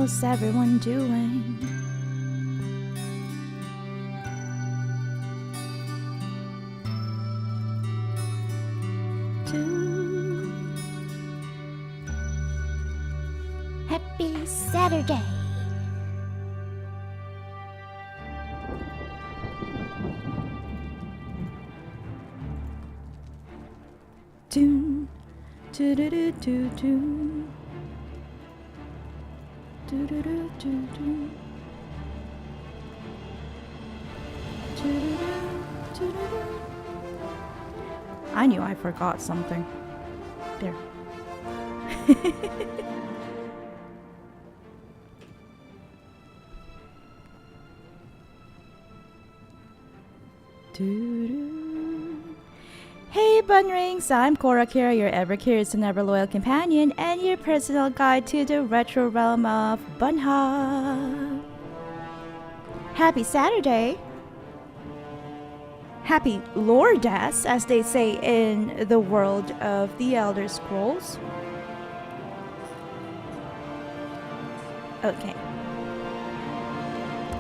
How's everyone doing? Happy Saturday! Doon, do do do do do, do do do do do, do. I knew I forgot something. There. Hey Bunnrings, I'm Korakira, your ever curious and ever loyal companion, and your personal guide to the retro realm of bunnhop. Happy Saturday! Happy Loredas, as they say in the world of the Elder Scrolls. Okay.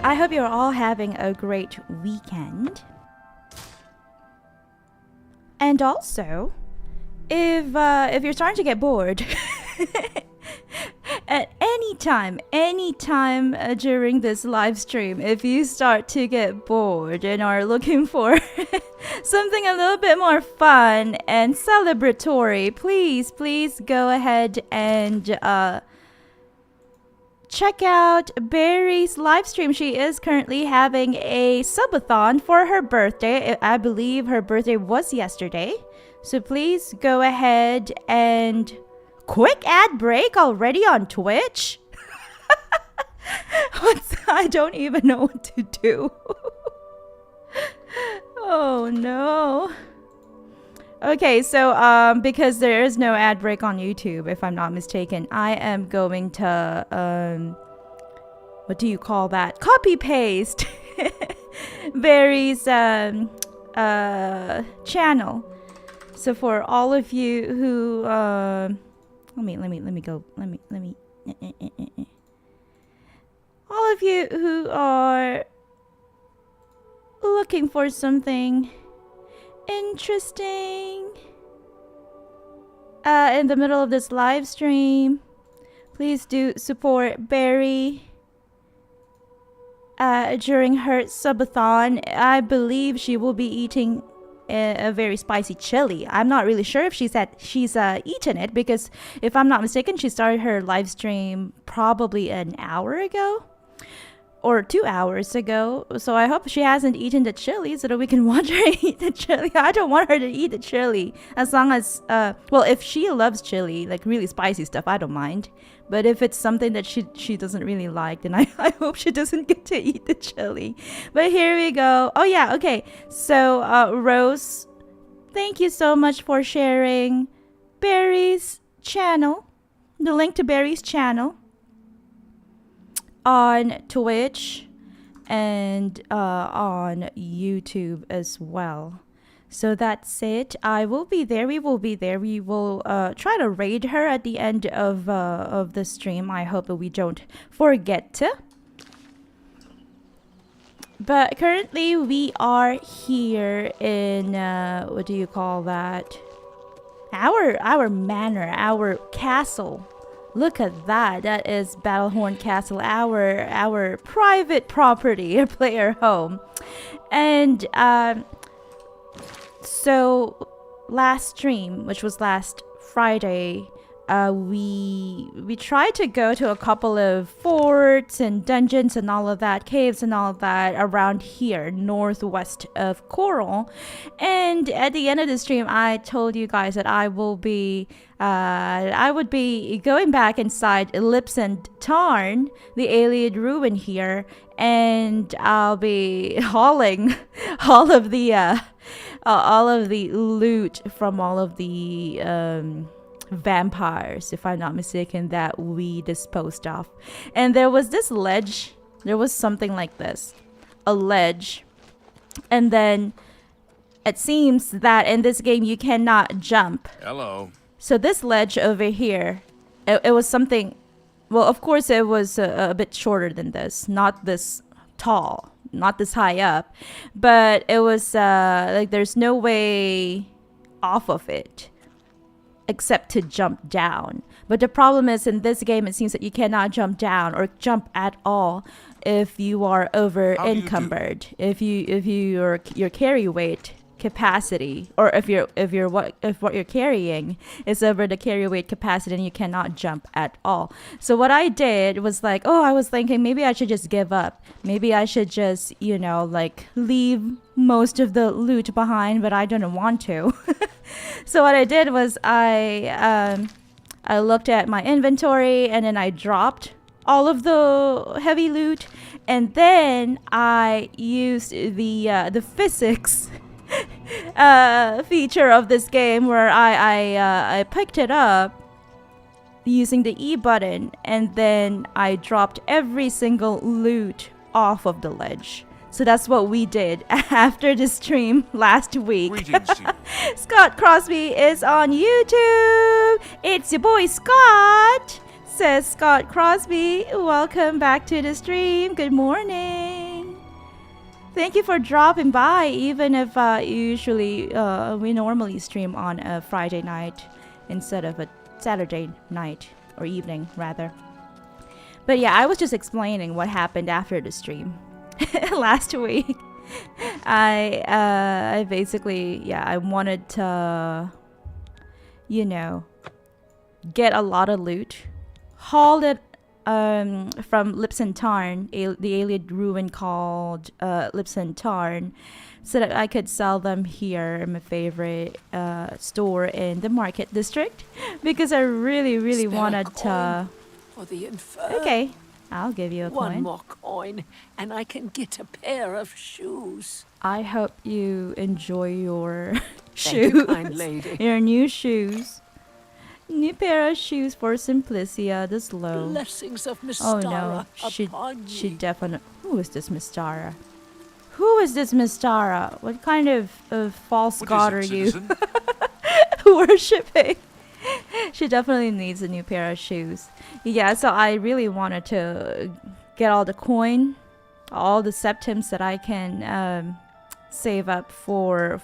I hope you're all having a great weekend. And also, if you're starting to get bored, at any time during this live stream, if you start to get bored and are looking for something a little bit more fun and celebratory, please go ahead and check out Barry's live stream. She is currently having a subathon for her birthday. I believe her birthday was yesterday. So please go ahead and... Quick ad break already on Twitch? I don't even know what to do. Oh no. Okay, so because there is no ad break on YouTube, if I'm not mistaken, I am going to what do you call that? Copy paste Barry's channel. So for all of you who let me go. All of you who are looking for something interesting in the middle of this live stream, please do support Barry during her subathon. I believe she will be eating a very spicy chili. I'm not really sure if she's eaten it, because if I'm not mistaken, she started her live stream probably an hour ago or 2 hours ago. So I hope she hasn't eaten the chili so that we can watch her eat the chili. I don't want her to eat the chili, as long as well, if she loves chili, like really spicy stuff, I don't mind. But if it's something that she doesn't really like, then I hope she doesn't get to eat the chili. But here we go. Oh yeah, okay. So Rose, thank you so much for sharing Barry's channel, the link to Barry's channel on Twitch and on YouTube as well. So that's it. I will be there. We will be there. We will try to raid her at the end of the stream. I hope that we don't forget to. But currently we are here in what do you call that? Our manor, our castle. Look at that. That is Battlehorn Castle, our private property, a player home. And so last stream, which was last Friday, we tried to go to a couple of forts and dungeons and all of that, caves and all of that around here, northwest of Coral. And at the end of the stream, I told you guys that I would be going back inside Lips and Tarn, the alien ruin here, and I'll be hauling all of the loot from all of the vampires, if I'm not mistaken, that we disposed of. And there was this ledge. There was something like this, a ledge, and then it seems that in this game you cannot jump. Hello. So this ledge over here, it was something well, of course, it was a bit shorter than this, not this tall, not this high up, but it was like there's no way off of it except to jump down. But the problem is in this game, it seems that you cannot jump down or jump at all if you are over encumbered. If your carry weight capacity, or if what you're carrying is over the carry weight capacity, then you cannot jump at all. So what I did was like, I was thinking maybe I should just give up. Maybe I should just, like leave most of the loot behind, but I didn't want to. So what I did was I looked at my inventory and then I dropped all of the heavy loot, and then I used the physics feature of this game where I picked it up using the E button, and then I dropped every single loot off of the ledge. So that's what we did after the stream last week. Scott Crosby is on YouTube. It's your boy Scott, says Scott Crosby. Welcome back to the stream. Good morning. Thank you for dropping by, even if we normally stream on a Friday night instead of a Saturday night, or evening rather. But yeah, I was just explaining what happened after the stream last week. I basically, I wanted to, get a lot of loot, hauled it from Lipson Tarn, the alien ruin called Lipson Tarn, so that I could sell them here in my favorite store in the market district, because I really wanted to. For the infer. Okay, I'll give you a One coin. more coin, and I can get a pair of shoes. I hope you enjoy your Thank shoes. you, kind lady. Your new shoes. New pair of shoes for Simplicia the Slow. Blessings of Miss Oh Stara no, upon she ye. definitely. Who is this Miss Stara? Who is this Miss Stara? What kind of false god are you worshipping? She definitely needs a new pair of shoes. Yeah, so I really wanted to get all the coin, all the septims that I can save up for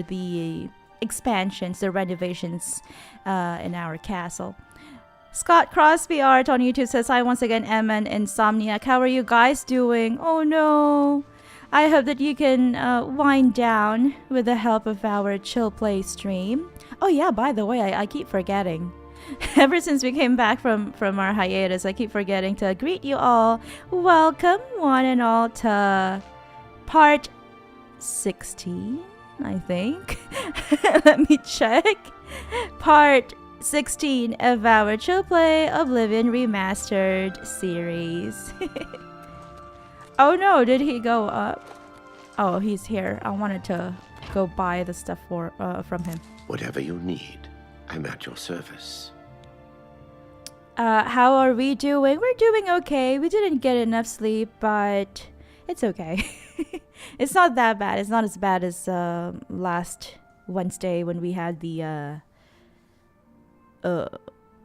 the expansions, the renovations in our castle. Scott Crosby Art on YouTube says, hi once again, Emma and Insomniac. How are you guys doing? Oh no. I hope that you can wind down with the help of our chill play stream. Oh yeah, by the way, I keep forgetting. Ever since we came back from our hiatus, I keep forgetting to greet you all. Welcome one and all to part 16, I think. Let me check. Part 16 of our chill play Oblivion Remastered series. Oh no, did he go up? Oh, he's here. I wanted to go buy the stuff from him. Whatever you need, I'm at your service. How are we doing? We're doing okay. We didn't get enough sleep, but it's okay. It's not that bad. It's not as bad as last Wednesday when we had the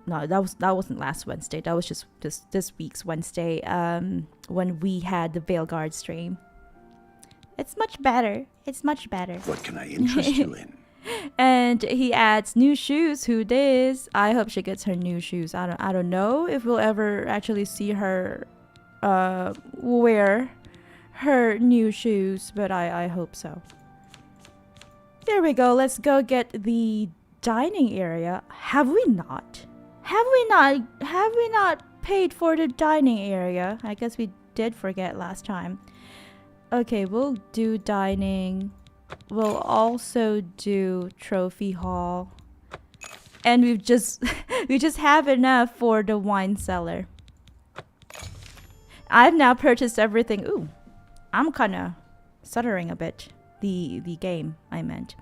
no, that wasn't last Wednesday. That was just this week's Wednesday. When we had the Veilguard stream. It's much better. It's much better. What can I interest you in? And he adds new shoes. Who dis? I hope she gets her new shoes. I don't know if we'll ever actually see her wear her new shoes, but I hope so. There we go. Let's go get the dining area. Have we not paid for the dining area? I guess we did forget last time. Okay, we'll do dining. We'll also do trophy hall. And we just have enough for the wine cellar. I've now purchased everything. Ooh, I'm kind of stuttering a bit. The game, I meant.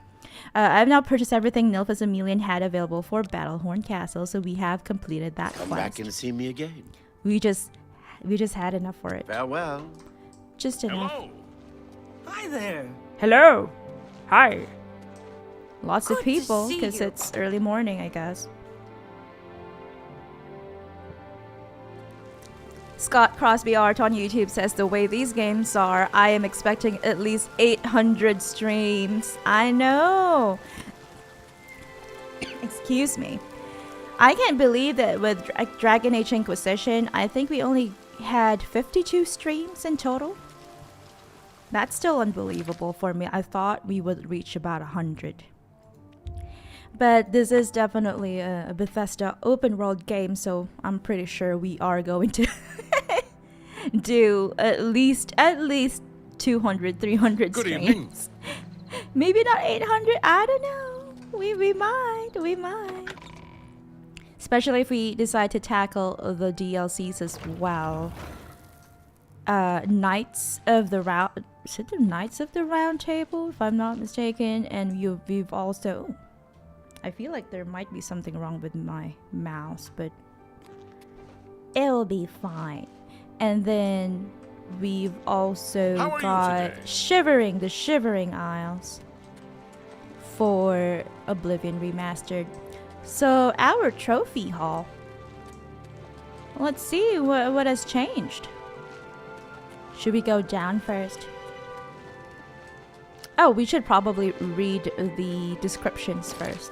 I've now purchased everything Nilphas Emelian had available for Battlehorn Castle, so we have completed that Come quest. back and see me again. We just had enough for it. Farewell. Just enough. Hello. Hi there. Hello. Hi. Lots of Good to people, see because you. it's early morning, I guess. Scott Crosby Art on YouTube says the way these games are, I am expecting at least 800 streams. I know. Excuse me. I can't believe that with Dragon Age Inquisition, I think we only had 52 streams in total. That's still unbelievable for me. I thought we would reach about 100. But this is definitely a Bethesda open world game, so I'm pretty sure we are going to do at least 200, 300 Good streams. evening. Maybe not 800, I don't know. We might. Especially if we decide to tackle the DLCs as well. Knights of the Round... Is it the Knights of the Round Table, if I'm not mistaken? And we've also... Ooh, I feel like there might be something wrong with my mouse, but it'll be fine. And then we've also got the Shivering Isles for Oblivion Remastered. So our trophy haul. Let's see what has changed. Should we go down first? Oh, we should probably read the descriptions first.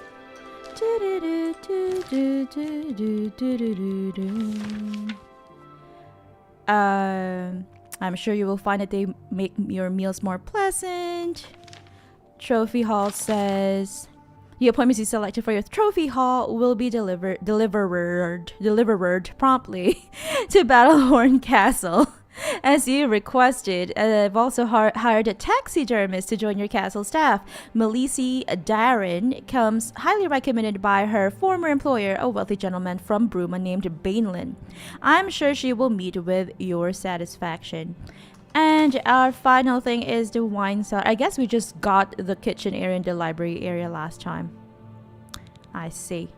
I'm sure you will find that they make your meals more pleasant. Trophy Hall says the appointments you selected for your trophy hall will be delivered promptly to Battlehorn Castle. As you requested, I've also hired a taxidermist to join your castle staff. Melisi Darren comes highly recommended by her former employer, a wealthy gentleman from Bruma named Bainlin. I'm sure she will meet with your satisfaction. And our final thing is the wine cellar. I guess we just got the kitchen area and the library area last time. I see.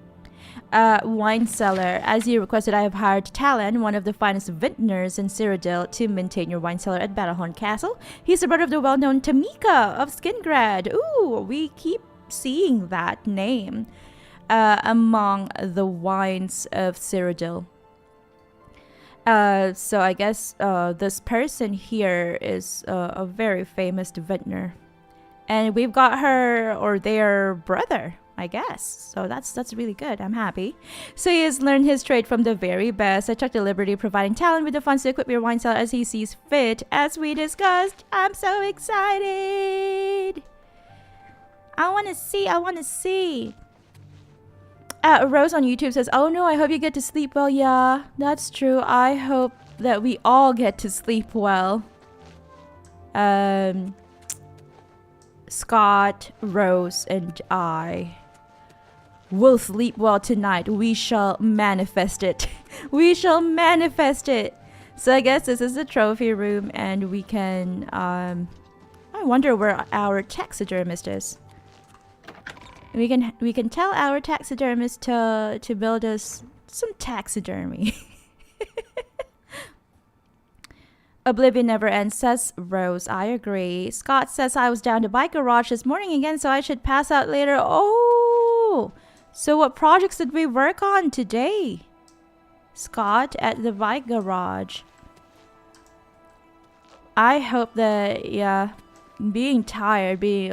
Wine cellar. As you requested, I have hired Talon, one of the finest vintners in Cyrodiil, to maintain your wine cellar at Battlehorn Castle. He's the brother of the well-known Tamika of Skingrad. Ooh, we keep seeing that name among the wines of Cyrodiil. So I guess this person here is a very famous vintner. And we've got her or their brother, I guess. So that's really good. I'm happy. So he has learned his trade from the very best. I took the liberty of providing Talon with the funds to equip your wine cellar as he sees fit. As we discussed, I'm so excited. I want to see. Rose on YouTube says, oh no, I hope you get to sleep well. Yeah, that's true. I hope that we all get to sleep well. Scott, Rose, and I will sleep well tonight. We shall manifest it. We shall manifest it. So I guess this is the trophy room, and we can, I wonder where our taxidermist is. We can tell our taxidermist to build us some taxidermy. Oblivion never ends, says Rose. I agree. Scott says I was down to bike garage this morning again, so I should pass out later. Oh, so what projects did we work on today? Scott at the bike garage. I hope that, yeah, being tired, being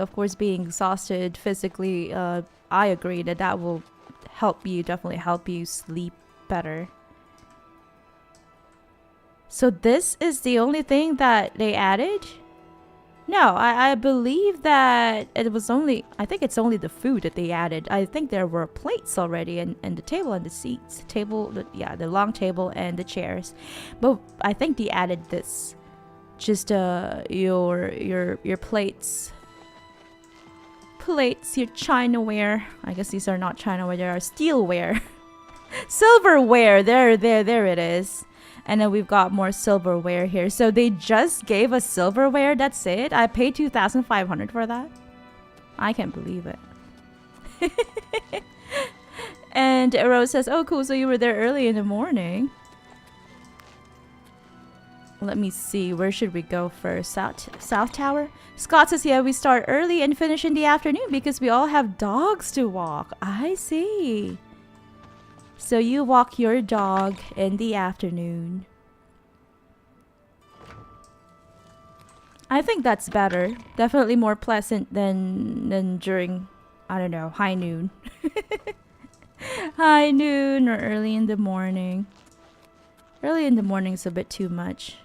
exhausted physically, I agree that will definitely help you sleep better. So this is the only thing that they added? No, I believe that it was only, I think it's only the food that they added. I think there were plates already and the table and the seats. The long table and the chairs. But I think they added this. Just your plates. Your chinaware. I guess these are not chinaware, they are steelware. Silverware, there it is. And then we've got more silverware here. So they just gave us silverware, that's it? I paid $2,500 for that? I can't believe it. And Rose says, oh cool, so you were there early in the morning. Let me see, where should we go first? South Tower? Scott says, yeah, we start early and finish in the afternoon because we all have dogs to walk. I see. So you walk your dog in the afternoon. I think that's better. Definitely more pleasant than during, I don't know, high noon. High noon or early in the morning. Early in the morning is a bit too much.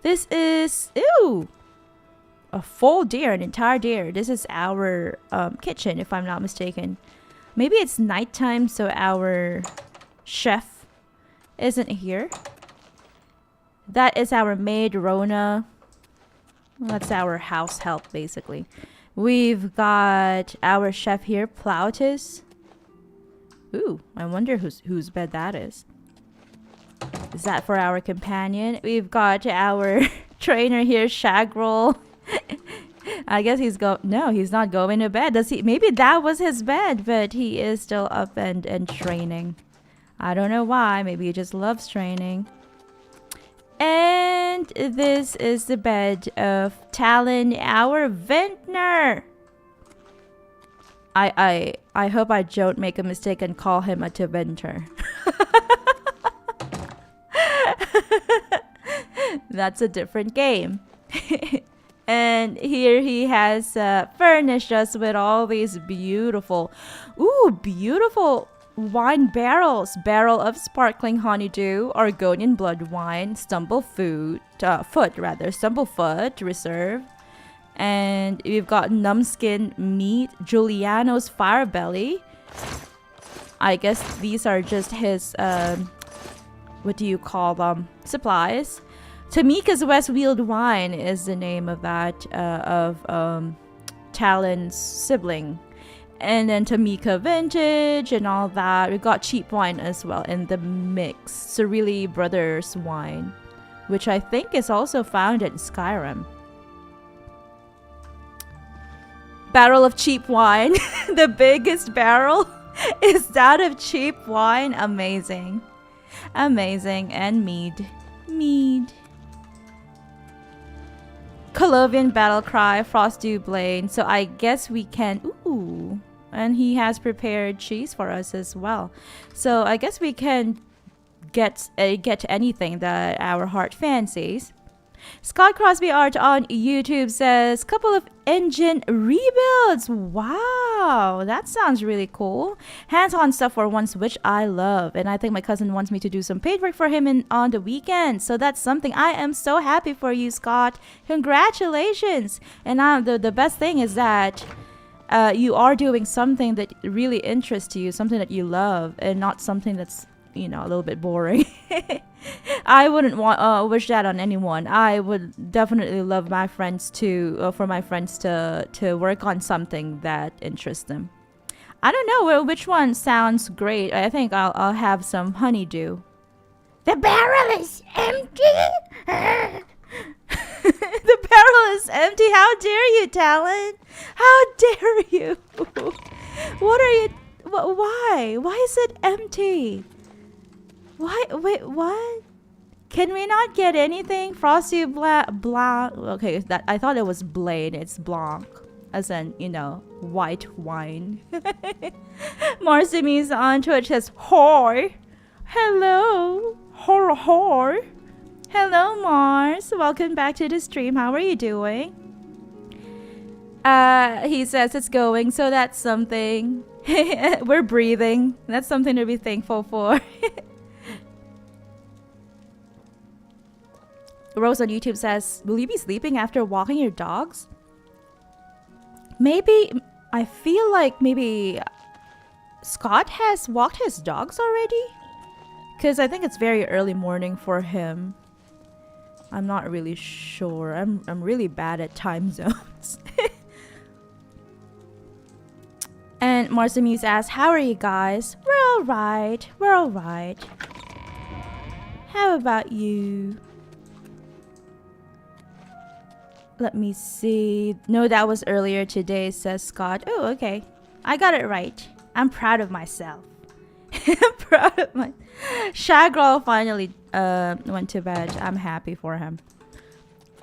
This is, ew, a full deer, an entire deer. This is our kitchen, if I'm not mistaken. Maybe it's nighttime, so our chef isn't here. That is our maid, Rona. That's our house help, basically. We've got our chef here, Plautus. Ooh, I wonder whose bed that is. Is that for our companion? We've got our trainer here, Shagroll. I guess he's not going to bed. Does he? Maybe that was his bed, but he is still up and training. I don't know why. Maybe he just loves training. And this is the bed of Talon, our vintner. I hope I don't make a mistake and call him a Teventer. That's a different game. And here he has furnished us with all these beautiful wine barrels. Barrel of sparkling honeydew, Argonian blood wine, Stumblefoot reserve. And we've got numbskin meat, Giuliano's fire belly. I guess these are just his what do you call them, supplies. Tamika's Westfield wine is the name of that of Talon's sibling. And then Tamika Vintage and all that. We got cheap wine as well in the mix. Cerili Brothers wine, which I think is also found in Skyrim. Barrel of cheap wine. The biggest barrel is that of cheap wine. Amazing. Amazing. And mead. Colovian battle cry, Frostdew blade. So I guess we can. Ooh. And he has prepared cheese for us as well. So I guess we can get anything that our heart fancies. Scott Crosby Art on YouTube says, couple of engine rebuilds. Wow, that sounds really cool. Hands-on stuff for once, which I love. And I think my cousin wants me to do some paid work for him on the weekend. So that's something. I am so happy for you, Scott. Congratulations. And the best thing is that you are doing something that really interests you, something that you love, and not something that's, a little bit boring. I wouldn't want wish that on anyone. I would definitely love my friends for my friends to work on something that interests them. I don't know which one sounds great. I think I'll have some honeydew. The barrel is empty. The barrel is empty. How dare you, Talon? How dare you? What are you? Why? Why is it empty? Why? Wait, what? Can we not get anything? Frosty Blanc. Okay, that I thought it was Blade. It's Blanc, as in white wine. Marcimis on Twitch says, "Hoi, hello, hor." Hello, Mars. Welcome back to the stream. How are you doing? He says it's going, so that's something. We're breathing. That's something to be thankful for. Rose on YouTube says, will you be sleeping after walking your dogs? Maybe. I feel like maybe Scott has walked his dogs already. Because I think it's very early morning for him. I'm not really sure. I'm really bad at time zones. And Marcimus asks, how are you guys? We're alright. We're alright. How about you? Let me see. No, that was earlier today, says Scott. Oh, okay. I got it right. I'm proud of myself. I'm proud of my... Shagrol finally went to bed. I'm happy for him.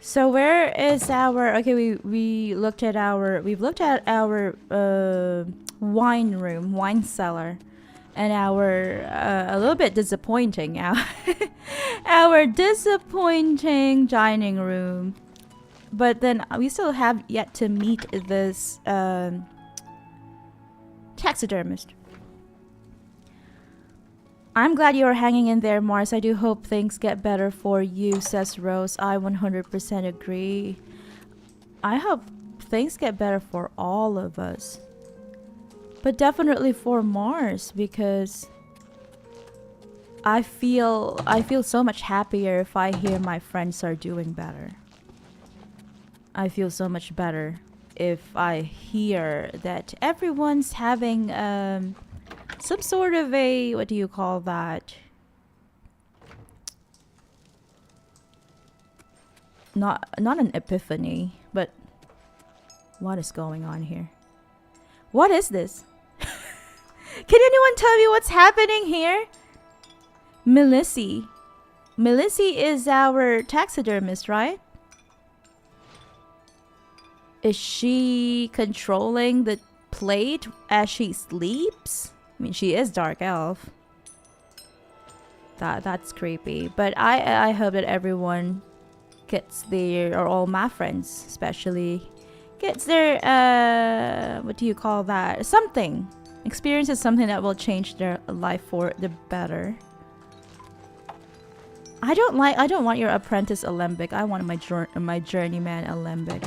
So where is our... Okay, we've looked at our wine room, wine cellar. And our a little bit disappointing our disappointing dining room. But then we still have yet to meet this taxidermist. I'm glad you are hanging in there, Mars. I do hope things get better for you, says Rose. I 100% agree. I hope things get better for all of us. But definitely for Mars, because I feel so much happier if I hear my friends are doing better. I feel so much better if I hear that everyone's having some sort of a, what do you call that? Not an epiphany, but what is going on here? What is this? Can anyone tell me what's happening here? Melissy. Melissy is our taxidermist, right? Is she controlling the plate as she sleeps? I mean, she is dark elf. That's creepy. But I hope that everyone gets their, or all my friends especially, gets their, what do you call that? Something. Experiences something that will change their life for the better. I don't want your apprentice alembic. I want my journeyman alembic.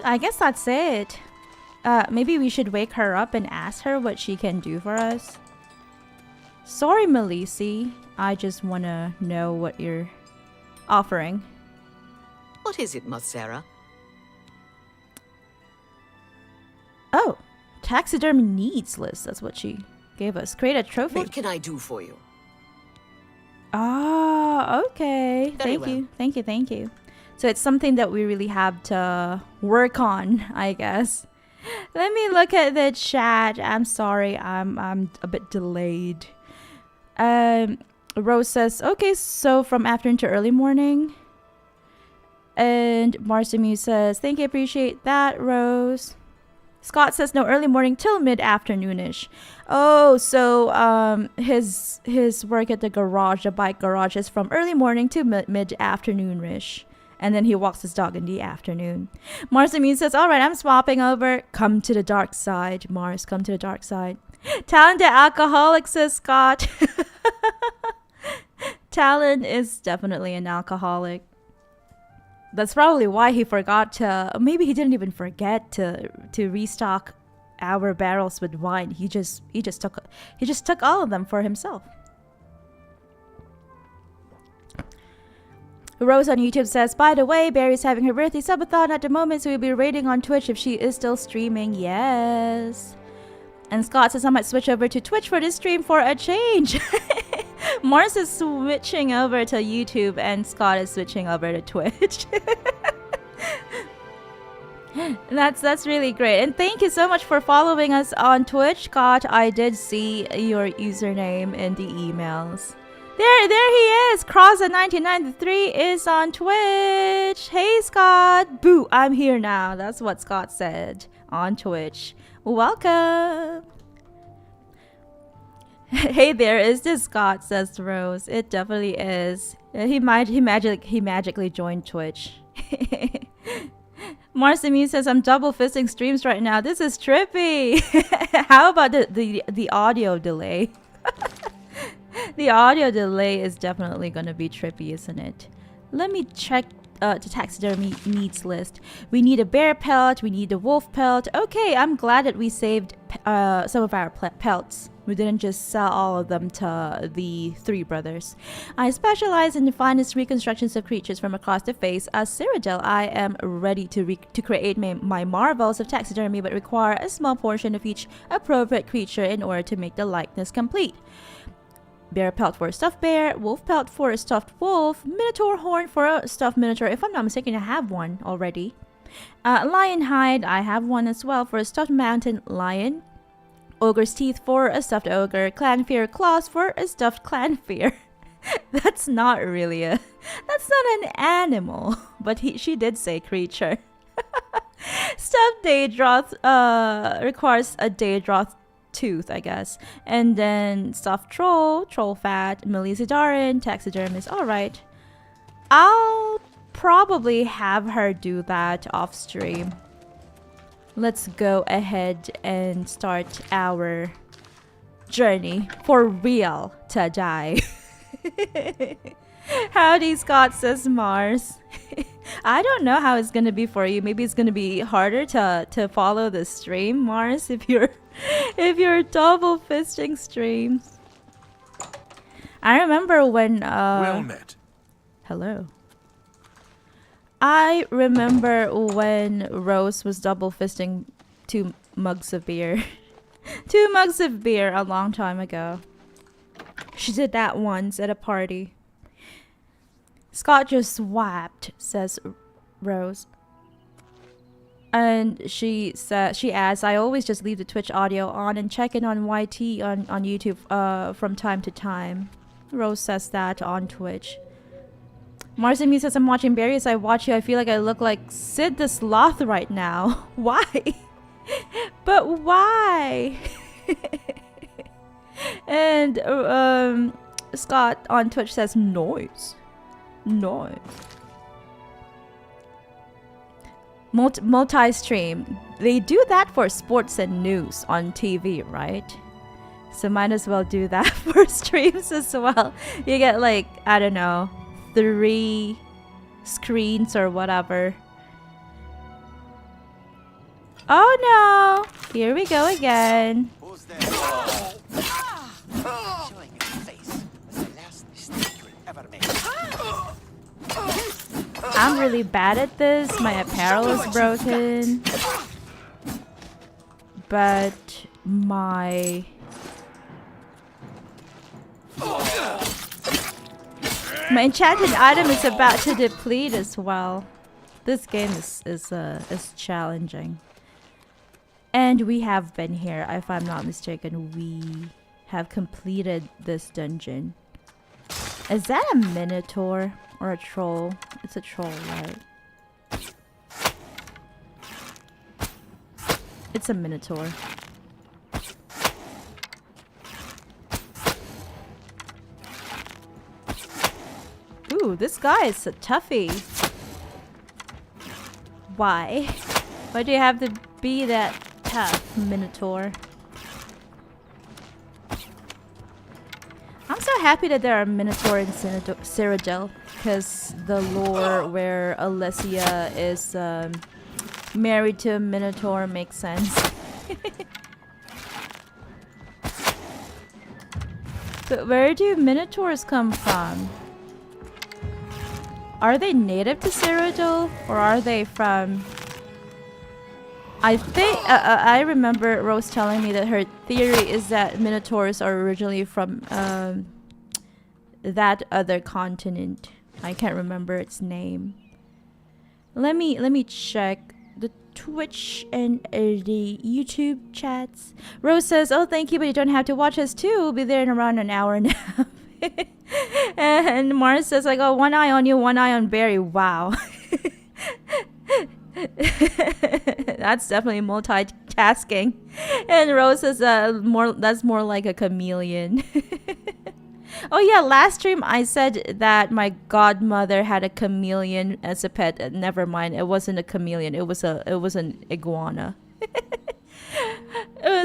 I guess that's it. Maybe we should wake her up and ask her what she can do for us. Sorry, Melissy. I just want to know what you're offering. What is it, Mossera? Oh, taxidermy needs list. That's what she gave us. Create a trophy. What can I do for you? Ah, okay. Thank you. So it's something that we really have to work on, I guess. Let me look at the chat. I'm sorry, I'm a bit delayed. Rose says, okay, so from afternoon to early morning. And Marsamu says, thank you, appreciate that, Rose. Scott says no, early morning till mid-afternoonish. Oh, so his work at the garage, the bike garage, is from early morning to mid-afternoonish. And then he walks his dog in the afternoon. Marsamu says, all right, I'm swapping over. Come to the dark side, Mars. Come to the dark side. Talon the alcoholic, says Scott. Talon is definitely an alcoholic. That's probably why he forgot to, maybe he didn't even forget to restock our barrels with wine. He just took all of them for himself. Rose on YouTube says, by the way, Barry's having her birthday subathon at the moment, so we'll be raiding on Twitch if she is still streaming. Yes. And Scott says, I might switch over to Twitch for this stream for a change. Mars is switching over to YouTube and Scott is switching over to Twitch. That's really great. And thank you so much for following us on Twitch, Scott. I did see your username in the emails. There he is. Crossa1993 is on Twitch. Hey, Scott. Boo, I'm here now. That's what Scott said on Twitch. Welcome. Hey there, is this Scott, says Rose. It definitely is. He magically joined Twitch. Marsamu says, I'm double fisting streams right now. This is trippy. How about the audio delay? The audio delay is definitely going to be trippy, isn't it? Let me check the taxidermy needs list. We need a bear pelt. We need a wolf pelt. Okay, I'm glad that we saved some of our pelts. We didn't just sell all of them to the three brothers. I specialize in the finest reconstructions of creatures from across the face. As Cyrodiil, I am ready to create my marvels of taxidermy, but require a small portion of each appropriate creature in order to make the likeness complete. Bear pelt for a stuffed bear, wolf pelt for a stuffed wolf, minotaur horn for a stuffed minotaur. If I'm not mistaken, I have one already. Lion hide, I have one as well for a stuffed mountain lion. Ogre's teeth for a stuffed ogre. Clanfear claws for a stuffed clanfear. That's not really that's not an animal, but she did say creature. Stuffed Daedroth requires a Daedroth tooth, I guess. And then stuffed troll fat, Melisidaran, taxidermist. Alright. I'll probably have her do that off stream. Let's go ahead and start our journey for real to die. Howdy, Scott, says Mars. I don't know how it's gonna be for you. Maybe it's gonna be harder to follow the stream, Mars, if you're double fisting streams. I remember when Well met. hello. I remember when Rose was double fisting 2 mugs of beer. 2 mugs of beer a long time ago. She did that once at a party. Scott just swapped, says Rose. And she adds, I always just leave the Twitch audio on and check in on YT on YouTube from time to time. Rose says that on Twitch. Mars and me says, I'm watching Barry as I watch you. I feel like I look like Sid the Sloth right now. Why? But why? And Scott on Twitch says, noise. Noise. Multi-stream. They do that for sports and news on TV, right? So might as well do that for streams as well. You get like, I don't know, 3 screens or whatever. Oh no! Here we go again. Who's there? Showing your face was the last mistake you'll ever make. I'm really bad at this. My apparel is broken. But my... my enchanted item is about to deplete as well. This game is challenging. And we have been here, if I'm not mistaken. We have completed this dungeon. Is that a Minotaur or a troll? It's a troll, right? It's a Minotaur. Ooh, this guy is a toughie. Why? Why do you have to be that tough, Minotaur? I'm so happy that there are Minotaur in Cyrodiil, because the lore where Alessia is married to a Minotaur makes sense. But where do Minotaurs come from? Are they native to Cyrodiil, or are they from... I think I remember Rose telling me that her theory is that Minotaurs are originally from that other continent. I can't remember its name. Let me check the Twitch and the YouTube chats. Rose says, "Oh, thank you, but you don't have to watch us too. We'll be there in around an hour and a half." And Mars says, like, "Oh, one eye on you, one eye on Barry." Wow. That's definitely multitasking. And Rose says, that's more like a chameleon." Oh yeah, last stream I said that my godmother had a chameleon as a pet. Never mind, it wasn't a chameleon. It was an iguana.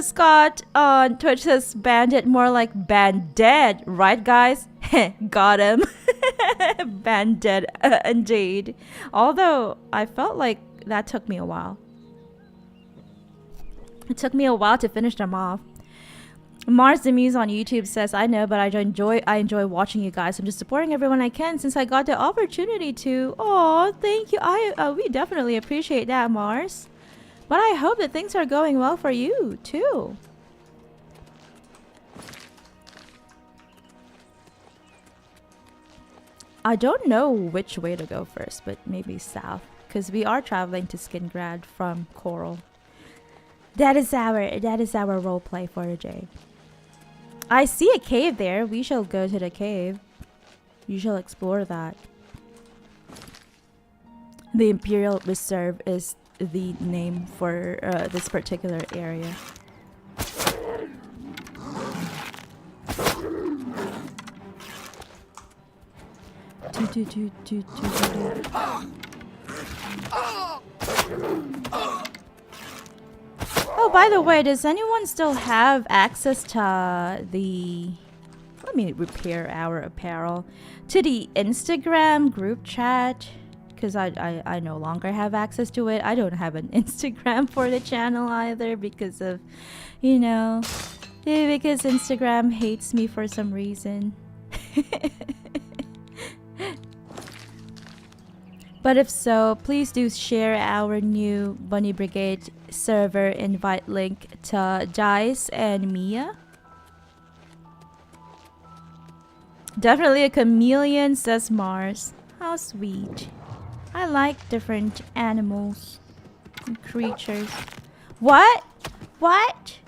Scott on Twitch says bandit, more like banded, right guys? Got him. Banded, indeed. Although I felt like that took me a while. It took me a while to finish them off. Mars the Muse on YouTube says, "I know, but I enjoy watching you guys. I'm just supporting everyone I can since I got the opportunity to." Oh, thank you. We definitely appreciate that, Mars. But I hope that things are going well for you too. I don't know which way to go first, but maybe south, because we are traveling to Skingrad from Coral. That is our roleplay for today. I see a cave there. We shall go to the cave. You shall explore that. The Imperial Reserve is the name for this particular area. Oh, by the way, does anyone still have access to the... Let me repair our apparel. To the Instagram group chat? Because I no longer have access to it. I don't have an Instagram for the channel either because of, you know, because Instagram hates me for some reason. But if so, please do share our new Bunny Brigade server invite link to Dice and Mia. Definitely a chameleon, says Mars. How sweet. I like different animals and creatures. What? What?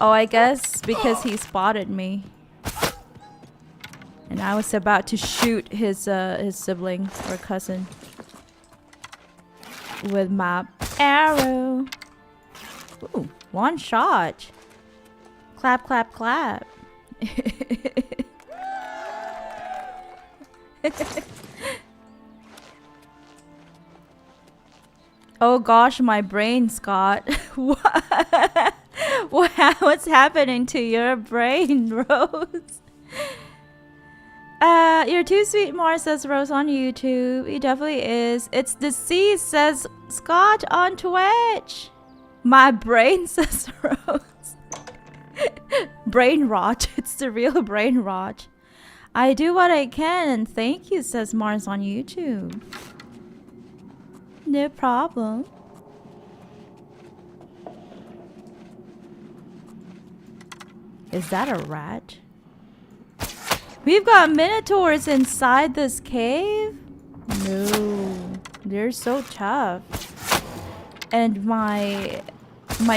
Oh, I guess because he spotted me. And I was about to shoot his sibling or cousin with my arrow. Ooh, one shot. Clap, clap, clap. Oh gosh, my brain, Scott. What's happening to your brain, Rose? You're too sweet, Mars, says Rose on YouTube. He definitely is. It's deceased, says Scott on Twitch. My brain, says Rose. Brain rot. It's the real brain rot. I do what I can, and thank you, says Mars on YouTube. No problem. Is that a rat? We've got Minotaurs inside this cave? No. They're so tough. And my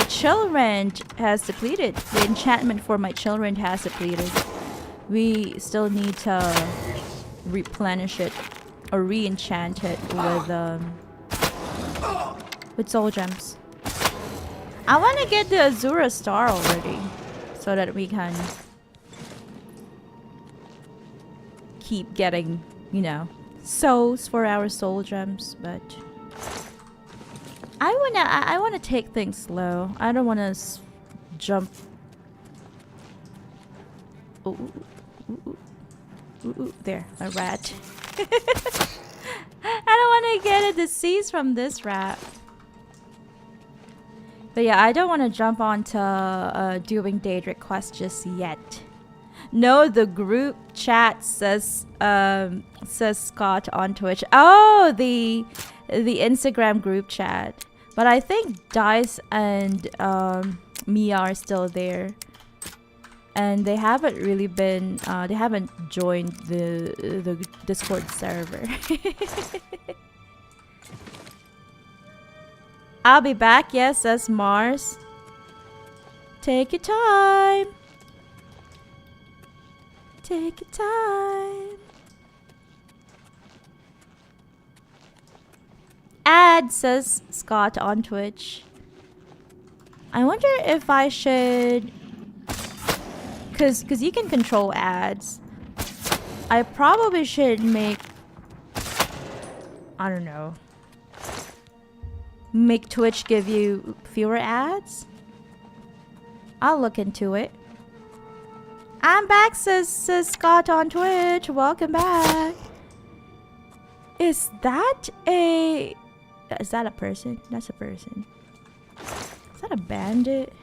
chill rend has depleted. The enchantment for my chill rend has depleted. We still need to replenish it or re-enchant it with soul gems. I want to get the Azura star already so that we can keep getting, you know, souls for our soul gems, but I wanna take things slow. I don't wanna jump. Ooh, there, a rat. I don't want to get a disease from this rat. But yeah, I don't want to jump onto doing Daedric quest just yet. No, the group chat says Scott on Twitch. Oh, the Instagram group chat. But I think Dice and Mia are still there. And they haven't really been, they haven't joined the Discord server. I'll be back, yes, says Mars. Take your time. Take your time. Ad, says Scott on Twitch. I wonder if I should... Cause you can control ads. I probably should make... I don't know. Make Twitch give you fewer ads? I'll look into it. I'm back, says Scott on Twitch. Welcome back. Is that a person? That's a person. Is that a bandit?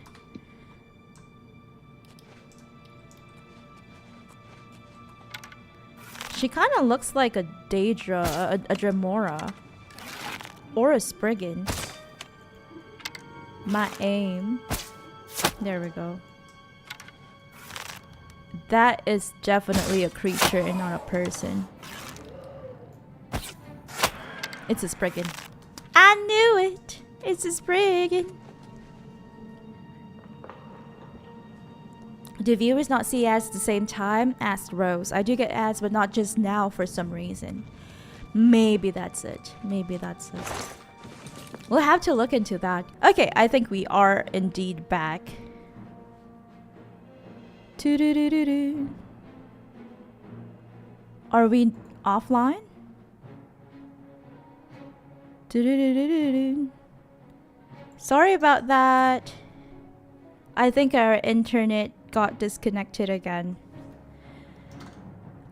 She kind of looks like a Daedra, a Dremora. Or a Spriggan. My aim. There we go. That is definitely a creature and not a person. It's a Spriggan. I knew it! It's a Spriggan. Do viewers not see ads at the same time? Asked Rose. I do get ads, but not just now for some reason. Maybe that's it. Maybe that's it. We'll have to look into that. Okay, I think we are indeed back. Are we offline? Do-do-do-do-do-do. Sorry about that. I think our internet got disconnected again.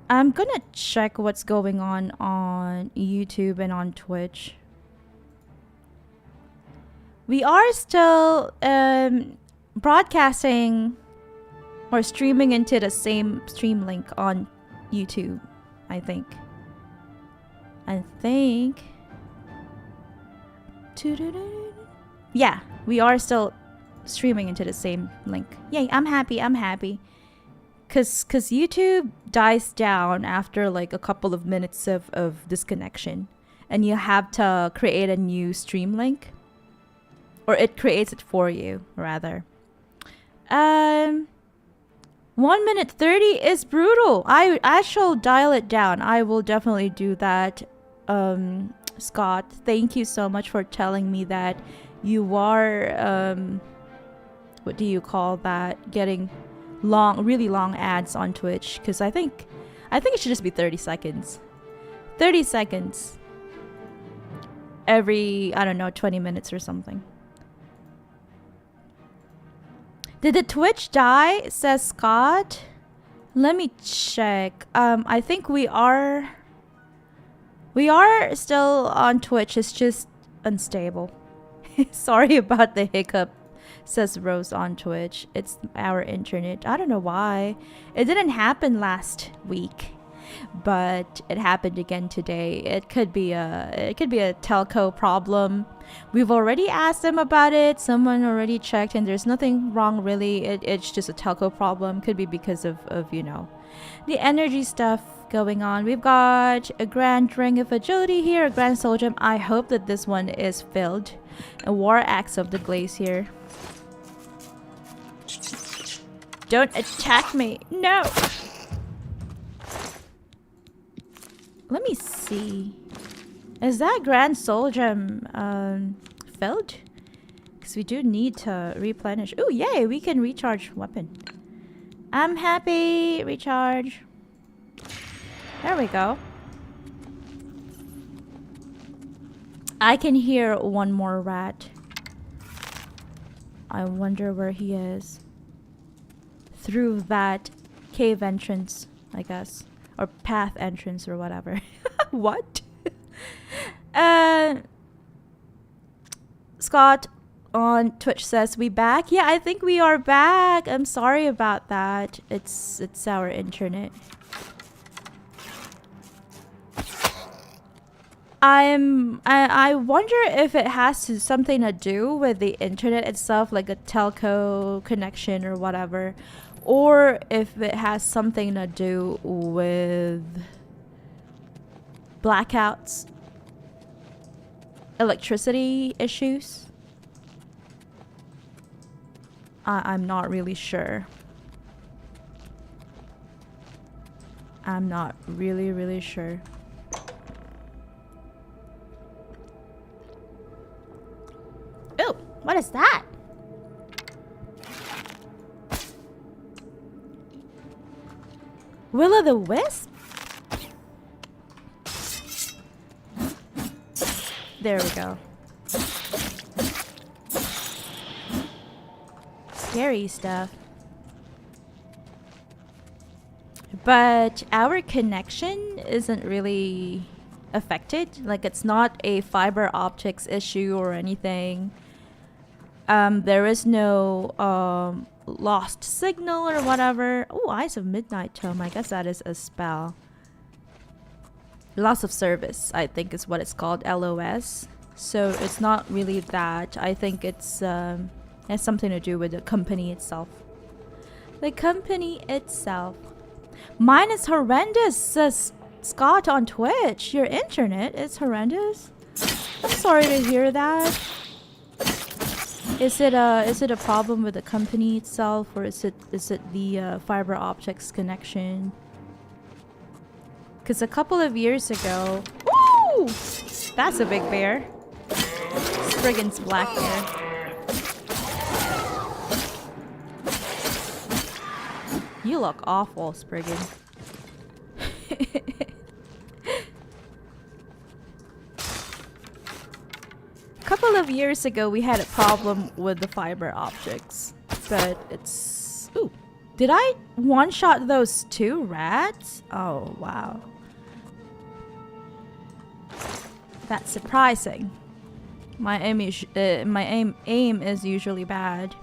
I'm gonna check what's going on YouTube and on Twitch. We are still broadcasting or streaming into the same stream link on YouTube, I think. Yeah, we are still streaming into the same link. Yay, I'm happy. Cause YouTube dies down after like a couple of minutes of disconnection. And you have to create a new stream link. Or it creates it for you, rather. 1 minute 30 is brutal. I shall dial it down. I will definitely do that. Scott, thank you so much for telling me that you are what do you call that? Getting really long ads on Twitch, because I think it should just be 30 seconds. 30 seconds every, I don't know, 20 minutes or something. Did the Twitch die? Says Scott. Let me check. I think we are still on Twitch. It's just unstable. Sorry about the hiccup, says Rose on Twitch. It's our internet. I don't know why. It didn't happen last week, but it happened again today. It could be a telco problem. We've already asked them about it. Someone already checked, and there's nothing wrong really. It's just a telco problem. Could be because of you know, the energy stuff going on. We've got a Grand Ring of Agility here, a Grand Soul Gem. I hope that this one is filled. A War Axe of the Glacier. Don't attack me. No. Let me see. Is that Grand Soul Gem filled? Because we do need to replenish. Oh, yay. We can recharge weapon. I'm happy. Recharge. There we go. I can hear one more rat. I wonder where he is. Through that cave entrance, I guess. Or path entrance or whatever. What? Scott on Twitch says, we back? Yeah, I think we are back. I'm sorry about that. It's our internet. I wonder if it has something to do with the internet itself, like a telco connection or whatever, or if it has something to do with blackouts, electricity issues. I'm not really sure. I'm not really sure. Oh, what is that? Will-o'-the-wisp? There we go. Scary stuff. But our connection isn't really affected. Like, it's not a fiber optics issue or anything. There is no lost signal or whatever. Oh, Eyes of Midnight Tome. I guess that is a spell. Loss of service, I think is what it's called. LOS. So it's not really that. I think it's has something to do with the company itself. The company itself. Mine is horrendous, says Scott on Twitch. Your internet is horrendous. I'm sorry to hear that. Is it a problem with the company itself, or is it the fiber optics connection? Because a couple of years ago, ooh, that's a big bear. Spriggan's black bear. You look awful, Spriggan. of years ago, we had a problem with the fiber optics, but it's... Ooh, did I one-shot those 2 rats? Oh, wow. That's surprising. My aim is usually bad.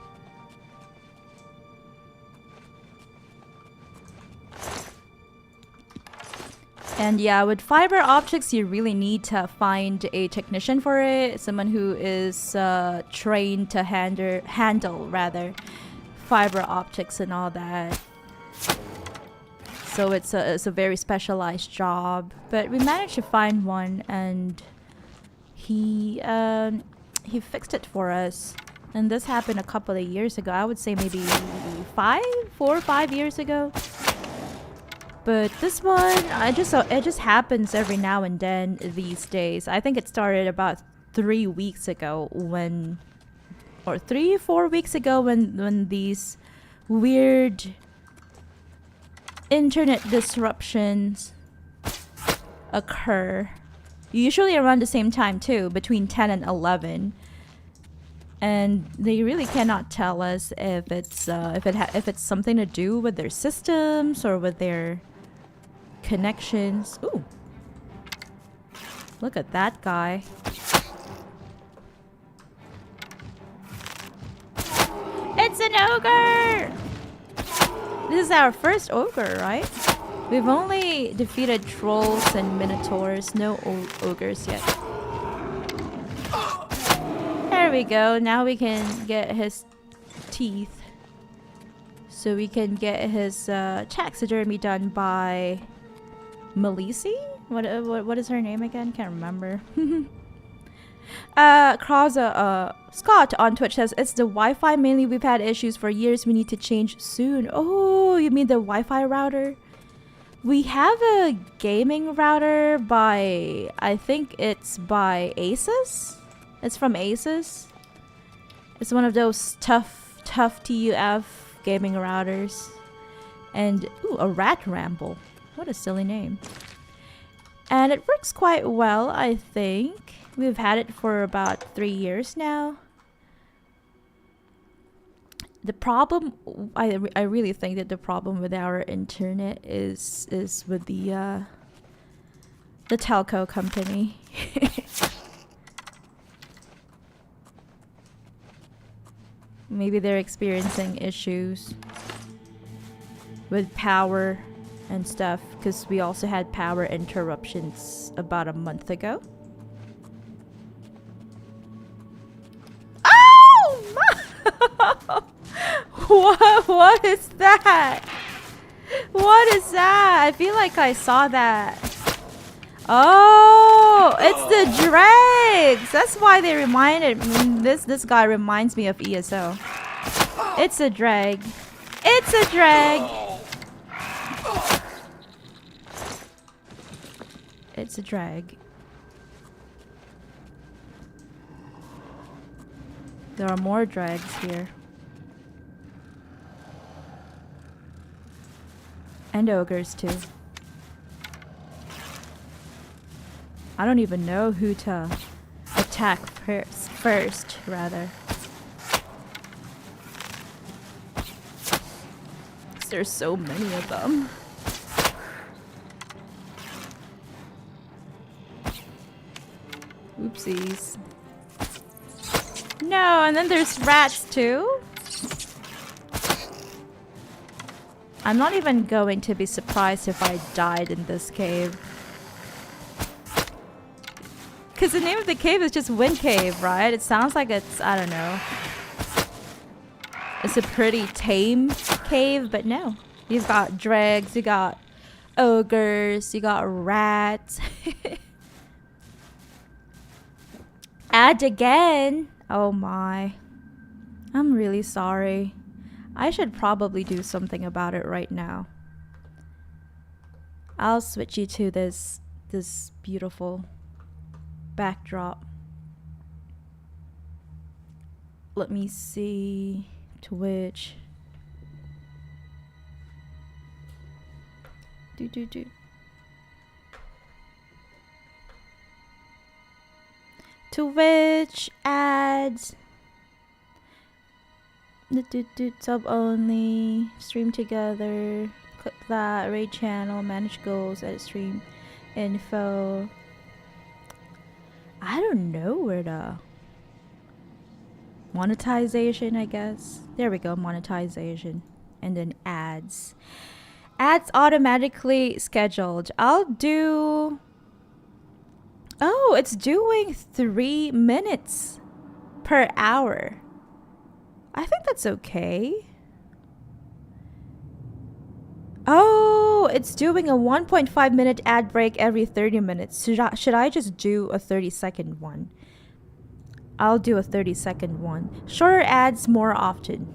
And yeah, with fiber optics, you really need to find a technician for it, someone who is trained to handle fiber optics and all that. So it's a very specialized job, but we managed to find one, and he fixed it for us. And this happened a couple of years ago. I would say maybe 4 or 5 years ago. But this one, it just happens every now and then these days. I think it started about 3 weeks ago or 3-4 weeks ago when these weird internet disruptions occur. Usually around the same time too, between 10 and 11. And they really cannot tell us if it's something to do with their systems or with their connections. Ooh, look at that guy. It's an ogre! This is our first ogre, right? We've only defeated trolls and minotaurs, no ogres yet. There we go. Now we can get his teeth, so we can get his taxidermy done by Melisi? What is her name again? Can't remember. Scott on Twitch says it's the Wi-Fi mainly. We've had issues for years. We need to change soon. Oh, you mean the Wi-Fi router? We have a gaming router by, I think it's by Asus. It's from Asus. It's one of those tough TUF gaming routers. And ooh, a rat ramble. What a silly name. And it works quite well, I think. We've had it for about 3 years now. The problem, I really think that the problem with our internet is with the telco company. Maybe they're experiencing issues with power and stuff, because we also had power interruptions about a month ago. Oh! What is that? What is that? I feel like I saw that. Oh, it's the Dreughs. That's why they reminded me. This guy reminds me of ESO. It's a drag. It's a drag. It's a drag. There are more drags here. And ogres too. I don't even know who to attack first, rather. There's so many of them. Oopsies. No, and then there's rats too? I'm not even going to be surprised if I died in this cave. Because the name of the cave is just Wind Cave, right? It sounds like it's, I don't know. It's a pretty tame cave, but no. You've got dregs, you got ogres, you got rats. And again. Oh my. I'm really sorry. I should probably do something about it right now. I'll switch you to this beautiful backdrop. Let me see. Twitch. Twitch ads. Sub only. Stream together. Click that. Raid channel. Manage goals. Edit stream info. I don't know where to. Monetization, I guess. There we go. Monetization. And then ads. Ads automatically scheduled. I'll do. Oh, it's doing 3 minutes per hour. I think that's okay. Oh, it's doing a 1.5 minute ad break every 30 minutes. Should I just do a 30-second one? I'll do a 30-second one. Shorter ads more often.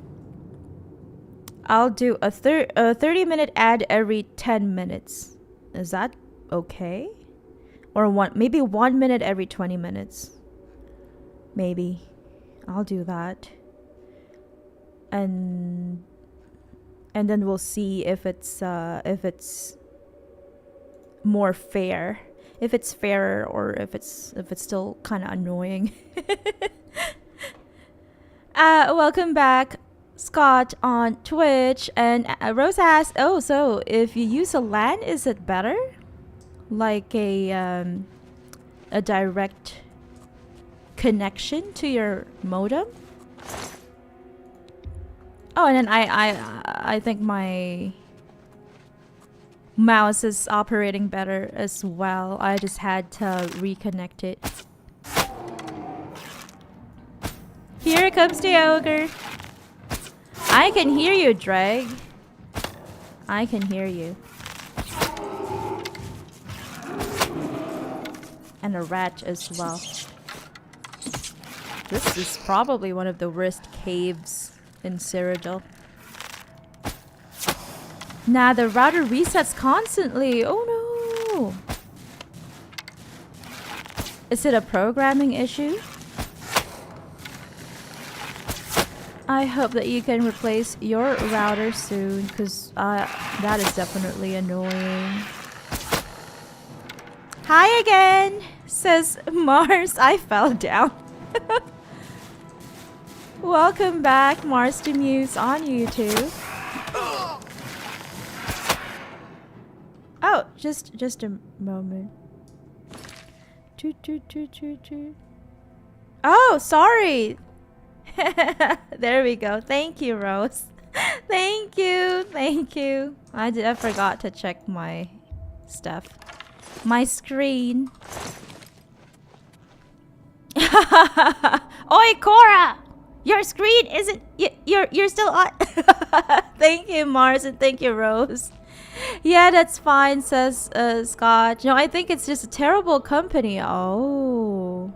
I'll do a 30-minute ad every 10 minutes. Is that okay? Or maybe 1 minute every 20 minutes. Maybe. I'll do that. And then we'll see if it's more fair. If it's fairer or if it's still kind of annoying. Welcome back, Scott on Twitch. And Rose asks, oh, so if you use a LAN, is it better? Like a direct connection to your modem? Oh, and then I think my mouse is operating better as well. I just had to reconnect it. Here comes the ogre. I can hear you, Dreg. I can hear you. And a rat as well. This is probably one of the worst caves in Cyrodiil. Nah, the router resets constantly. Oh no! Is it a programming issue? I hope that you can replace your router soon, because that is definitely annoying. Hi again, says Mars. I fell down. Welcome back, Mars to Muse on YouTube. Oh, just a moment. Oh, sorry. There we go. Thank you, Rose. Thank you. I forgot to check my stuff. My screen. Oi, Cora! Your screen isn't. You're still on. Thank you, Mars, and thank you, Rose. Yeah, that's fine, says Scott. No, I think it's just a terrible company. Oh.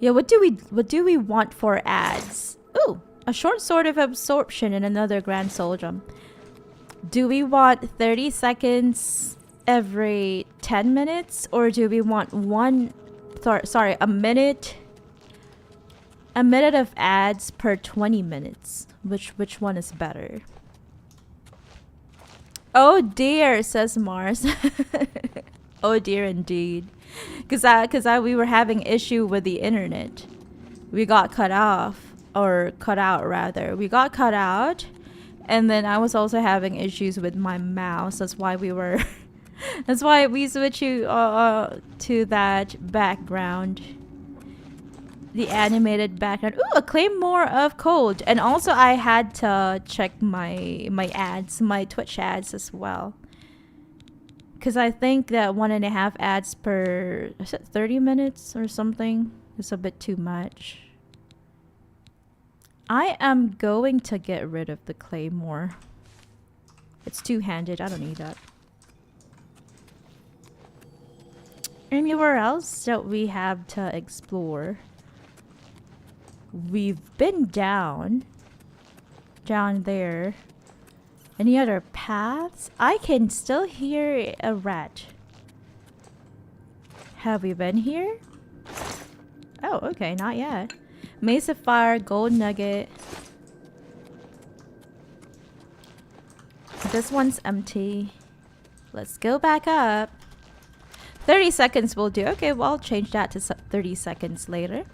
Yeah, what do we want for ads? Ooh, a short sword of absorption and another grand soldrum. Do we want 30 seconds every 10 minutes, or do we want a minute of ads per 20 minutes? Which one is better? Oh dear, says Mars. Oh dear indeed. Cause we were having issue with the internet. We got cut out rather. We got cut out, and then I was also having issues with my mouse. That's why that's why we switched to that background. The animated background. Ooh, a claymore of cold. And also I had to check my ads, my Twitch ads as well. Because I think that 1.5 ads per, is it 30 minutes or something? It's a bit too much. I am going to get rid of the claymore. It's two-handed. I don't need that. Anywhere else that we have to explore? We've been down there. Any other paths? I can still hear a rat. Have we been here? Oh, okay, not yet. Mace of Fire, gold nugget. This one's empty. Let's go back up. 30 seconds will do. Okay, well, I'll change that to 30 seconds later.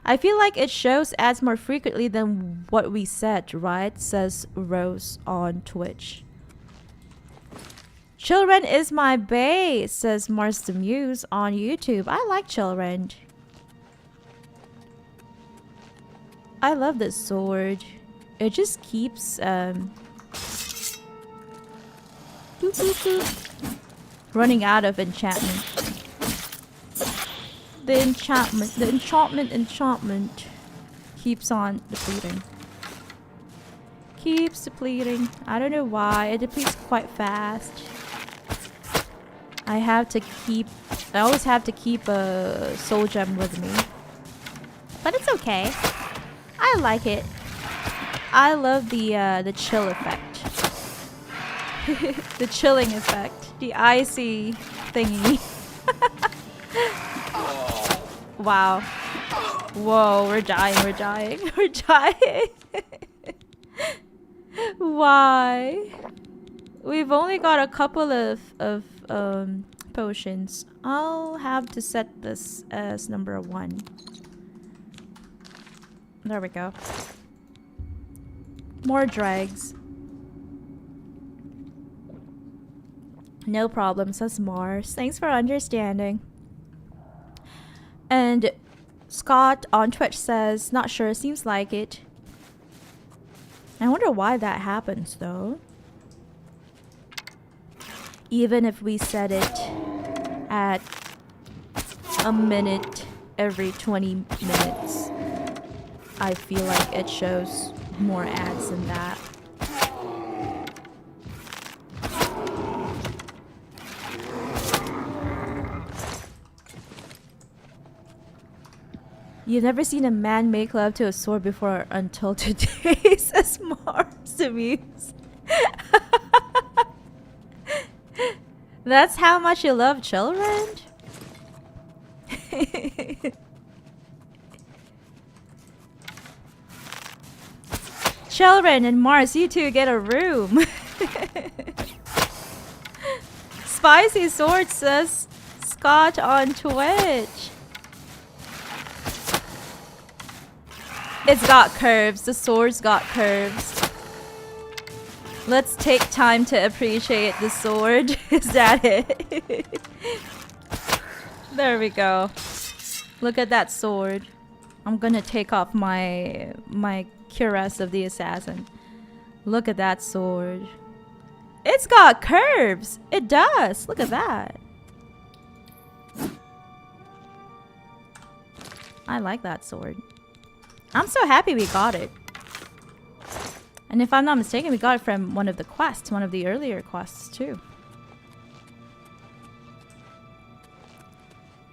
I feel like it shows ads more frequently than what we said, right? Says Rose on Twitch. Children is my bae, says Mars the Muse on YouTube. I like Children. I love this sword. It just keeps doop, doop, doop, running out of enchantment. The enchantment keeps on depleting. Keeps depleting. I don't know why. It depletes quite fast. I always have to keep a soul gem with me. But it's okay. I like it. I love the chill effect. The chilling effect. The icy thingy. Wow. Whoa, we're dying, we're dying, we're dying. Why? We've only got a couple of potions. I'll have to set this as number 1. There we go. More Dreughs. No problem, says Mars. Thanks for understanding. And Scott on Twitch says, not sure, seems like it. I wonder why that happens though. Even if we set it at a minute every 20 minutes, I feel like it shows more ads than that. You've never seen a man make love to a sword before until today, says Mars the Muse. That's how much you love children? Children and Mars, you two get a room. Spicy sword, says Scott on Twitch. It's got curves. The sword's got curves. Let's take time to appreciate the sword. Is that it? There we go. Look at that sword. I'm gonna take off my cuirass of the assassin. Look at that sword. It's got curves. It does. Look at that. I like that sword. I'm so happy we got it. And if I'm not mistaken, we got it from one of the quests, one of the earlier quests too.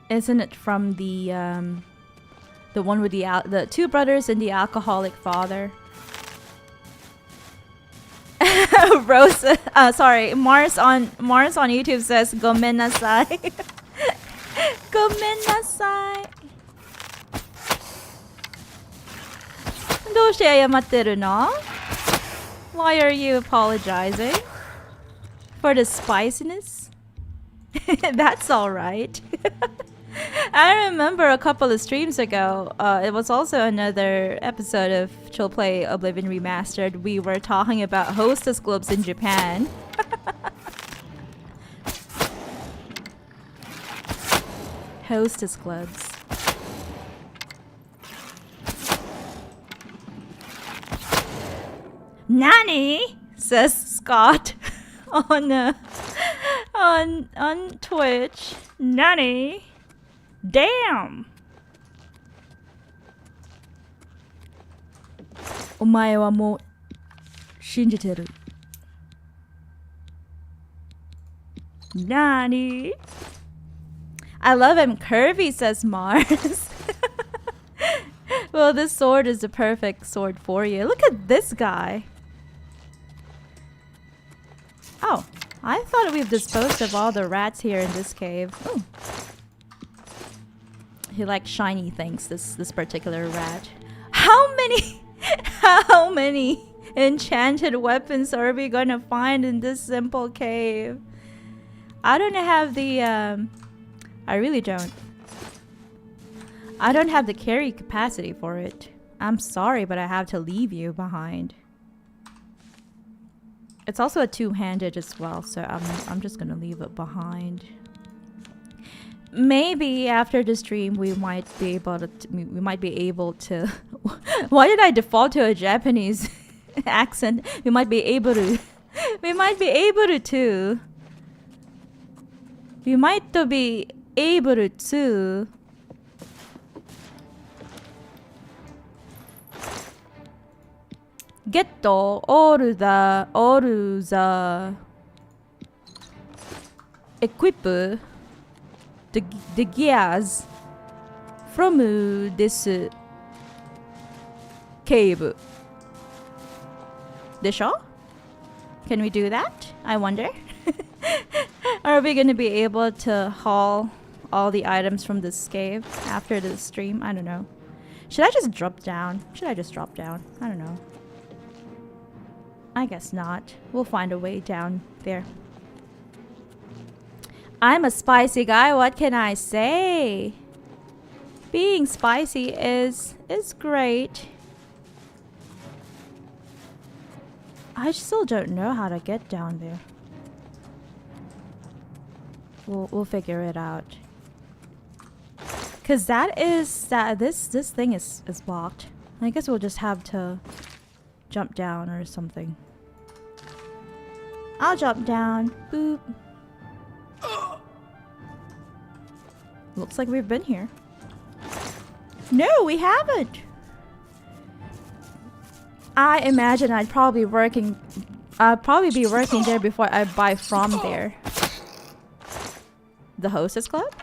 Isn't it from the one with the two brothers and the alcoholic father? Rose, sorry, Mars on YouTube says "Gomenasai." Gomenasai. どうして謝ってるの? Why are you apologizing? For the spiciness? That's alright. I remember a couple of streams ago, it was also another episode of Chill Play Oblivion Remastered. We were talking about hostess clubs in Japan. Hostess clubs. Nani? Says Scott on Twitch. Nani? Damn. お前はもう信じてる。Nani? I love him curvy, says Mars. Well, this sword is the perfect sword for you. Look at this guy. Oh, I thought we've disposed of all the rats here in this cave. Ooh. He likes shiny things, this particular rat. How many enchanted weapons are we gonna find in this simple cave? I don't have the I really don't. I don't have the carry capacity for it. I'm sorry, but I have to leave you behind. It's also a two-handed as well, so I'm just gonna leave it behind. Maybe after the stream we might be able to why did I default to a Japanese accent? We might be able to we might be able to get all the equip the gears from this cave. Can we do that? I wonder. Are we gonna be able to haul all the items from this cave after the stream? I don't know. Should I just drop down? I don't know. I guess not. We'll find a way down there. I'm a spicy guy, what can I say? Being spicy is great. I still don't know how to get down there. We'll figure it out. Cause this thing is blocked. I guess we'll just have to jump down or something. I'll jump down. Boop. Looks like we've been here. No, we haven't. I imagine I'd probably be working there before I buy from there. The Hostess Club?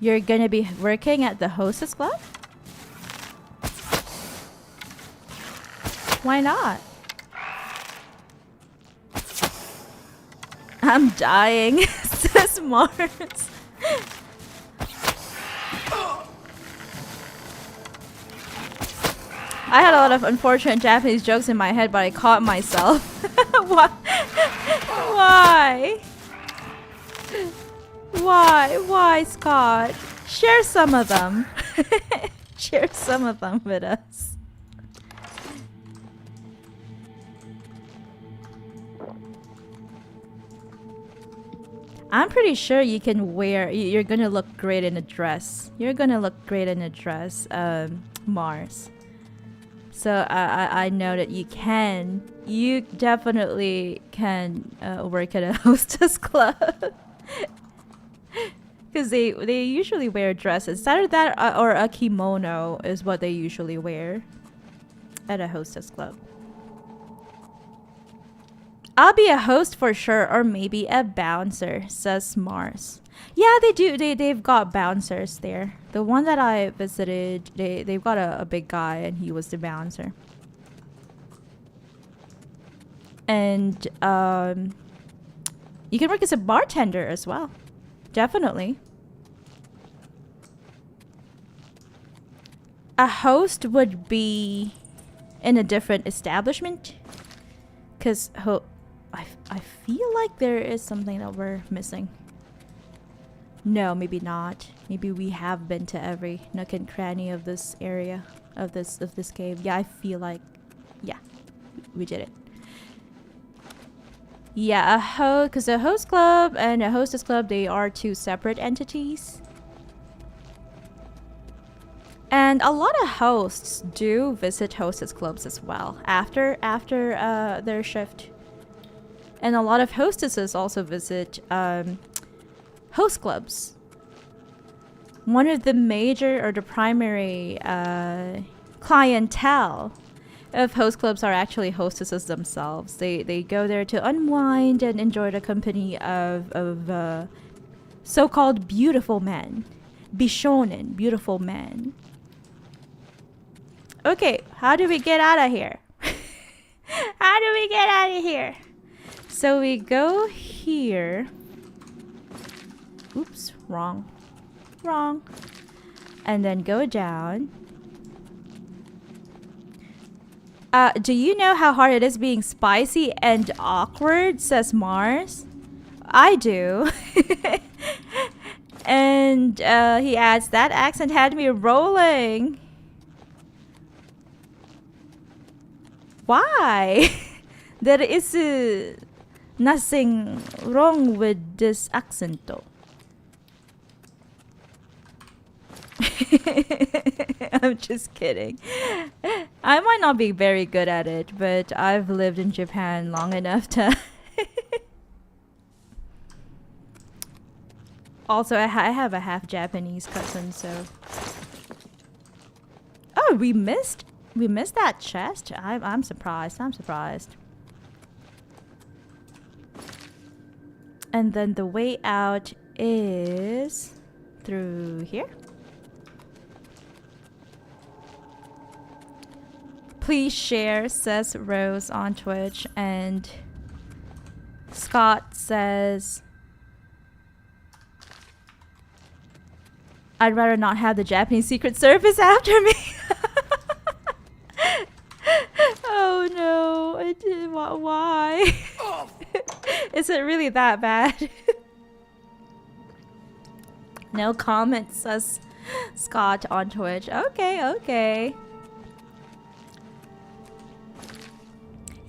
You're gonna be working at the Hostess Club? Why not? I'm dying, says Mars. I had a lot of unfortunate Japanese jokes in my head, but I caught myself. Why? Why, Scott? Share some of them. Share some of them with us. I'm pretty sure you can wear. You're gonna look great in a dress. You're gonna look great in a dress, Mars. So I know that you can. You definitely can work at a hostess club. Because they usually wear dresses. Either that or a kimono is what they usually wear at a hostess club. I'll be a host for sure, or maybe a bouncer, says Mars. Yeah, they do. They've got bouncers there. The one that I visited, they've got a big guy, and he was the bouncer. And you can work as a bartender as well. Definitely. A host would be in a different establishment, because I feel like there is something that we're missing. No, maybe not. Maybe we have been to every nook and cranny of this area, of this cave. Yeah, I feel like, yeah, we did it. Yeah, because a host club and a hostess club, they are two separate entities. And a lot of hosts do visit hostess clubs as well after their shift. And a lot of hostesses also visit host clubs. One of the major or the primary clientele of host clubs are actually hostesses themselves. They go there to unwind and enjoy the company of so-called beautiful men. Bishonen, beautiful men. Okay, how do we get out of here? How do we get out of here? So we go here. Oops, wrong. And then go down. Do you know how hard it is being spicy and awkward, says Mars? I do. And he adds, that accent had me rolling. Why? There is nothing wrong with this accent though. I'm just kidding. I might not be very good at it, but I've lived in Japan long enough to... Also, I have a half Japanese cousin, so... Oh, we missed that chest? I'm surprised. I'm surprised. And then the way out is through here. Please share, says Rose on Twitch. And Scott says, I'd rather not have the Japanese Secret Service after me. Oh no, I did. Why? Is it really that bad? No comments, says Scott on Twitch. Okay.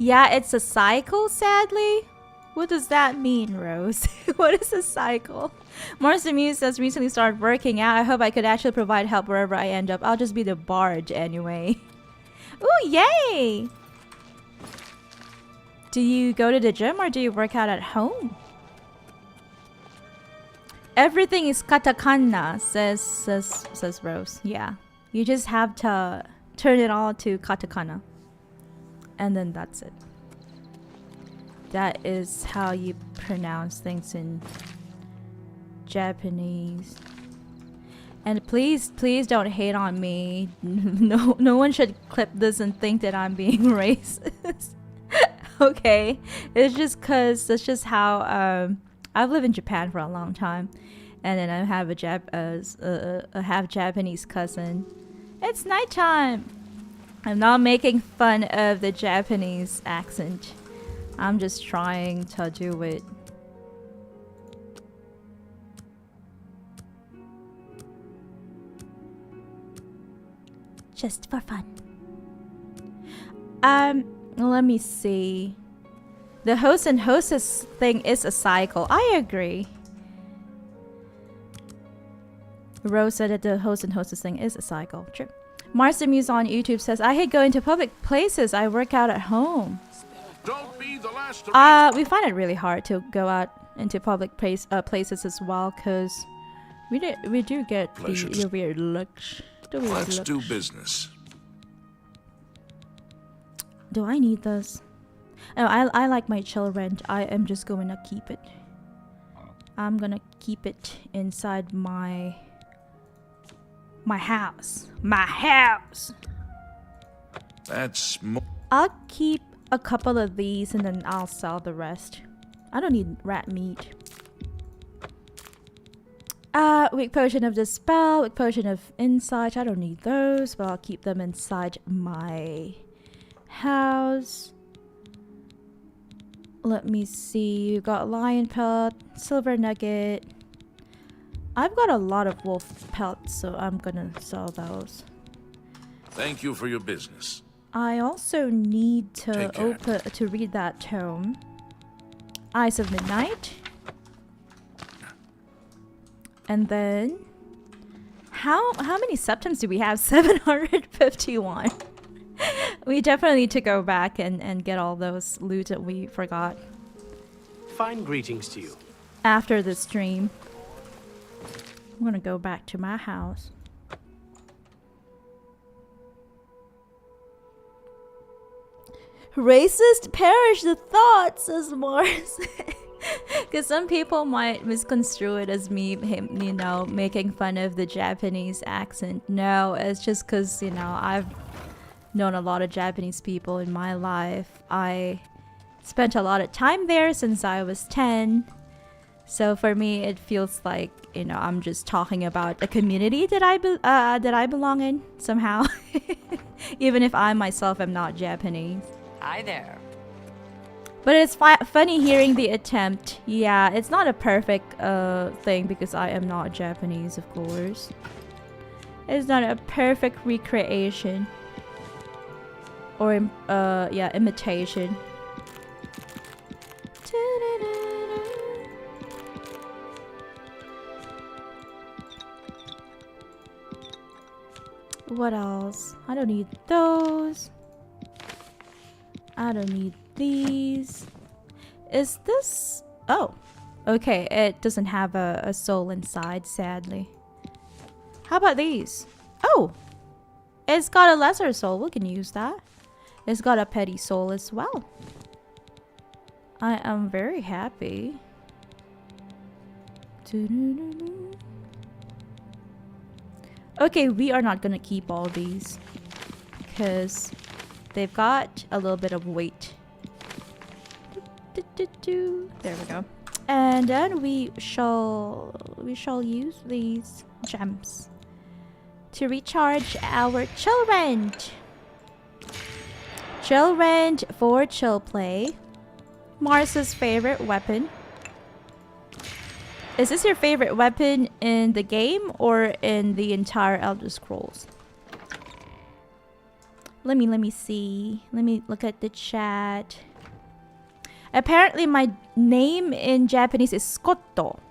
Yeah, it's a cycle, sadly. What does that mean, Rose? What is a cycle? Marcy Muse says, recently started working out. I hope I could actually provide help wherever I end up. I'll just be the bard anyway. Ooh, yay! Do you go to the gym or do you work out at home? Everything is katakana, says Rose. Yeah. You just have to turn it all to katakana. And then that's it. That is how you pronounce things in Japanese. And please don't hate on me. No one should clip this and think that I'm being racist. Okay, it's just cause that's just how I've lived in Japan for a long time, and then I have a half Japanese cousin. It's nighttime. I'm not making fun of the Japanese accent. I'm just trying to do it. Just for fun. Let me see. The host and hostess thing is a cycle. I agree. Rose said that the host and hostess thing is a cycle. True. Marcy Muse on YouTube says, I hate going to public places. I work out at home. Don't be the last to We find it really hard to go out into public places as well, because we do get the weird looks. Let's do business. Do I need this? Oh, I like my chill rent. I am just going to keep it. I'm gonna keep it inside my house. My house. That's I'll keep a couple of these and then I'll sell the rest. I don't need rat meat. Weak potion of dispel, weak potion of insight. I don't need those, but I'll keep them inside my house. Let me see. You got lion pelt, silver nugget. I've got a lot of wolf pelts, so I'm gonna sell those. Thank you for your business. I also need to read that tome. Eyes of Midnight. And then how many septums do we have? 751. We definitely need to go back and get all those loot that we forgot. Fine greetings to you. After the stream. I'm gonna go back to my house. Racist? Perish the thought, says Mars. Because some people might misconstrue it as me, making fun of the Japanese accent. No, it's just because, I've known a lot of Japanese people in my life. I spent a lot of time there since I was 10. So for me, it feels like, I'm just talking about a community that I belong in somehow. Even if I myself am not Japanese. Hi there. But it's funny hearing the attempt. Yeah, it's not a perfect thing because I am not Japanese, of course. It's not a perfect recreation. Or, yeah, imitation. What else? I don't need those. I don't need these. Is this... Oh. Okay, it doesn't have a soul inside, sadly. How about these? Oh! It's got a lesser soul. We can use that. It's got a petty soul as well. I am very happy. Okay, we are not gonna keep all these because they've got a little bit of weight. There we go. And then we shall use these gems to recharge our chill rend. Chill rend for chill play. Mars's favorite weapon. Is this your favorite weapon in the game or in the entire Elder Scrolls? Let me see. Let me look at the chat. Apparently my name in Japanese is Scotto,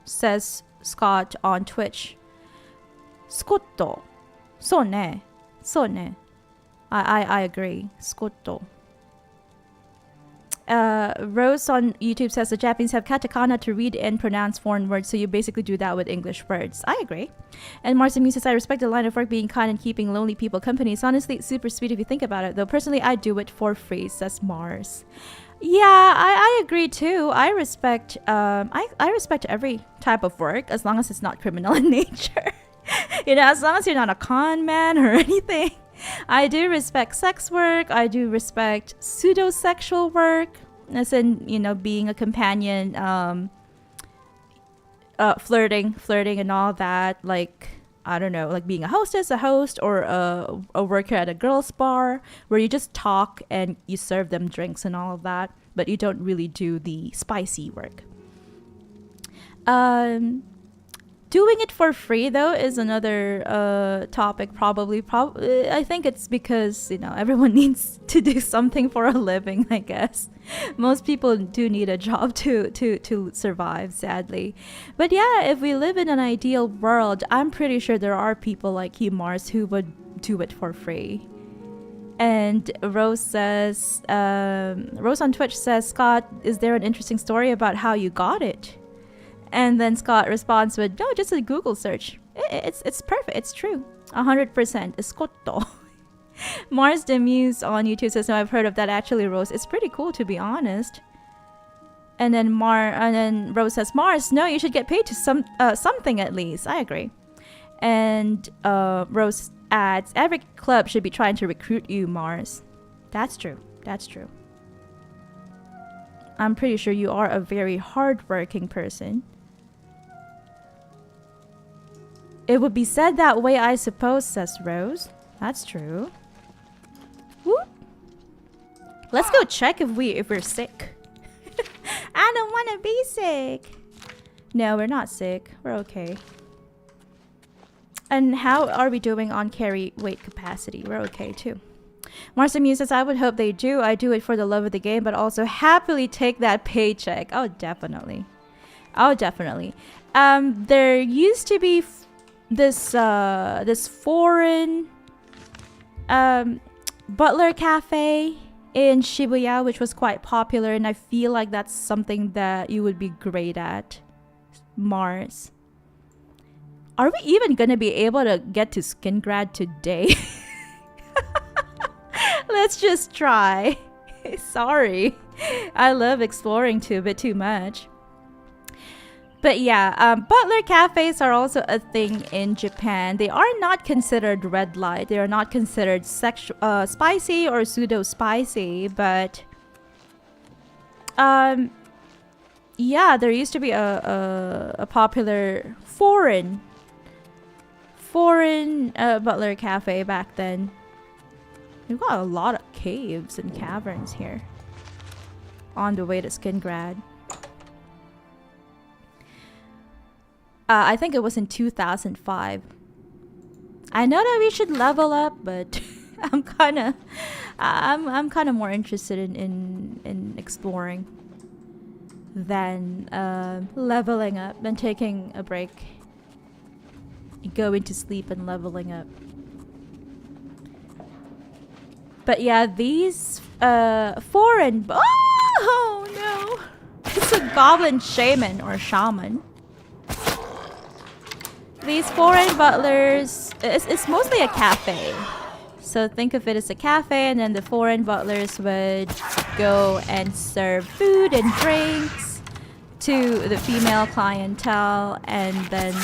says Scott on Twitch. Scotto. So ne. So ne. I agree. Scotto. Rose on YouTube says the Japanese have katakana to read and pronounce foreign words, so you basically do that with English words. I agree. And Marcy Muse says, I respect the line of work being kind and keeping lonely people company. It's honestly super sweet if you think about it, though. Personally, I do it for free, says Mars. Yeah, I agree too. I respect I respect every type of work as long as it's not criminal in nature. You know, as long as you're not a con man or anything. I do respect sex work. I do respect pseudo-sexual work, as in, you know, being a companion, flirting and all that. Like, I don't know, like being a hostess, a host, or a worker at a girls' bar where you just talk and you serve them drinks and all of that, but you don't really do the spicy work. Doing it for free, though, is another topic, probably. I think it's because, you know, everyone needs to do something for a living, I guess. Most people do need a job to survive, sadly. But yeah, if we live in an ideal world, I'm pretty sure there are people like you, Mars, who would do it for free. And Rose says, Rose on Twitch says, Scott, is there an interesting story about how you got it? And then Scott responds with, no, just a Google search. It's perfect. It's true. 100%. Escotto. Mars the Muse on YouTube says, no, I've heard of that actually, Rose. It's pretty cool, to be honest. And then Rose says, Mars, no, you should get paid to something at least. I agree. And Rose adds, every club should be trying to recruit you, Mars. That's true. That's true. I'm pretty sure you are a very hardworking person. It would be said that way, I suppose, says Rose. That's true. Whoop. Let's go check if we're sick. I don't want to be sick. No, we're not sick. We're okay. And how are we doing on carry weight capacity? We're okay too. Marcia Muse says, I would hope they do. I do it for the love of the game, but also happily take that paycheck. Oh, definitely. Oh, definitely. There used to be this foreign butler cafe in Shibuya, which was quite popular, and I feel like that's something that you would be great at, Mars. Are we even gonna be able to get to Skingrad today? Let's just try. Sorry. I love exploring a bit too much. But yeah, butler cafes are also a thing in Japan. They are not considered red light. They are not considered spicy or pseudo-spicy, but yeah, there used to be a popular foreign butler cafe back then. We've got a lot of caves and caverns here. on the way to Skingrad. I think it was in 2005. I know that we should level up, but I'm kind of more interested in exploring than leveling up, than taking a break, going to sleep and leveling up. But yeah, these foreign... Oh no! It's a goblin shaman or shaman. These foreign butlers... It's mostly a cafe. So think of it as a cafe, and then the foreign butlers would go and serve food and drinks to the female clientele, and then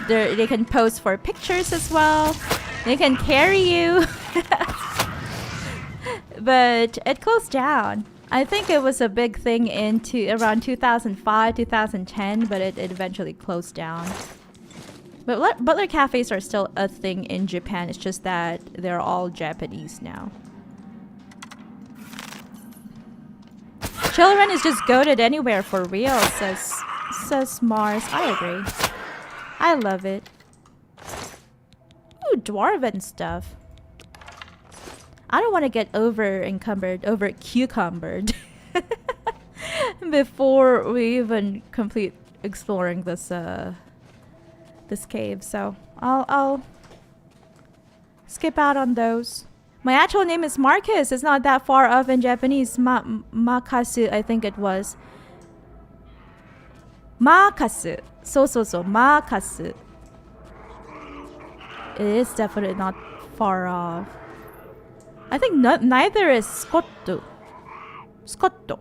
they can pose for pictures as well. They can carry you. But it closed down. I think it was a big thing into around 2005, 2010, but it eventually closed down. But butler cafes are still a thing in Japan. It's just that they're all Japanese now. Children is just goated anywhere for real, says Mars. I agree. I love it. Ooh, dwarven stuff. I don't want to get over cucumbered before we even complete exploring this this cave. So I'll skip out on those. My actual name is Marcus. It's not that far off in Japanese. Makasu, I think it was. Makasu. So, Makasu. It is definitely not far off. I think neither is Scotto. Scotto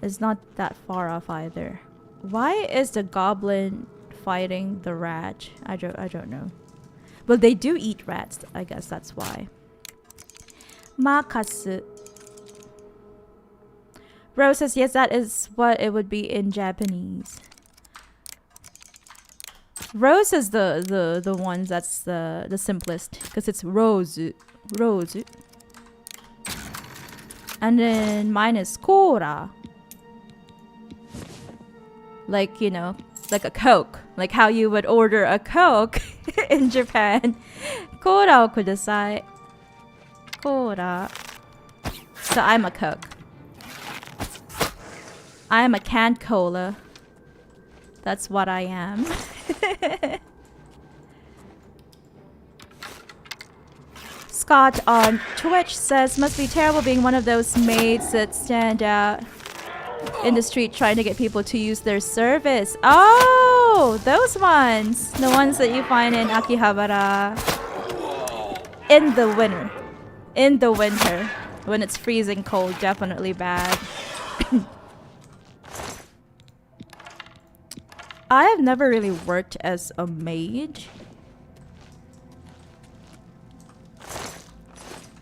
is not that far off either. Why is the goblin fighting the rat? I don't know. Well, they do eat rats. I guess that's why. Makasu. Rose says yes, that is what it would be in Japanese. Rose is the ones that's the simplest, because it's rose. And then mine is Kora. Like, you know, like a Coke. Like how you would order a Coke in Japan. Kora o kudasai. Kora. So I'm a Coke. I am a canned cola. That's what I am. Scott on Twitch says, must be terrible being one of those maids that stand out in the street trying to get people to use their service. Oh, those ones. The ones that you find in Akihabara in the winter. In the winter. When it's freezing cold, definitely bad. I have never really worked as a maid.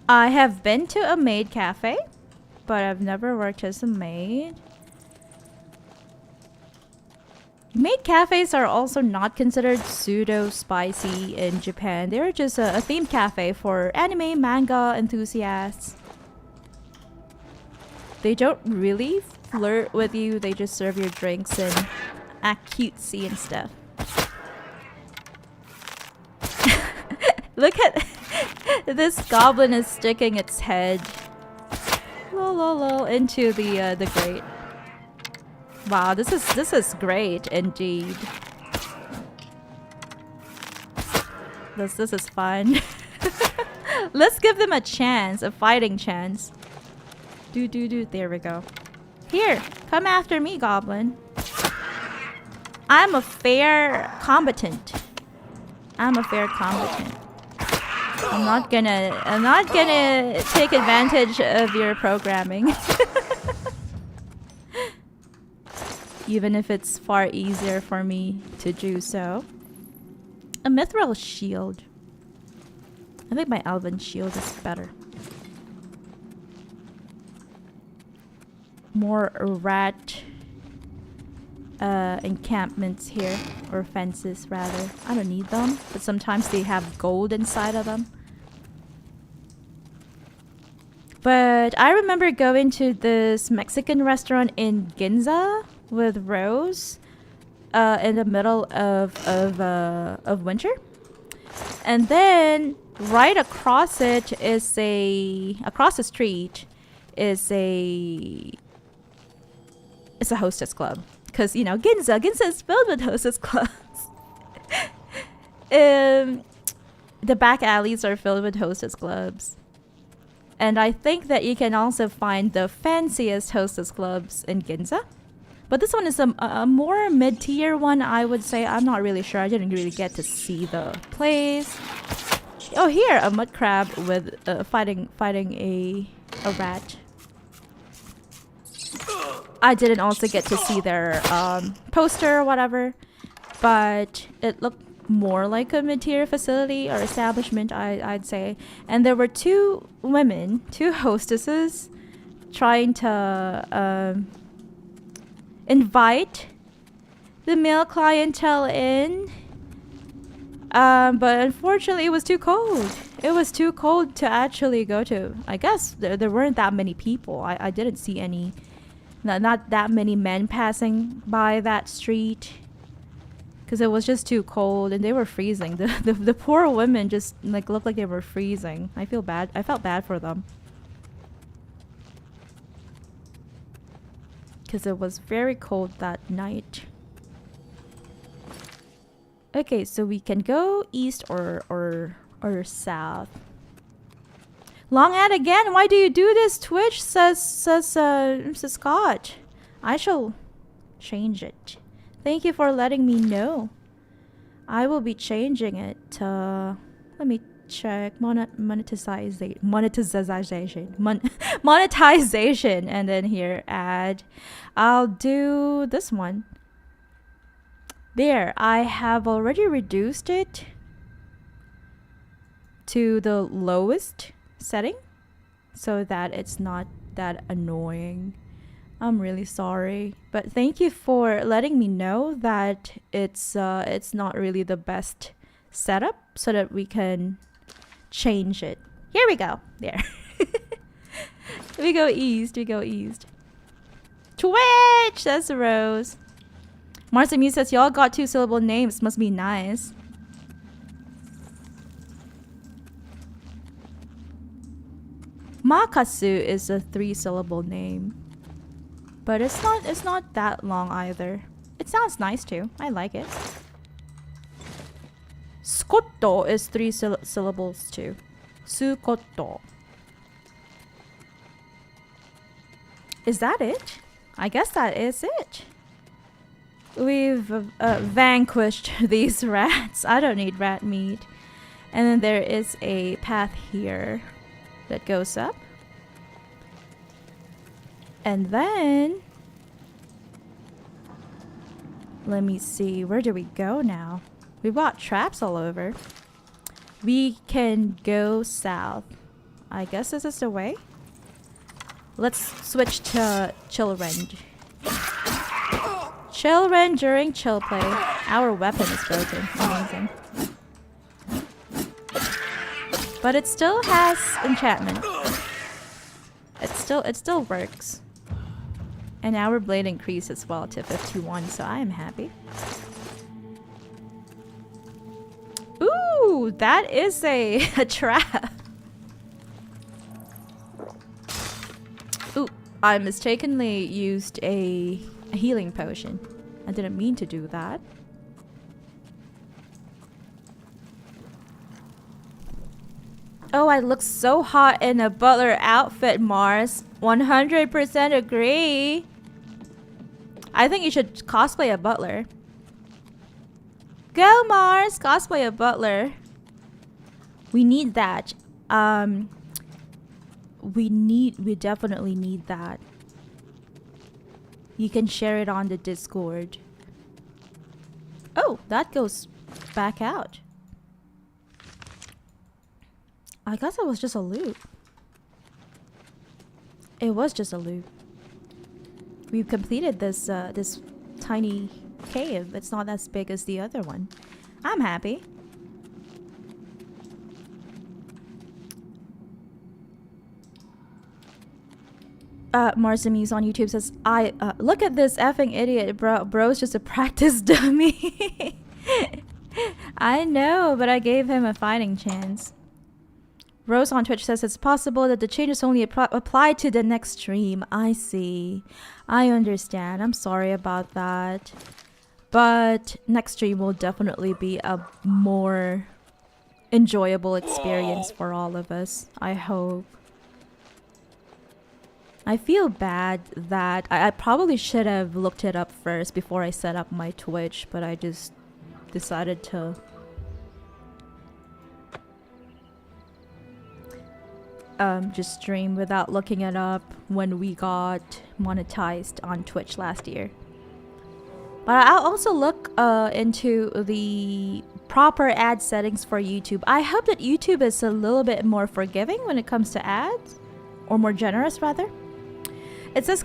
I have been to a maid cafe, but I've never worked as a maid. Maid cafes are also not considered pseudo-spicy in Japan. They're just a themed cafe for anime, manga enthusiasts. They don't really flirt with you, they just serve your drinks and act cutesy and stuff. Look at this goblin is sticking its head into the grate. Wow, this is great indeed. This is fun. Let's give them a chance, a fighting chance. There we go. Here, come after me, goblin. I'm a fair combatant. I'm not gonna take advantage of your programming. Even if it's far easier for me to do so. A mithril shield. I think my elven shield is better. More rat encampments here, or fences rather. I don't need them, but sometimes they have gold inside of them. But I remember going to this Mexican restaurant in Ginza with Rose in the middle of winter. And then right across it is across the street is a hostess club. Because, you know, Ginza is filled with hostess clubs. The back alleys are filled with hostess clubs. And I think that you can also find the fanciest hostess clubs in Ginza. But this one is a more mid-tier one, I would say. I'm not really sure. I didn't really get to see the place. Oh, here, a mud crab with fighting a rat. I didn't also get to see their poster or whatever, but it looked more like a mid-tier facility or establishment, I'd say. And there were two women, two hostesses, trying to invite the male clientele in. But unfortunately, it was too cold. It was too cold to actually go to. I guess there weren't that many people. I didn't see any, not that many men passing by that street. Because it was just too cold and they were freezing. The poor women just like looked like they were freezing. I felt bad for them. Because it was very cold that night. Okay, so we can go east or south. Long ad again? Why do you do this, Twitch? Says Scott. I shall change it. Thank you for letting me know. I will be changing it to... Let me check. Monetization. Monetization. And then here, add. I'll do this one. There. I have already reduced it to the lowest setting so that it's not that annoying. I'm really sorry, but thank you for letting me know that it's not really the best setup so that we can change it. Here we go. There. We go east. Twitch! That's a Rose. Marcy Muse says, y'all got 2-syllable names. Must be nice. Makasu is a 3-syllable name. But it's not that long either. It sounds nice too. I like it. Scotto is 3 syllables too. Sukotto. Is that it? I guess that is it. We've vanquished these rats. I don't need rat meat. And then there is a path here that goes up. And then, let me see, where do we go now? We've got traps all over. We can go south. I guess this is the way. Let's switch to Chillrend. Chillrend during chill play. Our weapon is broken. Amazing. But it still has enchantment. It still works. And our blade increased as well to 51, so I am happy. Ooh, that is a trap. Ooh, I mistakenly used a healing potion. I didn't mean to do that. Oh, I look so hot in a butler outfit, Mars. 100% agree. I think you should cosplay a butler. Go, Mars! Cosplay a butler. We need that. We definitely need that. You can share it on the Discord. Oh, that goes back out. I guess it was just a loop. It was just a loop. We've completed this this tiny cave. It's not as big as the other one. I'm happy. Marsamus on YouTube says, I look at this effing idiot, bro's just a practice dummy. I know, but I gave him a fighting chance. Rose on Twitch says it's possible that the changes only apply to the next stream. I see. I understand. I'm sorry about that. But next stream will definitely be a more enjoyable experience for all of us. I hope. I feel bad that I probably should have looked it up first before I set up my Twitch, but I just decided to just stream without looking it up when we got monetized on Twitch last year. But I'll also look into the proper ad settings for YouTube. I hope that YouTube is a little bit more forgiving when it comes to ads, or more generous rather. It says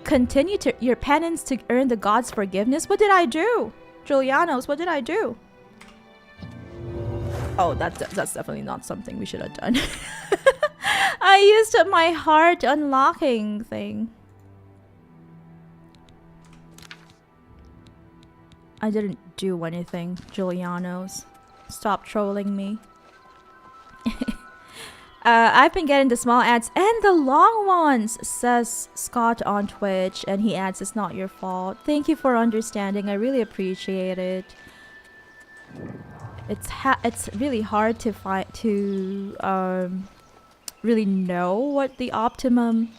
continue to your penance to earn the God's forgiveness. What did I do? Julianos, what did I do? Oh, that's definitely not something we should have done. I used my heart unlocking thing. I didn't do anything, Julianos. Stop trolling me. I've been getting the small ads and the long ones, says Scott on Twitch, and he adds it's not your fault. Thank you for understanding. I really appreciate it. It's really hard to really know what the optimum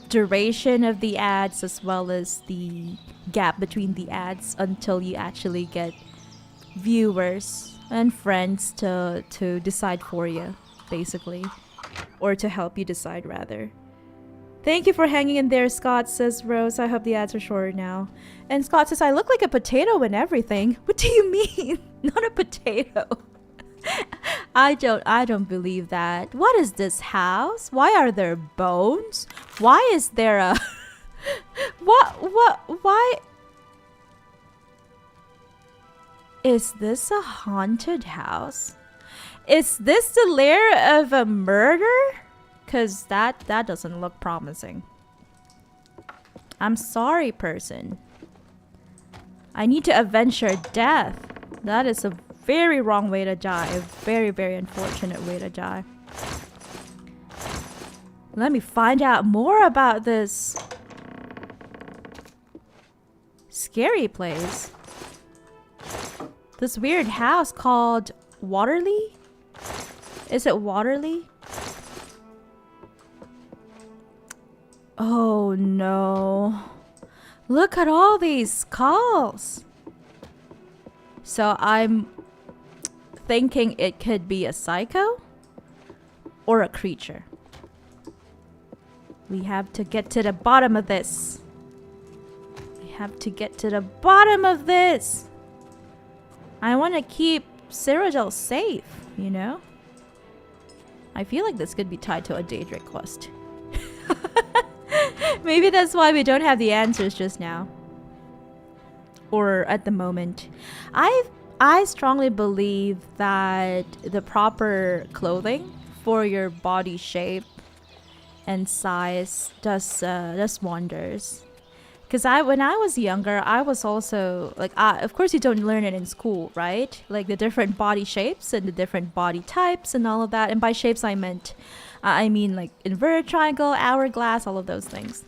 duration of the ads, as well as the gap between the ads, until you actually get viewers and friends to decide for you, basically, or to help you decide rather. Thank you for hanging in there, Scott, says Rose. I hope the ads are shorter now. And Scott says, I look like a potato and everything. What do you mean? Not a potato. I don't believe that. What is this house? Why are there bones? Why is there a why is this a haunted house? Is this the lair of a murder? Cause that doesn't look promising. I'm sorry, person. I need to avenge your death. That is a very wrong way to die. A very, very unfortunate way to die. Let me find out more about this scary place. This weird house called Waterley? Is it Waterley? Oh no. Look at all these skulls. So I'm thinking it could be a psycho or a creature. We have to get to the bottom of this. We have to get to the bottom of this. I want to keep Cyrodiil safe, you know? I feel like this could be tied to a Daedric quest. Maybe that's why we don't have the answers just now. Or at the moment. I strongly believe that the proper clothing for your body shape and size does wonders. Because when I was younger, I was also like, of course you don't learn it in school, right? Like the different body shapes and the different body types and all of that. And by shapes I mean like inverted triangle, hourglass, all of those things.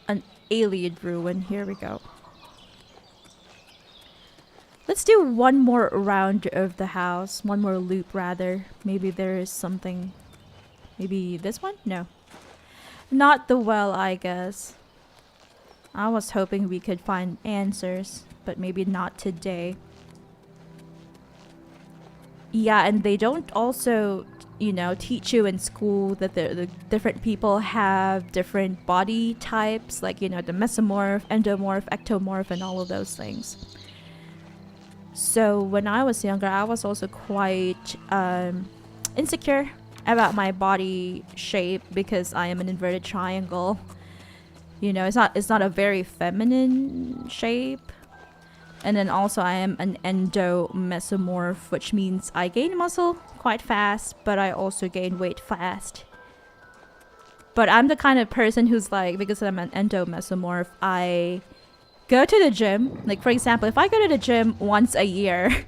An alien ruin. Here we go. Let's do one more round of the house. One more loop, rather. Maybe there is something. Maybe this one? No. Not the well, I guess. I was hoping we could find answers, but maybe not today. Yeah, and they don't also, you know, teach you in school that the different people have different body types, like, you know, the mesomorph, endomorph, ectomorph, and all of those things. So when I was younger, I was also quite insecure about my body shape because I am an inverted triangle. You know, it's not a very feminine shape. And then also I am an endomesomorph, which means I gain muscle quite fast, but I also gain weight fast. But I'm the kind of person who's like, because I'm an endomesomorph, I go to the gym. Like, for example, if I go to the gym once a year,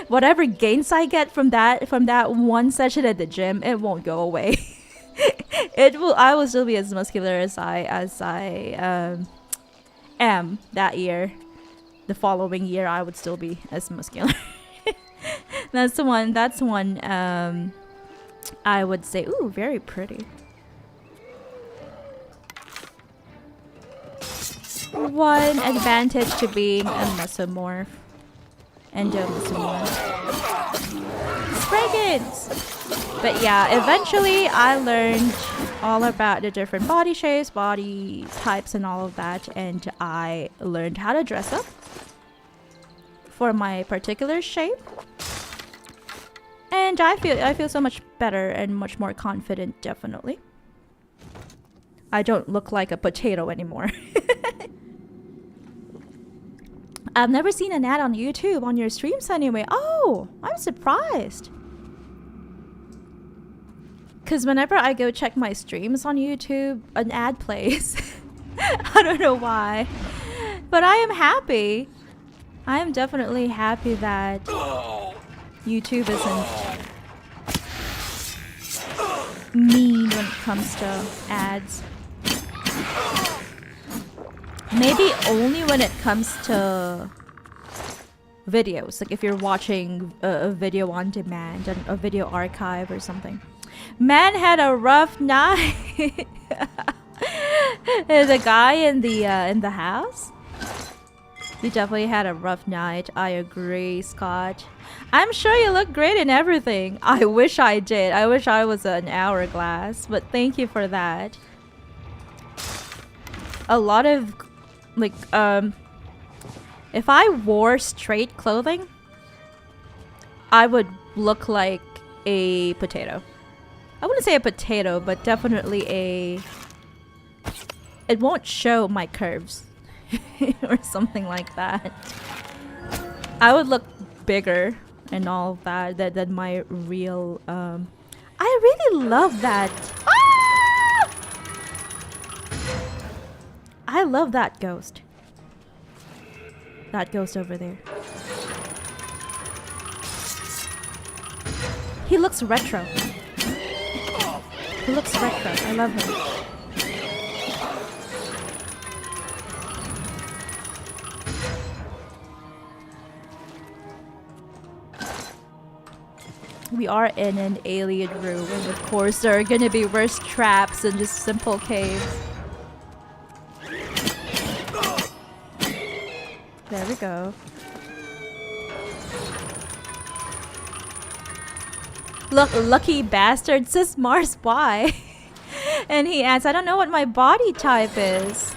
whatever gains I get from that one session at the gym, it won't go away. I will still be as muscular as I am that year. The following year I would still be as muscular. That's one I would say. Ooh, very pretty. One advantage to being a mesomorph. Endomesomorph. Spriggans! But yeah, eventually I learned all about the different body shapes, body types and all of that, and I learned how to dress up for my particular shape. And I feel so much better and much more confident, definitely. I don't look like a potato anymore. I've never seen an ad on YouTube on your streams anyway. Oh, I'm surprised. Because whenever I go check my streams on YouTube, an ad plays. I don't know why. But I am happy. I am definitely happy that YouTube isn't mean when it comes to ads. Maybe only when it comes to videos. Like if you're watching a video on demand, a video archive or something. Man had a rough night. The guy in the house. He definitely had a rough night. I agree, Scott. I'm sure you look great in everything. I wish I did. I wish I was an hourglass. But thank you for that. A lot of, like, if I wore straight clothing, I would look like a potato. I wouldn't say a potato, but definitely a... It won't show my curves. Or something like that. I would look bigger and all of that than my real I really love that. Ah! I love that ghost. That ghost over there. He looks retro. He looks retro. I love him. We are in an alien room, and of course there are gonna be worse traps than just simple caves. There we go. Look, lucky bastard, says Mars, why? And he adds, I don't know what my body type is.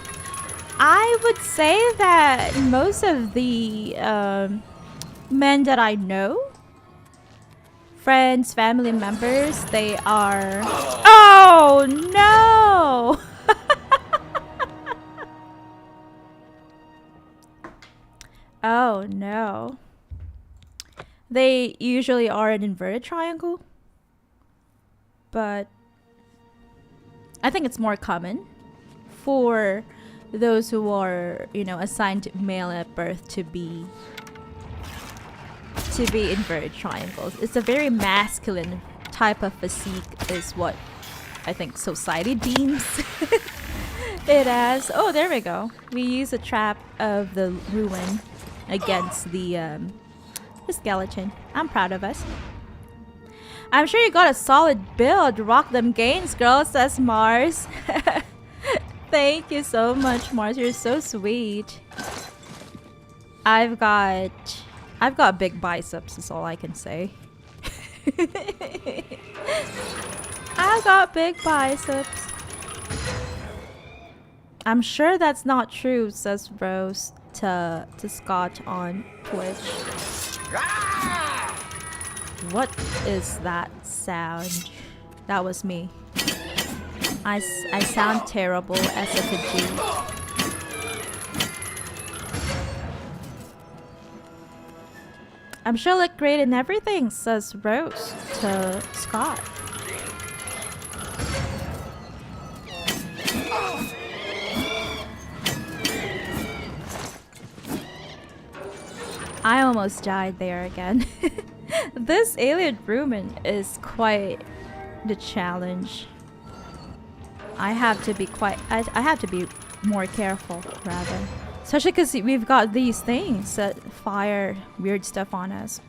I would say that most of the men that I know, friends, family members, they are... Oh, no! Oh, no. They usually are an inverted triangle. But I think it's more common for those who are, you know, assigned male at birth to be inverted triangles. It's a very masculine type of physique is what I think society deems it as. Oh, there we go. We use a trap of the ruin against the skeleton. I'm proud of us. I'm sure you got a solid build. Rock them gains, girl, says Mars. Thank you so much, Mars. You're so sweet. I've got big biceps, is all I can say. I got big biceps. I'm sure that's not true, says Rose to Scott on Twitch. What is that sound? That was me. I sound terrible as a G. I'm sure look great in everything, says Rose to Scott. I almost died there again. This alien rumen is quite the challenge. I have to be I have to be more careful, rather. Especially because we've got these things that fire weird stuff on us.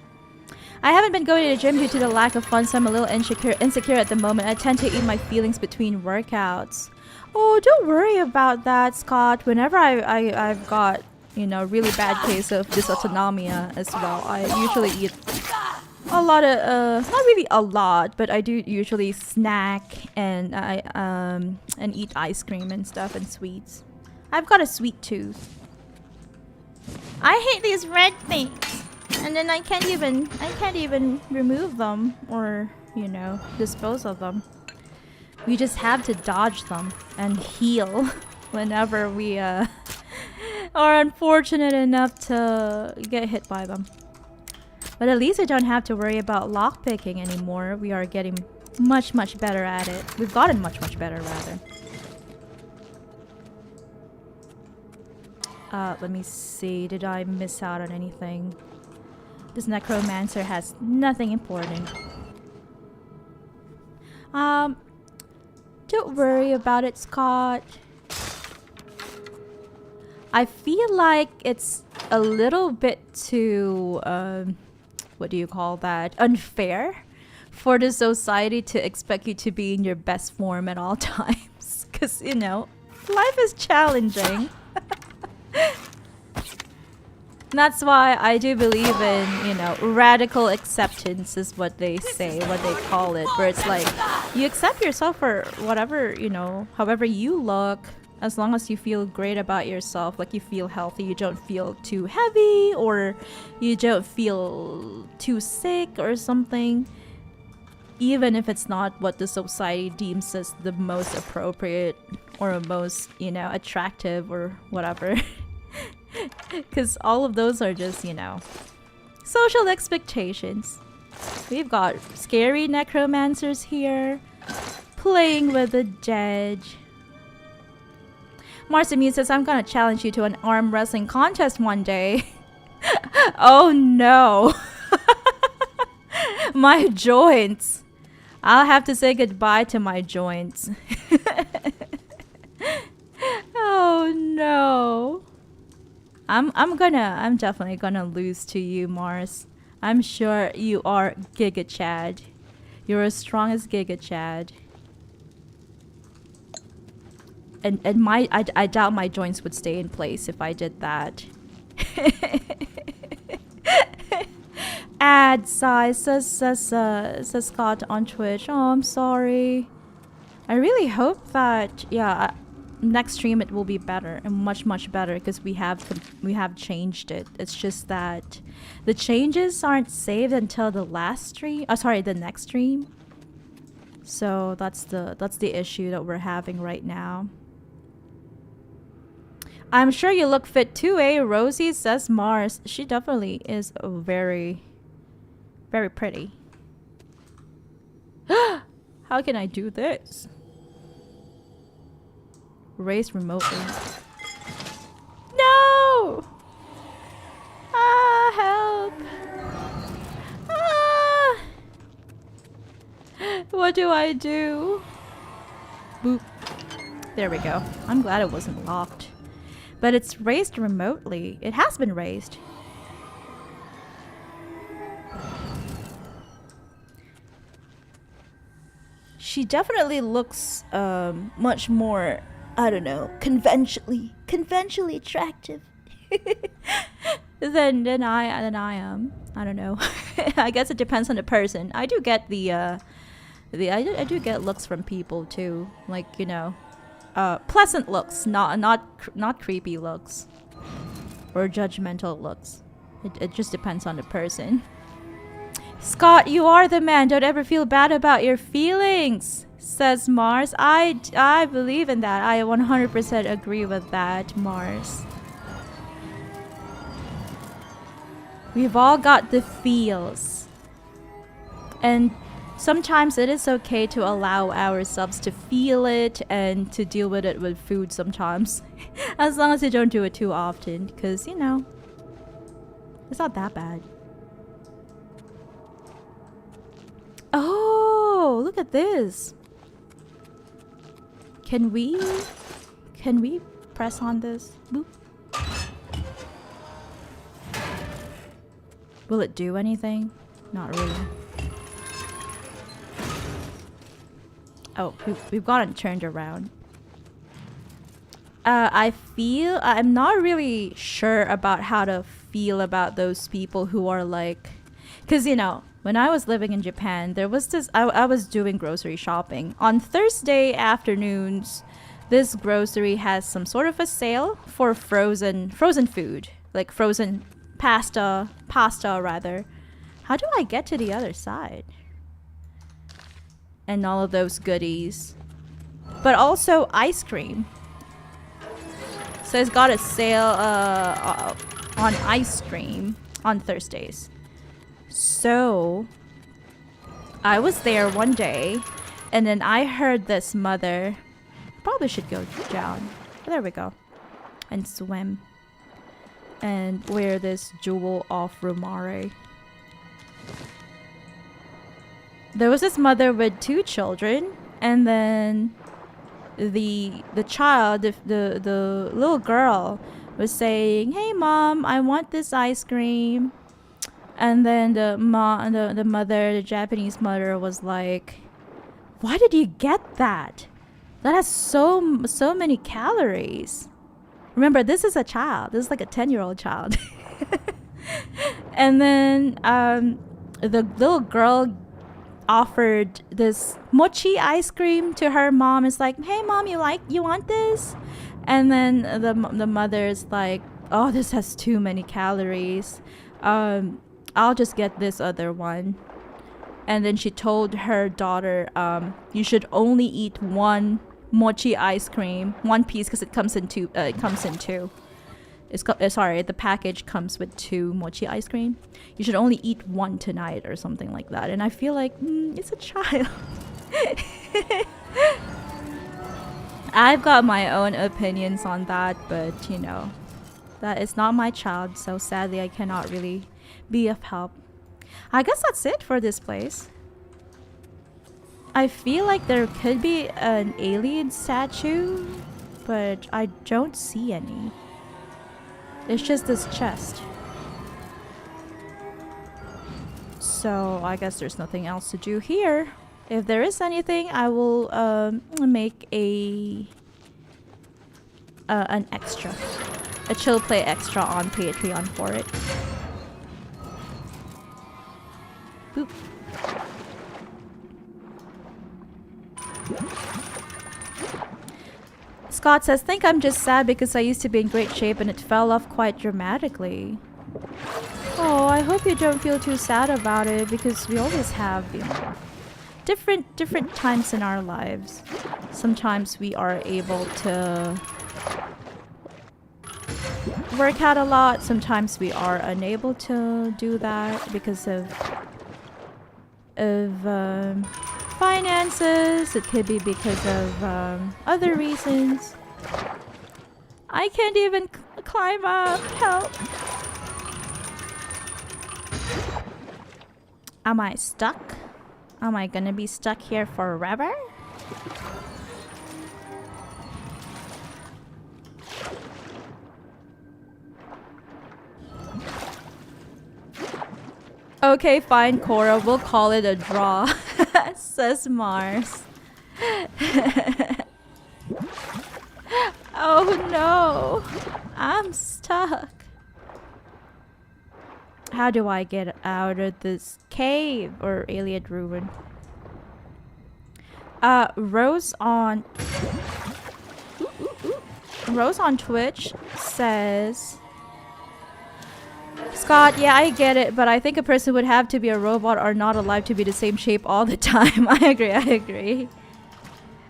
I haven't been going to the gym due to the lack of funds, so I'm a little insecure at the moment. I tend to eat my feelings between workouts. Oh, don't worry about that, Scott. Whenever I've got, you know, really bad case of dysautonomia as well, I usually eat a lot of, not really a lot, but I do usually snack and and eat ice cream and stuff and sweets. I've got a sweet tooth. I hate these red things, and then I can't even remove them or, you know, dispose of them. We just have to dodge them and heal whenever we are unfortunate enough to get hit by them. But at least I don't have to worry about lockpicking anymore. We are getting much better at it. We've gotten much better, rather. Let me see. Did I miss out on anything? This necromancer has nothing important. Don't worry about it, Scott. I feel like it's a little bit too, what do you call that? Unfair for the society to expect you to be in your best form at all times. Because, you know, life is challenging. That's why I do believe in, you know, radical acceptance is what they say, what they call it. Where it's like, you accept yourself for whatever, you know, however you look. As long as you feel great about yourself, like you feel healthy, you don't feel too heavy, or you don't feel too sick or something. Even if it's not what the society deems as the most appropriate or most, you know, attractive or whatever. Because all of those are just, you know, social expectations. We've got scary necromancers here, playing with the dead. Marsamune says, I'm gonna challenge you to an arm wrestling contest one day. Oh no. My joints. I'll have to say goodbye to my joints. Oh no. I'm definitely gonna lose to you, Mars. I'm sure you are Giga Chad. You're as strong as Giga Chad. And I doubt my joints would stay in place if I did that. Ad size says Scott on Twitch. Oh, I'm sorry. I really hope that, yeah, next stream it will be better and much better, because we have changed it. It's just that the changes aren't saved until the last stream. Oh, sorry, the next stream. So that's the issue that we're having right now. I'm sure you look fit too, eh? Rosie, says Mars. She definitely is very pretty. How can I do this? Race remotely. No! Ah, help! Ah! What do I do? Boop. There we go. I'm glad it wasn't locked. But it's raised remotely. It has been raised. She definitely looks much more, I don't know, conventionally attractive than I am. I don't know. I guess it depends on the person. I do get I do get looks from people too, like, you know, pleasant looks, not creepy looks or judgmental looks. It just depends on the person. Scott, you are the man. Don't ever feel bad about your feelings, says Mars. I believe in that. I 100% agree with that, Mars. We've all got the feels. And sometimes it is okay to allow ourselves to feel it and to deal with it with food sometimes. As long as you don't do it too often. Because, you know, it's not that bad. Oh, look at this. Can we press on this? Boop. Will it do anything? Not really. Oh, we've gotten turned around. I'm not really sure about how to feel about those people who are like, because you know, when I was living in Japan, there was this, I was doing grocery shopping. On Thursday afternoons, this grocery has some sort of a sale for frozen food, like frozen pasta rather. How do I get to the other side? And all of those goodies. But also ice cream. So it's got a sale on ice cream on Thursdays. So I was there one day and then I heard this mother, probably should go down. There we go. And swim. And wear this jewel of Rumare. There was this mother with 2 children, and then the child, the little girl, was saying, "Hey mom, I want this ice cream." And then the mother, the Japanese mother, was like, "Why did you get that? That has so many calories." Remember, this is a child. This is like a 10-year-old child. And then the little girl offered this mochi ice cream to her mom. It's like, "Hey mom, you want this?" And then the mother's like, "Oh, this has too many calories. I'll just get this other one." And then she told her daughter, "You should only eat one mochi ice cream, one piece, because it comes in two. Sorry, the package comes with 2 mochi ice cream. You should only eat one tonight," or something like that. And I feel like it's a child. I've got my own opinions on that, but you know, that is not my child, so sadly I cannot really be of help. I guess that's it for this place. I feel like there could be an alien statue, but I don't see any. It's just this chest. So I guess there's nothing else to do here. If there is anything, I will make an extra, a chill play extra on Patreon for it. Boop. Scott says, "Think I'm just sad because I used to be in great shape and it fell off quite dramatically." Oh, I hope you don't feel too sad about it, because we always have, you know, different times in our lives. Sometimes we are able to work out a lot. Sometimes we are unable to do that because of finances. It could be because of other reasons. I can't even climb up. Help. Am I stuck? Am I gonna be stuck here forever? Okay, fine, Cora. We'll call it a draw. Says Mars. Oh no. I'm stuck. How do I get out of this cave or alien ruin? Rose on Twitch says, "Scott, yeah, I get it, but I think a person would have to be a robot or not alive to be the same shape all the time." I agree.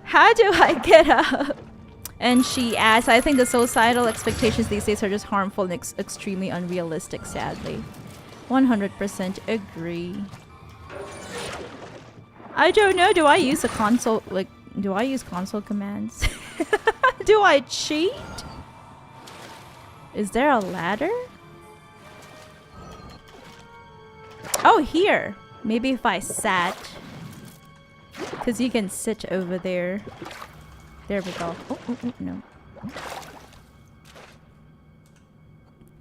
How do I get up? And she adds, "I think the societal expectations these days are just harmful and extremely unrealistic, sadly." 100% agree. I don't know. Do I use a console? Like, do I use console commands? Do I cheat? Is there a ladder? Oh, here. Maybe if I sat. Because you can sit over there. There we go. Oh, no.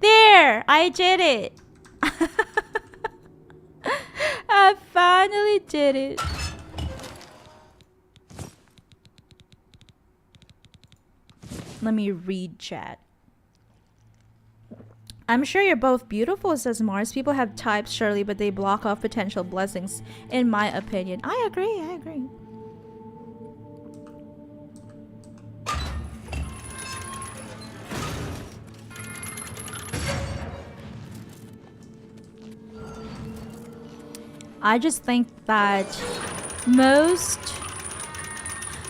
There! I did it! I finally did it. Let me read chat. I'm sure you're both beautiful, says Mars. People have types, surely, but they block off potential blessings, in my opinion. I agree, I agree. I just think that most...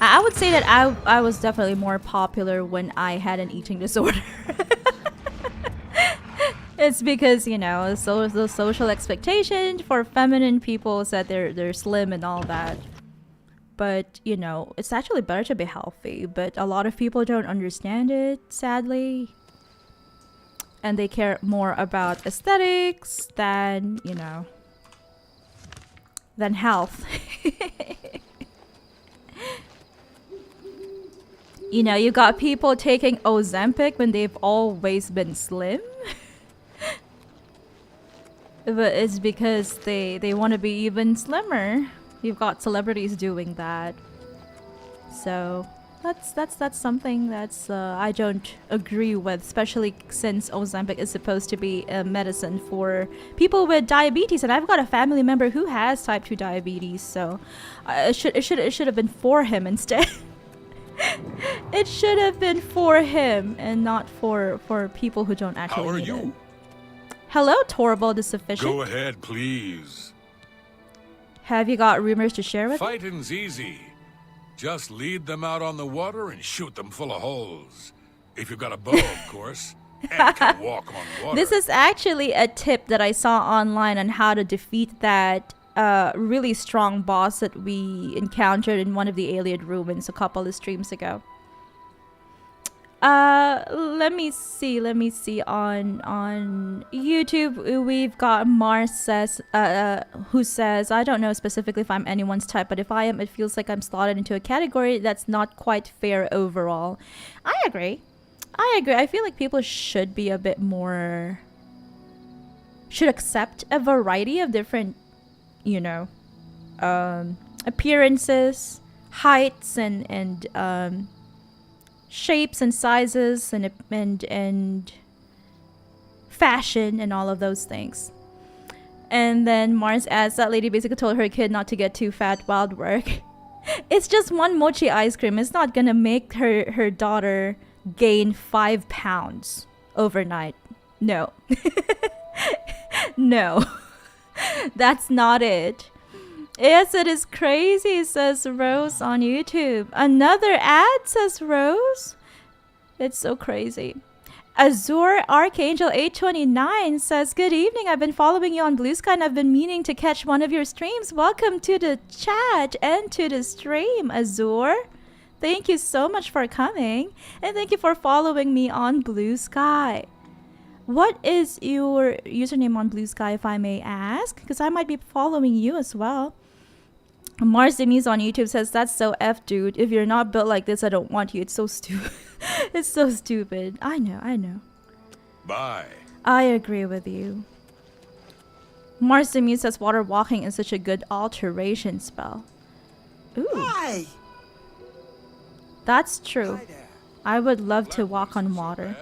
I would say that I was definitely more popular when I had an eating disorder. It's because, you know, so the social expectation for feminine people is that they're slim and all that. But, you know, it's actually better to be healthy. But a lot of people don't understand it, sadly. And they care more about aesthetics than, you know, than health. You know, you got people taking Ozempic when they've always been slim. But it's because they want to be even slimmer. You've got celebrities doing that. So that's something that's I don't agree with, especially since Ozempic is supposed to be a medicine for people with diabetes, and I've got a family member who has type 2 diabetes, so it should have been for him instead. It should have been for him and not for people who don't actually How are need you? it. Hello, Torvald is sufficient. Go ahead, please. Have you got rumors to share with me? Fighting's easy. Just lead them out on the water and shoot them full of holes. If you've got a bow, of course, and can walk on water. This is actually a tip that I saw online on how to defeat that really strong boss that we encountered in one of the alien ruins a couple of streams ago. Let me see on YouTube. We've got Mars says who says, I don't know specifically if I'm anyone's type, but if I am, it feels like I'm slotted into a category that's not quite fair overall. I agree. I feel like people should be a bit more, should accept a variety of different, you know, appearances, heights, and shapes and sizes and fashion and all of those things. And then Mars adds, that lady basically told her kid not to get too fat while at work. It's just one mochi ice cream. It's not gonna make her daughter gain 5 pounds overnight. No. No. That's not it. Yes, it is crazy, says Rose on YouTube. Another ad, says Rose. It's so crazy. Azure Archangel 829 says, good evening. I've been following you on Blue Sky and I've been meaning to catch one of your streams. Welcome to the chat and to the stream, Azure. Thank you so much for coming. And thank you for following me on Blue Sky. What is your username on Blue Sky, if I may ask? Because I might be following you as well. Mars Demise on YouTube says, that's so F, dude. If you're not built like this, I don't want you. It's so stupid. It's so stupid. I know. Bye. I agree with you. Mars Demise says, water walking is such a good alteration spell. Ooh. Hi. That's true. Hi there. I would love to walk on water.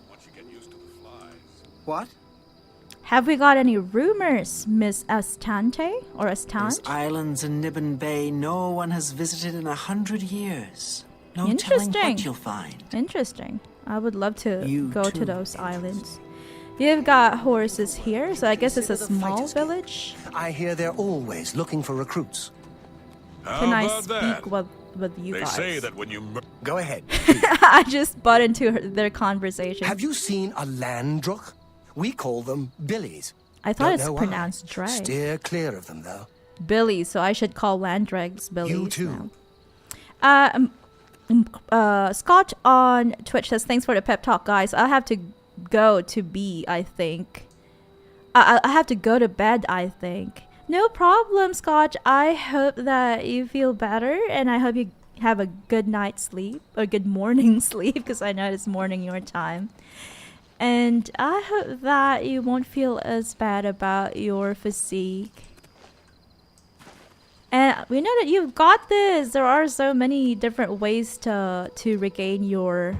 Once you get used to the flies. What? Have we got any rumors, Miss Astante or Those Astant? islands in Nibbin Bay no one has visited in 100 years. No telling Interesting. what you'll find. Interesting. I would love to You go to too, those Princess. islands. You've got horses here, so I guess it's a Consider the small fighters guild. village. I hear they're always looking for recruits. How Can I about that? speak with you They guys? say that when you Go ahead. I just butt into their conversation. Have you seen a land drook? We call them billies. I thought Don't it's know why. pronounced Dreg. Steer clear of them, though. Billy, so I should call land dregs Billy. You too. Scott on Twitch says, thanks for the pep talk, guys. I have to go to B, I think. I have to go to bed, I think. No problem, Scott. I hope that you feel better, and I hope you have a good night's sleep, or good morning sleep, because I know it's morning your time. And I hope that you won't feel as bad about your physique. And we know that you've got this. There are so many different ways to regain your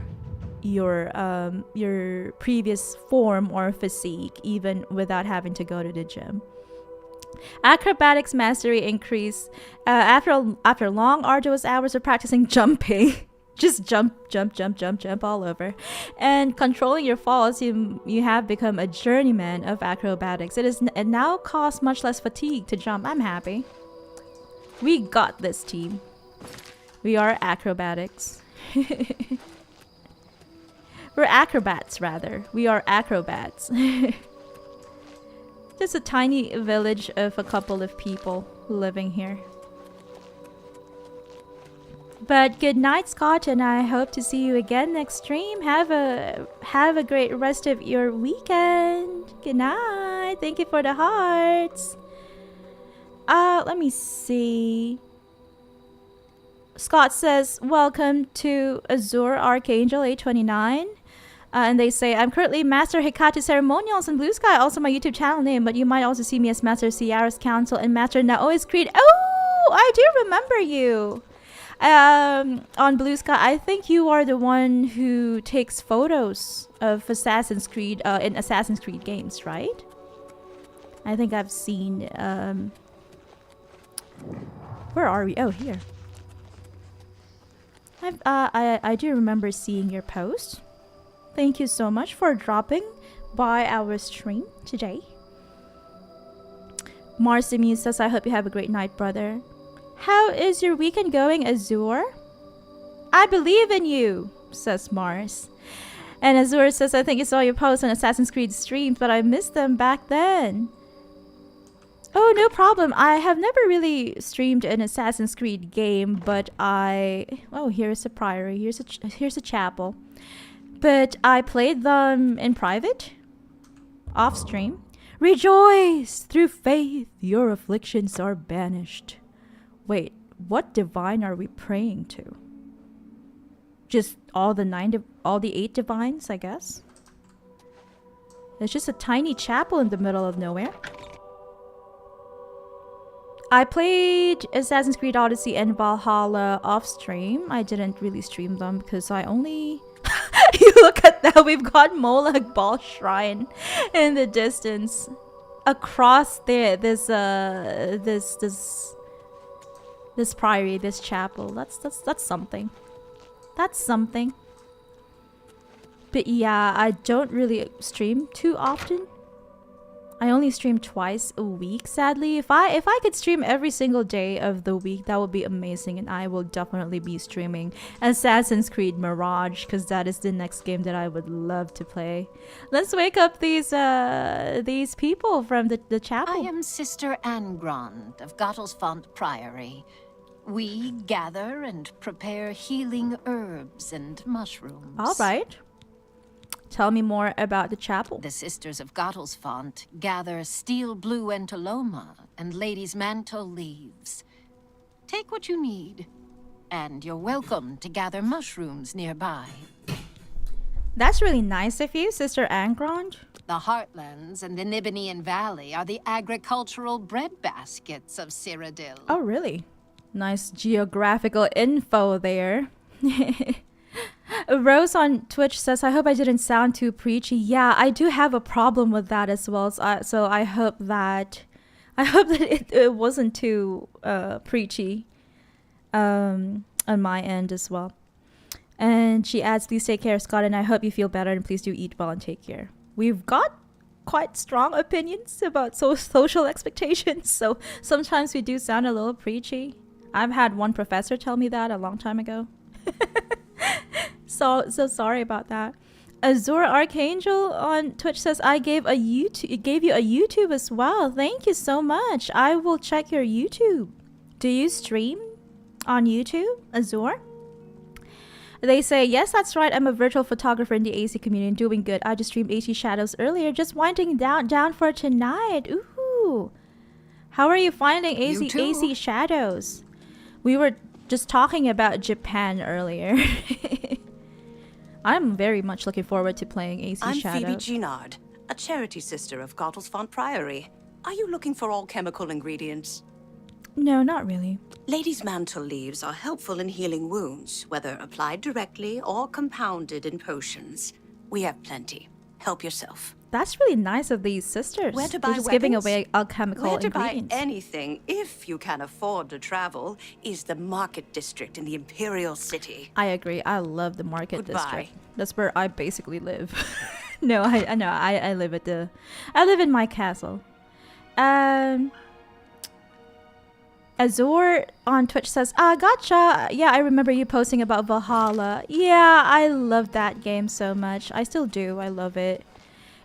previous form or physique, even without having to go to the gym. Acrobatics mastery increase after long arduous hours of practicing jumping. Just jump all over. And controlling your falls, you have become a journeyman of acrobatics. It now costs much less fatigue to jump. I'm happy. We got this, team. We are acrobatics. We're acrobats, rather. We are acrobats. Just a tiny village of a couple of people living here. But good night, Scott, and I hope to see you again next stream. Have a great rest of your weekend. Good night. Thank you for the hearts. Let me see. Scott says, welcome to Azure Archangel 829. And they say, I'm currently Master Hikatu Ceremonials in Blue Sky, also my YouTube channel name, but you might also see me as Master Sierra's Council and Master Naoi's Creed. Oh, I do remember you. On Blue Sky, I think you are the one who takes photos of Assassin's Creed in Assassin's Creed games, right? I think I've seen... where are we? Oh, here. I do remember seeing your post. Thank you so much for dropping by our stream today. Mars Muse says, I hope you have a great night, brother. How is your weekend going, Azure? I believe in you, says Mars. And Azure says, I think you saw your post on Assassin's Creed streams, but I missed them back then. Oh, no problem. I have never really streamed an Assassin's Creed game, but oh, here's a priory. Here's a chapel. But I played them in private, off stream. Rejoice! Through faith, your afflictions are banished. Wait, what divine are we praying to? Just all the 8 divines, I guess. It's just a tiny chapel in the middle of nowhere. I played Assassin's Creed Odyssey and Valhalla off stream. I didn't really stream them because I only... You look at that, we've got Molag Bal Shrine in the distance. Across there, this priory, this chapel. That's something. That's something. But yeah, I don't really stream too often. I only stream twice a week, sadly. If I could stream every single day of the week, that would be amazing, and I will definitely be streaming Assassin's Creed Mirage, because that is the next game that I would love to play. Let's wake up these people from the chapel. I am Sister Angrand of Gottelsfont Priory. We gather and prepare healing herbs and mushrooms. All right. Tell me more about the chapel. The Sisters of Gottelsfont gather steel blue entoloma and ladies' mantle leaves. Take what you need, and you're welcome to gather mushrooms nearby. That's really nice of you, Sister Angrand. The Heartlands and the Nibenian Valley are the agricultural breadbaskets of Cyrodiil. Oh, really? Nice geographical info there. Rose on Twitch says, I hope I didn't sound too preachy. Yeah, I do have a problem with that as well. So I hope that it wasn't too preachy on my end as well. And she adds, please take care, Scott, and I hope you feel better, and please do eat well and take care. We've got quite strong opinions about social expectations, so sometimes we do sound a little preachy. I've had one professor tell me that a long time ago. So sorry about that. Azure Archangel on Twitch says, I gave you a YouTube as well. Thank you so much. I will check your YouTube. Do you stream on YouTube, Azure? They say, yes, that's right. I'm a virtual photographer in the AC community and doing good. I just streamed AC Shadows earlier, just winding down for tonight. Ooh. How are you finding AC Shadows? We were just talking about Japan earlier. I'm very much looking forward to playing AC I'm Shadows. Phoebe Ginard, a charity sister of Gottlesfont Priory. Are you looking for all chemical ingredients? No, not really. Ladies' mantle leaves are helpful in healing wounds, whether applied directly or compounded in potions. We have plenty. Help yourself. That's really nice of these sisters. Where to They're buy just giving weapons? away alchemical Where to ingredients. buy anything, if you can afford to travel, is the Market District in the Imperial City. I agree. I love the Market Goodbye. District. That's where I basically live. No, I know. I live at the. I live in my castle. Azure on Twitch says, gotcha. Yeah, I remember you posting about Valhalla. Yeah, I love that game so much. I still do. I love it.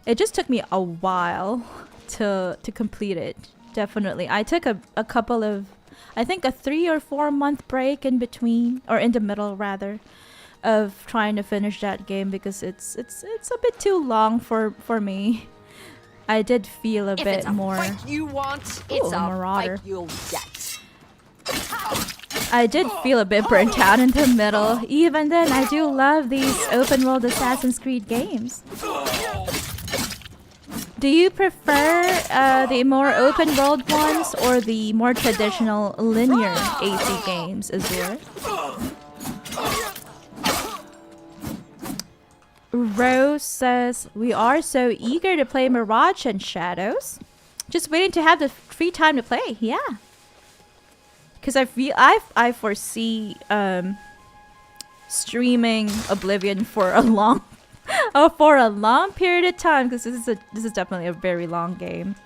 It just took me a while to complete it. Definitely. I took a couple of, I think a 3 or 4 month break in between, or in the middle rather, of trying to finish that game because it's a bit too long for me. I did feel a bit more. If it's a fight you want, it's a Marauder. fight you'll get. I did feel a bit burnt out in the middle. Even then, I do love these open world Assassin's Creed games. Do you prefer the more open world ones or the more traditional linear AC games, Azure? Rose says, we are so eager to play Mirage and Shadows. Just waiting to have the free time to play, yeah. Because I foresee streaming Oblivion for a long period of time, because this is definitely a very long game.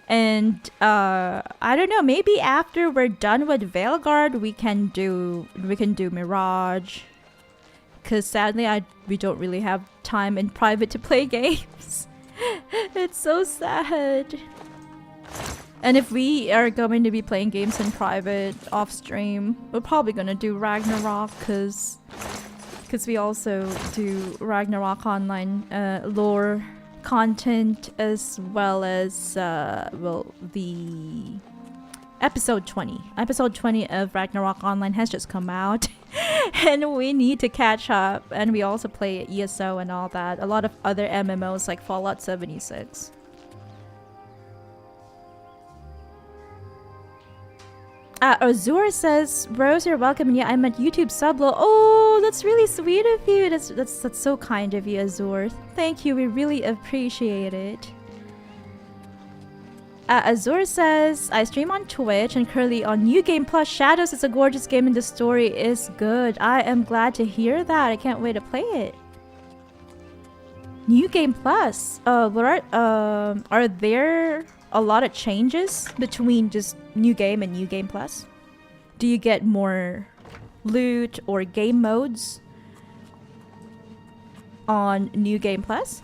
And I don't know, maybe after we're done with Veilguard, we can do Mirage. Because sadly, we don't really have time in private to play games. It's so sad. And if we are going to be playing games in private off stream, we're probably gonna do Ragnarok because we also do Ragnarok online lore content, as well as the episode 20. Episode 20 of Ragnarok Online has just come out. And we need to catch up. And we also play ESO and all that. A lot of other MMOs like Fallout 76. Azure says, Rose, you're welcome. And yeah, I'm at YouTube Sublo. Oh, that's really sweet of you. That's so kind of you, Azure. Thank you. We really appreciate it. Azure says, I stream on Twitch and currently on New Game Plus. Shadows is a gorgeous game and the story is good. I am glad to hear that. I can't wait to play it. New Game Plus. Are there a lot of changes between just New Game and New Game Plus? Do you get more loot or game modes on New Game Plus?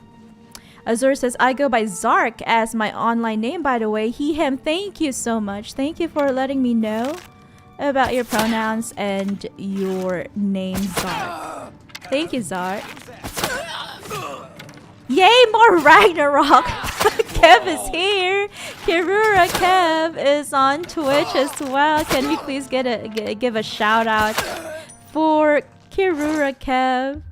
Azure says, I go by Zark as my online name, by the way. He, him, thank you so much. Thank you for letting me know about your pronouns and your name, Zark. Thank you, Zark. Yay, more Ragnarok! Kev is here. Kirura Kev is on Twitch as well. Can we please give a shout out for Kirura Kev?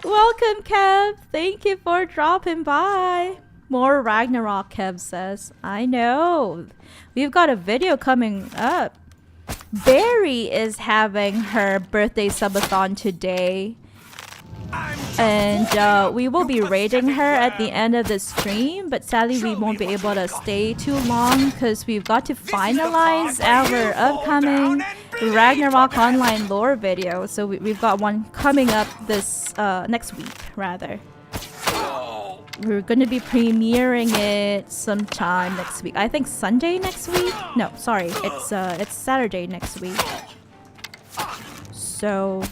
Welcome, Kev. Thank you for dropping by. More Ragnarok, Kev says. I know. We've got a video coming up. Barry is having her birthday subathon today. And we will be raiding her at the end of the stream, but sadly we won't be able to stay too long because we've got to finalize our upcoming Ragnarok online lore video. So we've got one coming up this next week, rather. We're going to be premiering it sometime next week. I think Sunday next week? No, sorry, it's Saturday next week. So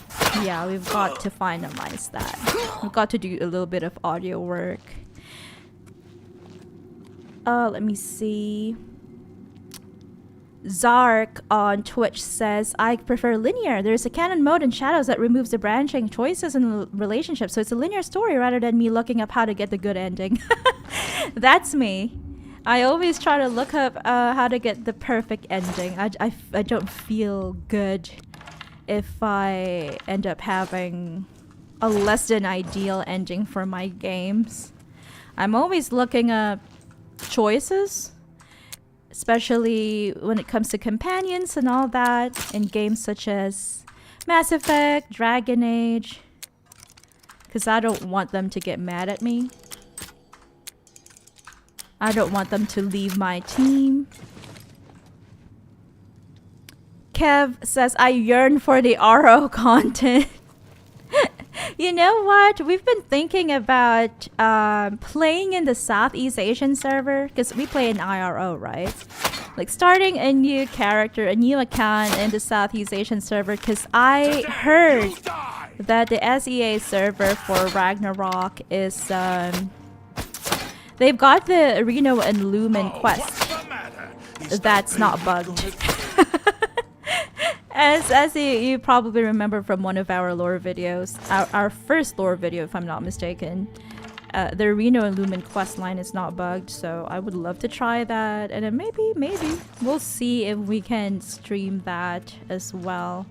yeah, we've got to finalize that. We've got to do a little bit of audio work. Let me see. Zark on Twitch says, I prefer linear. There's a canon mode in Shadows that removes the branching choices in relationships, so it's a linear story rather than me looking up how to get the good ending. That's me. I always try to look up how to get the perfect ending. I don't feel good if I end up having a less than ideal ending for my games. I'm always looking up choices, especially when it comes to companions and all that in games such as Mass Effect, Dragon Age, because I don't want them to get mad at me. I don't want them to leave my team. Kev says, I yearn for the RO content. You know what? We've been thinking about playing in the Southeast Asian server, because we play in IRO, right? Like starting a new character, a new account in the Southeast Asian server, because I heard that the SEA server for Ragnarok is they've got the Reno and Lumen quest that's not bugged. As you probably remember from one of our lore videos, our first lore video if I'm not mistaken, the Reno and Lumen quest line is not bugged, so I would love to try that, and then maybe we'll see if we can stream that as well.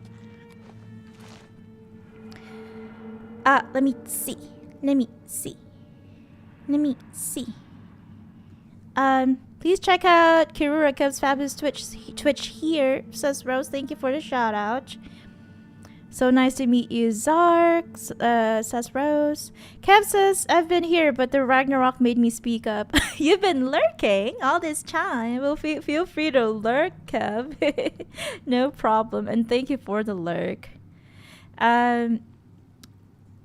Let me see. Please check out Kirura Kev's fabulous Twitch here, says Rose. Thank you for the shout out. So nice to meet you, Zark, says Rose. Kev says, I've been here, but the Ragnarok made me speak up. You've been lurking all this time. Well, feel free to lurk, Kev. No problem. And thank you for the lurk.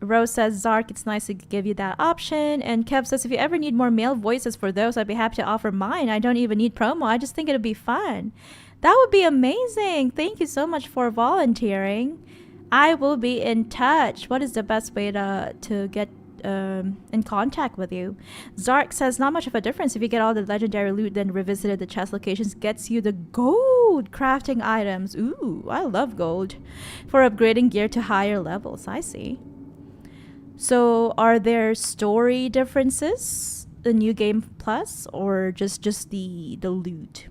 Rose says, Zark, it's nice to give you that option. And Kev says, if you ever need more male voices for those, I'd be happy to offer mine. I don't even need promo. I just think it'd be fun. That would be amazing. Thank you so much for volunteering. I will be in touch. What is the best way to get in contact with you? Zark says, not much of a difference. If you get all the legendary loot, then revisited the chest locations gets you the gold crafting items. Ooh, I love gold. For upgrading gear to higher levels. I see. So are there story differences, the new game plus, or just the loot?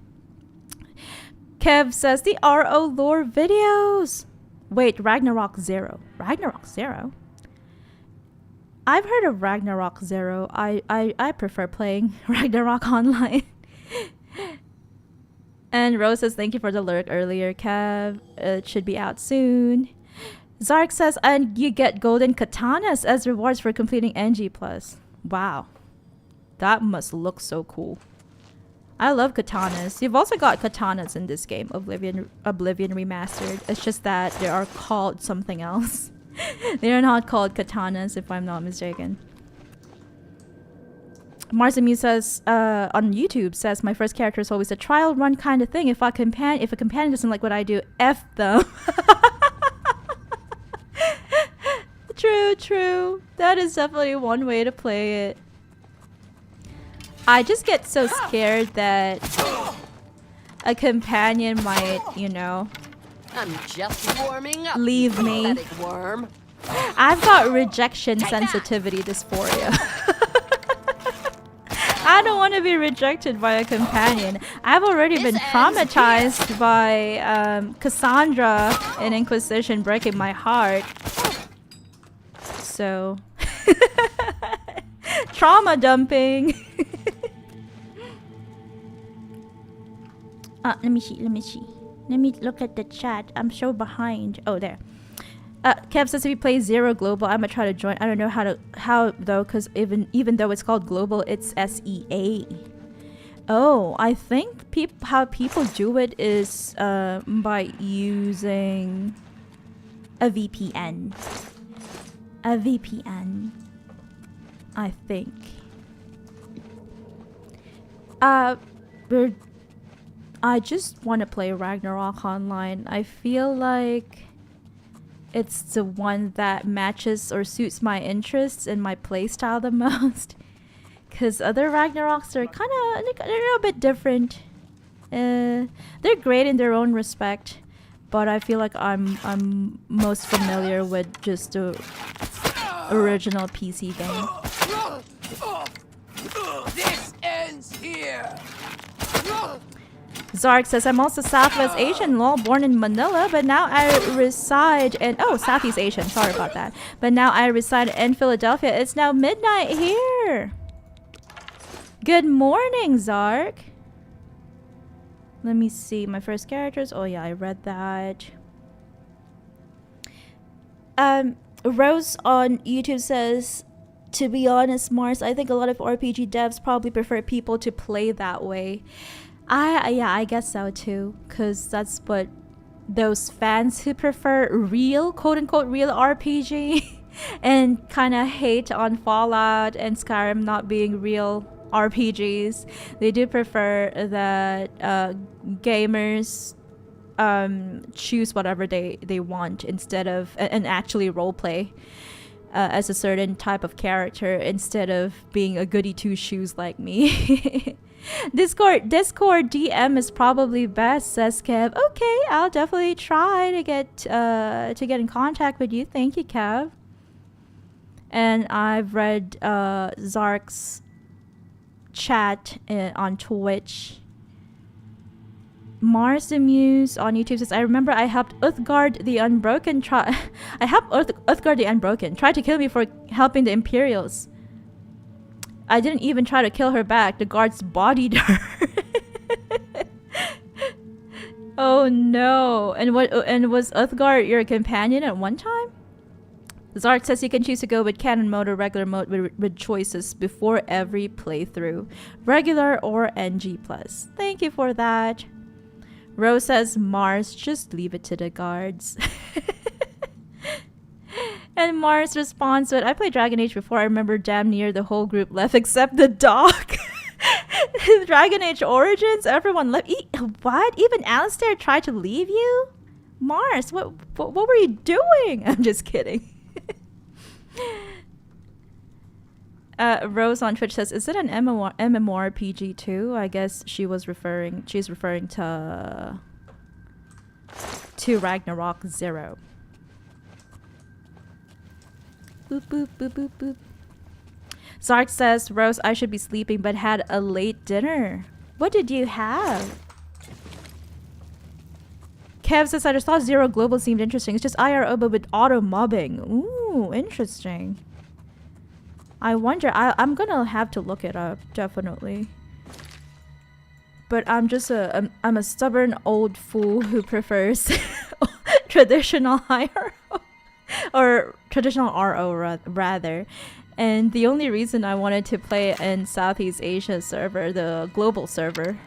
Kev says the RO lore videos. Wait, Ragnarok Zero. Ragnarok Zero? I've heard of Ragnarok Zero. I prefer playing Ragnarok Online. And Rose says, thank you for the lurk earlier, Kev. It should be out soon. Zark says, and you get golden katanas as rewards for completing NG+. Wow. That must look so cool. I love katanas. You've also got katanas in this game, Oblivion Remastered. It's just that they are called something else. They are not called katanas, if I'm not mistaken. Marzamu says, on YouTube, says, my first character is always a trial run kind of thing. If a companion doesn't like what I do, F them. True. That is definitely one way to play it. I just get so scared that a companion might, you know, I'm just warming up. leave me. Pathetic worm. I've got rejection sensitivity dysphoria. I don't want to be rejected by a companion. I've already been traumatized by Cassandra in Inquisition breaking my heart. So trauma dumping. Let me see. Let me look at the chat. I'm so behind. Oh, there. Kev says if you play Zero Global, I'm gonna try to join. I don't know how though, because even though it's called Global, it's SEA. Oh, I think how people do it is by using a VPN. A VPN, I think. I just want to play Ragnarok Online. I feel like it's the one that matches or suits my interests and my playstyle the most. Because other Ragnaroks are they're a little bit different. They're great in their own respect, but I feel like I'm most familiar with just the original PC game. This ends here. Zark says, I'm also Southwest Asian, lol, born in Manila, but now I reside in... Oh, Southeast Asian, sorry about that. But now I reside in Philadelphia. It's now midnight here. Good morning, Zark. Let me see, my first characters. Oh yeah, I read that. Rose on YouTube says, to be honest, Mars, I think a lot of RPG devs probably prefer people to play that way. I guess so too, because that's what those fans who prefer real, quote-unquote real RPG and kind of hate on Fallout and Skyrim not being real RPGs, they do prefer that gamers choose whatever they want instead of and actually roleplay as a certain type of character instead of being a goody two shoes like me. Discord DM is probably best, says Kev. Okay, I'll definitely try to get in contact with you. Thank you, Kev. And I've read Zark's chat on Twitch. Mars the Muse on YouTube says, I remember I helped Uthgard the Unbroken try to kill me for helping the Imperials. I didn't even try to kill her back. The guards bodied her. Oh no. And was Uthgard your companion at one time? Zark says you can choose to go with canon mode or regular mode with choices before every playthrough. Regular or NG+. Thank you for that. Rose says, Mars, just leave it to the guards. And Mars responds with, I played Dragon Age before. I remember damn near the whole group left except the dog. Dragon Age Origins, everyone left. What? Even Alistair tried to leave you? Mars, what were you doing? I'm just kidding. Rose on Twitch says, is it an MMORPG too? I guess she's referring to Ragnarok 0. Boop boop boop boop boop. Zark says, Rose, I should be sleeping but had a late dinner. What did you have? Kev says, I just thought Zero Global seemed interesting. It's just IRO but with auto mobbing. Ooh, interesting. I wonder, I'm gonna have to look it up, definitely. But I'm just I'm a stubborn old fool who prefers traditional IRO. Or traditional RO rather. And the only reason I wanted to play in Southeast Asia server, the global server,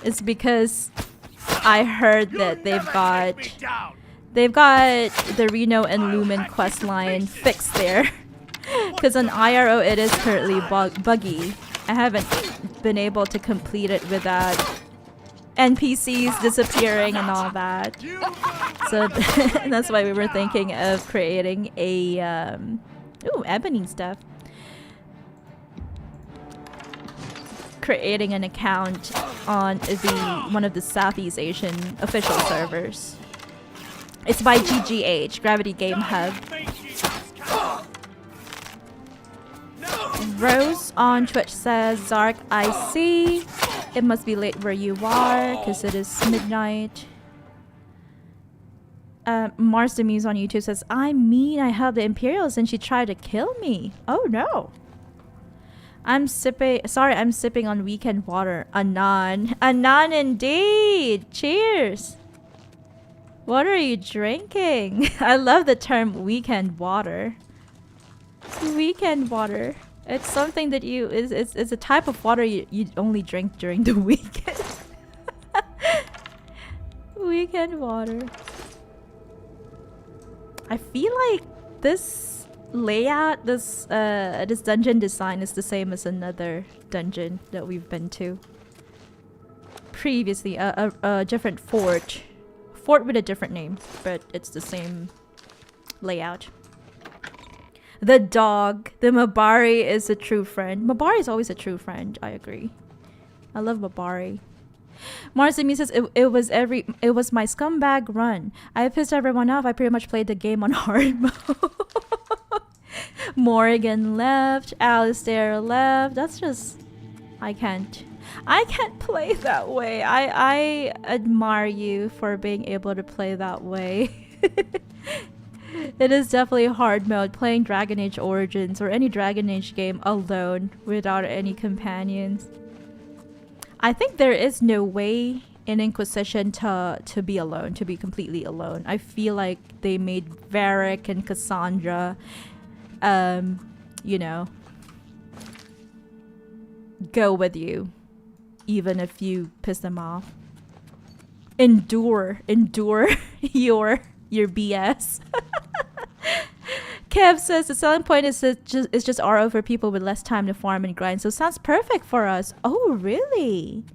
is because I heard that they've got the Reno and Lumen quest line fixed there. Because on IRO it is currently buggy. I haven't been able to complete it without NPCs disappearing and all that. So that's why we were thinking of creating a ebony stuff. Creating an account on one of the Southeast Asian official servers. It's by GGH, Gravity Game Hub. Rose on Twitch says, Zark, I see. It must be late where you are, because it is midnight. Mars the Muse on YouTube says, I held the Imperials and she tried to kill me. Oh no. I'm sipping on weekend water. Anon indeed. Cheers. What are you drinking? I love the term weekend water. Weekend water. It's something that it's a type of water you only drink during the weekend. Weekend water. I feel like this layout, this dungeon design is the same as another dungeon that we've been to previously. A different fort with a different name, but it's the same layout. The dog. The Mabari is a true friend. Mabari is always a true friend. I agree. I love Mabari. Marsimi says it was my scumbag run. I pissed everyone off. I pretty much played the game on hard mode. Morgan left. Alistair left. That's just... I can't play that way. I admire you for being able to play that way. It is definitely hard mode playing Dragon Age Origins or any Dragon Age game alone without any companions. I think there is no way in Inquisition to be alone, to be completely alone. I feel like they made Varric and Cassandra, you know, go with you, even if you piss them off. Endure your BS. Kev says the selling point is just RO for people with less time to farm and grind. So sounds perfect for us. Oh, really?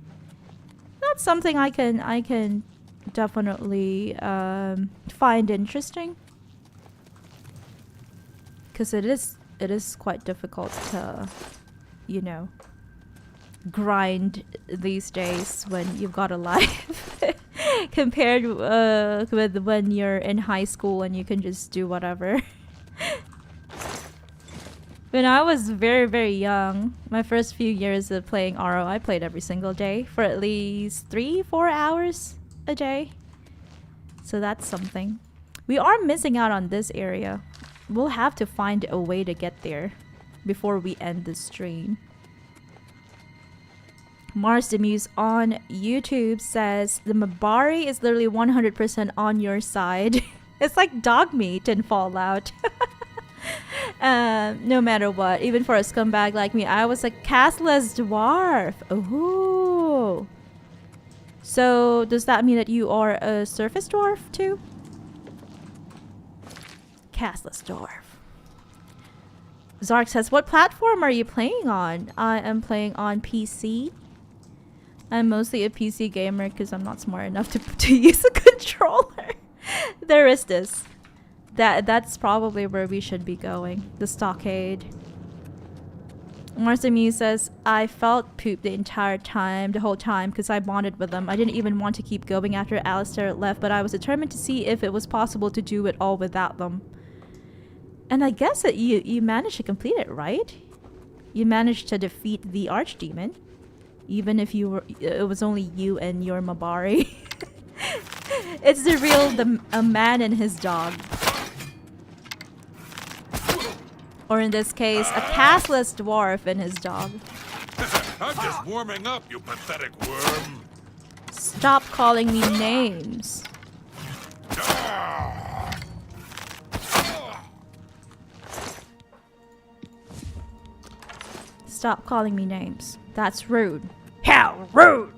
That's something I can definitely find interesting. Because it is quite difficult to, you know, grind these days when you've got a life. Compared with when you're in high school and you can just do whatever. When I was very, very young, my first few years of playing RO, I played every single day for at least 3-4 hours a day. So that's something. We are missing out on this area. We'll have to find a way to get there before we end the stream. Mars the Muse on YouTube says the Mabari is literally 100% on your side. It's like dog meat in Fallout. No matter what, even for a scumbag like me, I was a castless dwarf. Ooh. So does that mean that you are a surface dwarf too? Castless dwarf. Zark says, what platform are you playing on? I am playing on PC. I'm mostly a PC gamer because I'm not smart enough to use a controller. There is this. That's probably where we should be going. The stockade. Marsami says, I felt poop the whole time, because I bonded with them. I didn't even want to keep going after Alistair left, but I was determined to see if it was possible to do it all without them. And I guess that you managed to complete it, right? You managed to defeat the archdemon. Even if it was only you and your Mabari. It's a man and his dog. Or in this case, a castless dwarf and his dog. I'm just warming up, you pathetic worm. Stop calling me names. Stop calling me names. That's rude. How rude!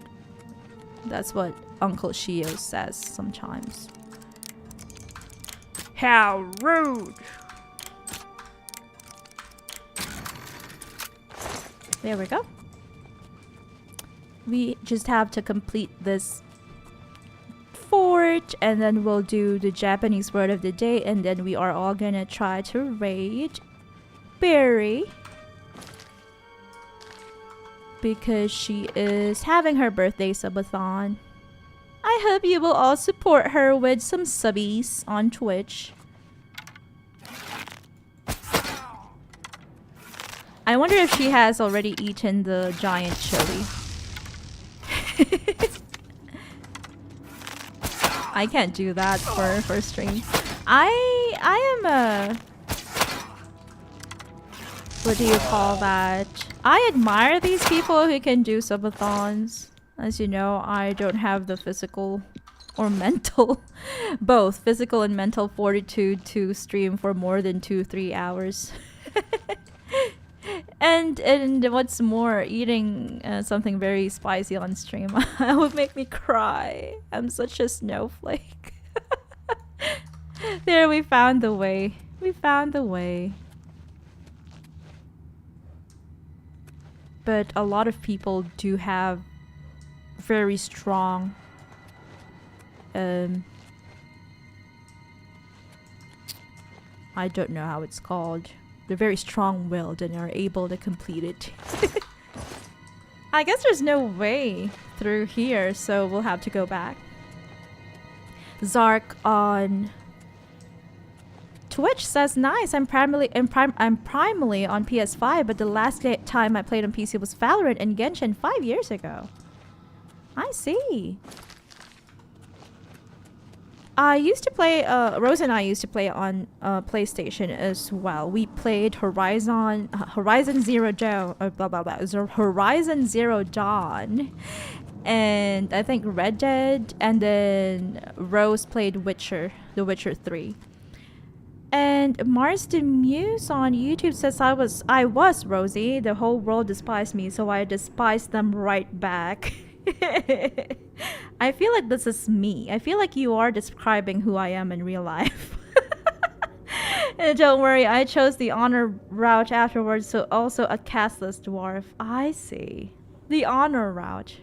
That's what Uncle Shio says sometimes. How rude! There we go. We just have to complete this fort, and then we'll do the Japanese word of the day, and then we are all gonna try to raid Barry. Because she is having her birthday subathon. I hope you will all support her with some subbies on Twitch. I wonder if she has already eaten the giant chili. I can't do that for stream. I am a... What do you call that? I admire these people who can do subathons. As you know, I don't have the physical or mental, both physical and mental fortitude to stream for more than 2-3 hours. and what's more, eating something very spicy on stream would make me cry. I'm such a snowflake. There, we found the way. We found the way. But a lot of people do have very strong I don't know how it's called. They're very strong-willed and are able to complete it. I guess there's no way through here, so we'll have to go back. Zark on Twitch says, nice, I'm primarily on PS5, but the last time I played on PC was Valorant and Genshin 5 years ago. I see. I used to play, Rose and I used to play on PlayStation as well. We played Horizon Zero Dawn, Horizon Zero Dawn, and I think Red Dead, and then Rose played The Witcher 3. And Mars the Muse on YouTube says, I was Rosie. The whole world despised me, so I despised them right back. I feel like this is me. I feel like you are describing who I am in real life. And don't worry, I chose the honor route afterwards, so also a castless dwarf. I see. The honor route.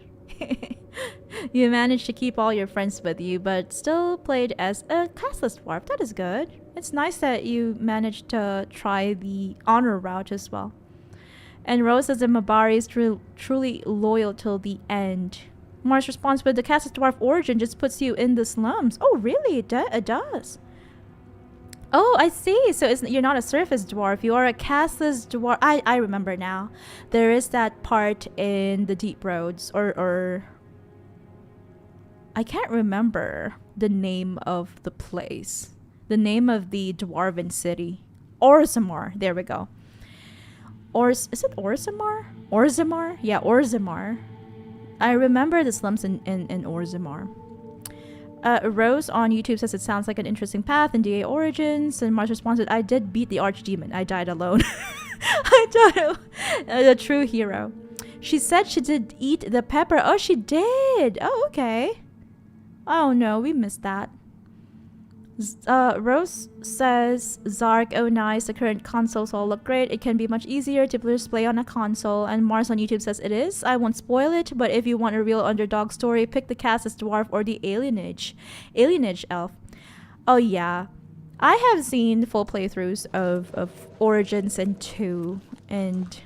You managed to keep all your friends with you, but still played as a castless dwarf. That is good. It's nice that you managed to try the honor route as well. And Rose says that Mabari is truly loyal till the end. Mars responds with the castless dwarf origin just puts you in the slums. Oh, really? It does. Oh, I see. So you're not a surface dwarf. You are a castless dwarf. I remember now. There is that part in the Deep Roads, or I can't remember the name of the place. The name of the dwarven city. Orzammar. There we go. Is it Orzammar? Orzammar? Yeah, Orzammar. I remember the slums in Orzammar. Rose on YouTube says it sounds like an interesting path in DA Origins, and Mars responded, I did beat the Archdemon. I died alone. I died a true hero. She said she did eat the pepper. Oh, she did. Oh, okay. Oh no, we missed that. Rose says, Zark, oh nice, the current consoles all look great. It can be much easier to play on a console. And Mars on YouTube says it is. I won't spoil it, but if you want a real underdog story, pick the Cassis Dwarf or the Alienage Elf. Oh yeah. I have seen full playthroughs of Origins and 2, and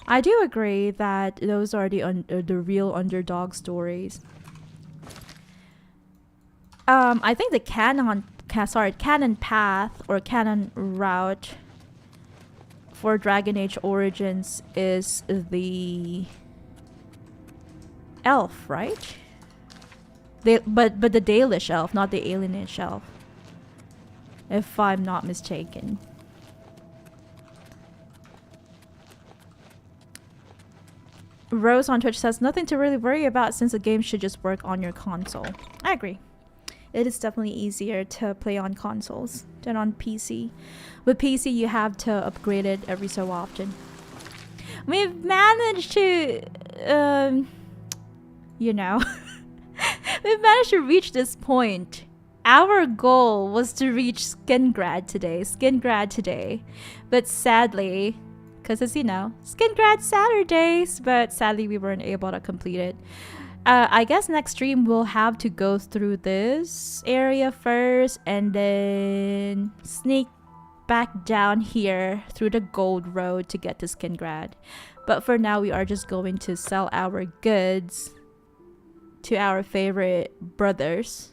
I do agree that those are the real underdog stories. I think the canon path or canon route for Dragon Age Origins is the elf, right? But the Dalish elf, not the Alienage elf, if I'm not mistaken. Rose on Twitch says, nothing to really worry about since the game should just work on your console. I agree. It is definitely easier to play on consoles than on PC. With PC, you have to upgrade it every so often. We've managed to, we've managed to reach this point. Our goal was to reach Skingrad today. But sadly, because as you know, Skingrad Saturdays, but sadly we weren't able to complete it. I guess next stream we'll have to go through this area first and then sneak back down here through the gold road to get to Skingrad. But for now we are just going to sell our goods to our favorite brothers,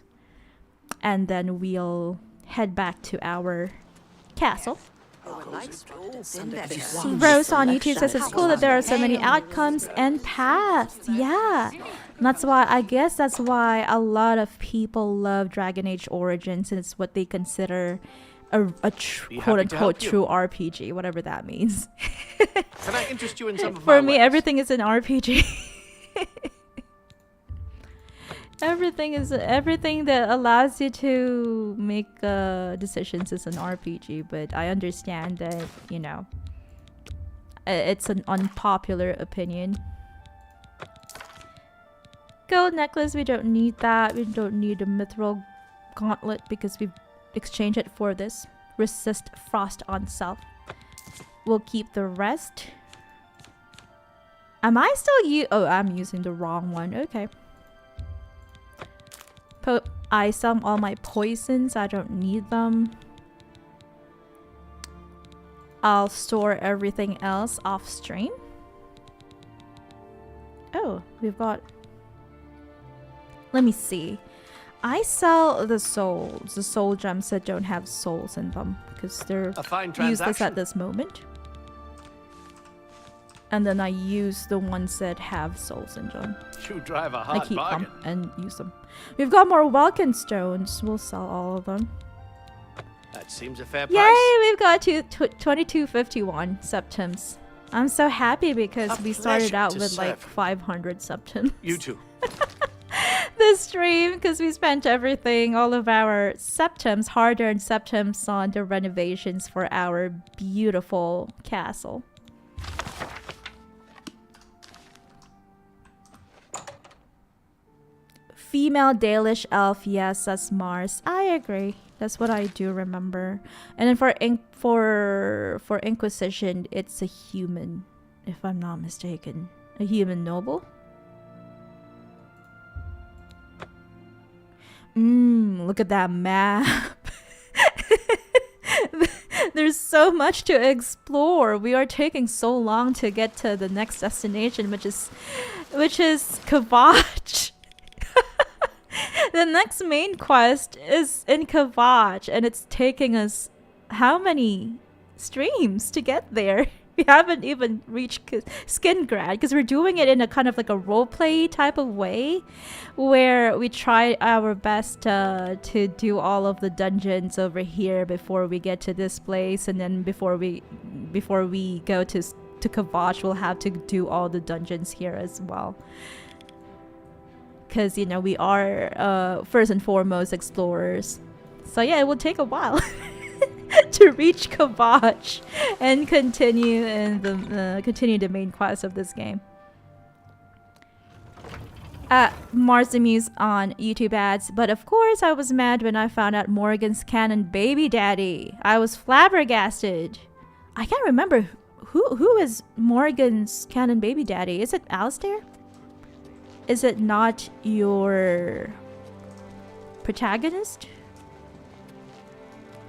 and then we'll head back to our castle. Rose on YouTube says it's cool that there are so many outcomes and paths. Yeah. That's why, I guess that's why a lot of people love Dragon Age Origins, and it's what they consider a quote-unquote true RPG, whatever that means. Can I interest you in some of For my me, ways? everything is an RPG. Everything that allows you to make decisions is an RPG, but I understand that, it's an unpopular opinion. Gold necklace, we don't need that. We don't need a mithril gauntlet because we've exchanged it for this. Resist frost on self. We'll keep the rest. Am I still I'm using the wrong one. Okay. I sell all my poisons. I don't need them. I'll store everything else off stream. Oh, we've got... Let me see. I sell the souls, the soul gems that don't have souls in them, because they're A fine useless transaction. at this moment. And then I use the ones that have souls in them. You drive a I hard keep bargain. them and use them. We've got more welkin stones. We'll sell all of them. That seems a fair price. Yay! We've got 2251 septims. I'm so happy because A we started pleasure out to with like serve. 500 septims. You too. This stream, because we spent everything, all of our septims, hard-earned septims, on the renovations for our beautiful castle. Female Dalish elf, yes, that's Mars. I agree. That's what I do remember. And then for Inquisition, it's a human, if I'm not mistaken. A human noble. Look at that map. There's so much to explore. We are taking so long to get to the next destination, which is Kavach. The next main quest is in Kavach, and it's taking us how many streams to get there? We haven't even reached Skingrad, because we're doing it in a kind of like a roleplay type of way, where we try our best to do all of the dungeons over here before we get to this place, and then before we go to Kavach, we'll have to do all the dungeons here as well. Because, you know, we are first and foremost explorers. So yeah, it will take a while to reach Kavach and continue the main quest of this game. Mars the Muse on YouTube ads, but of course I was mad when I found out Morgan's canon baby daddy. I was flabbergasted. I can't remember who is Morgan's canon baby daddy. Is it Alistair? Is it not your protagonist?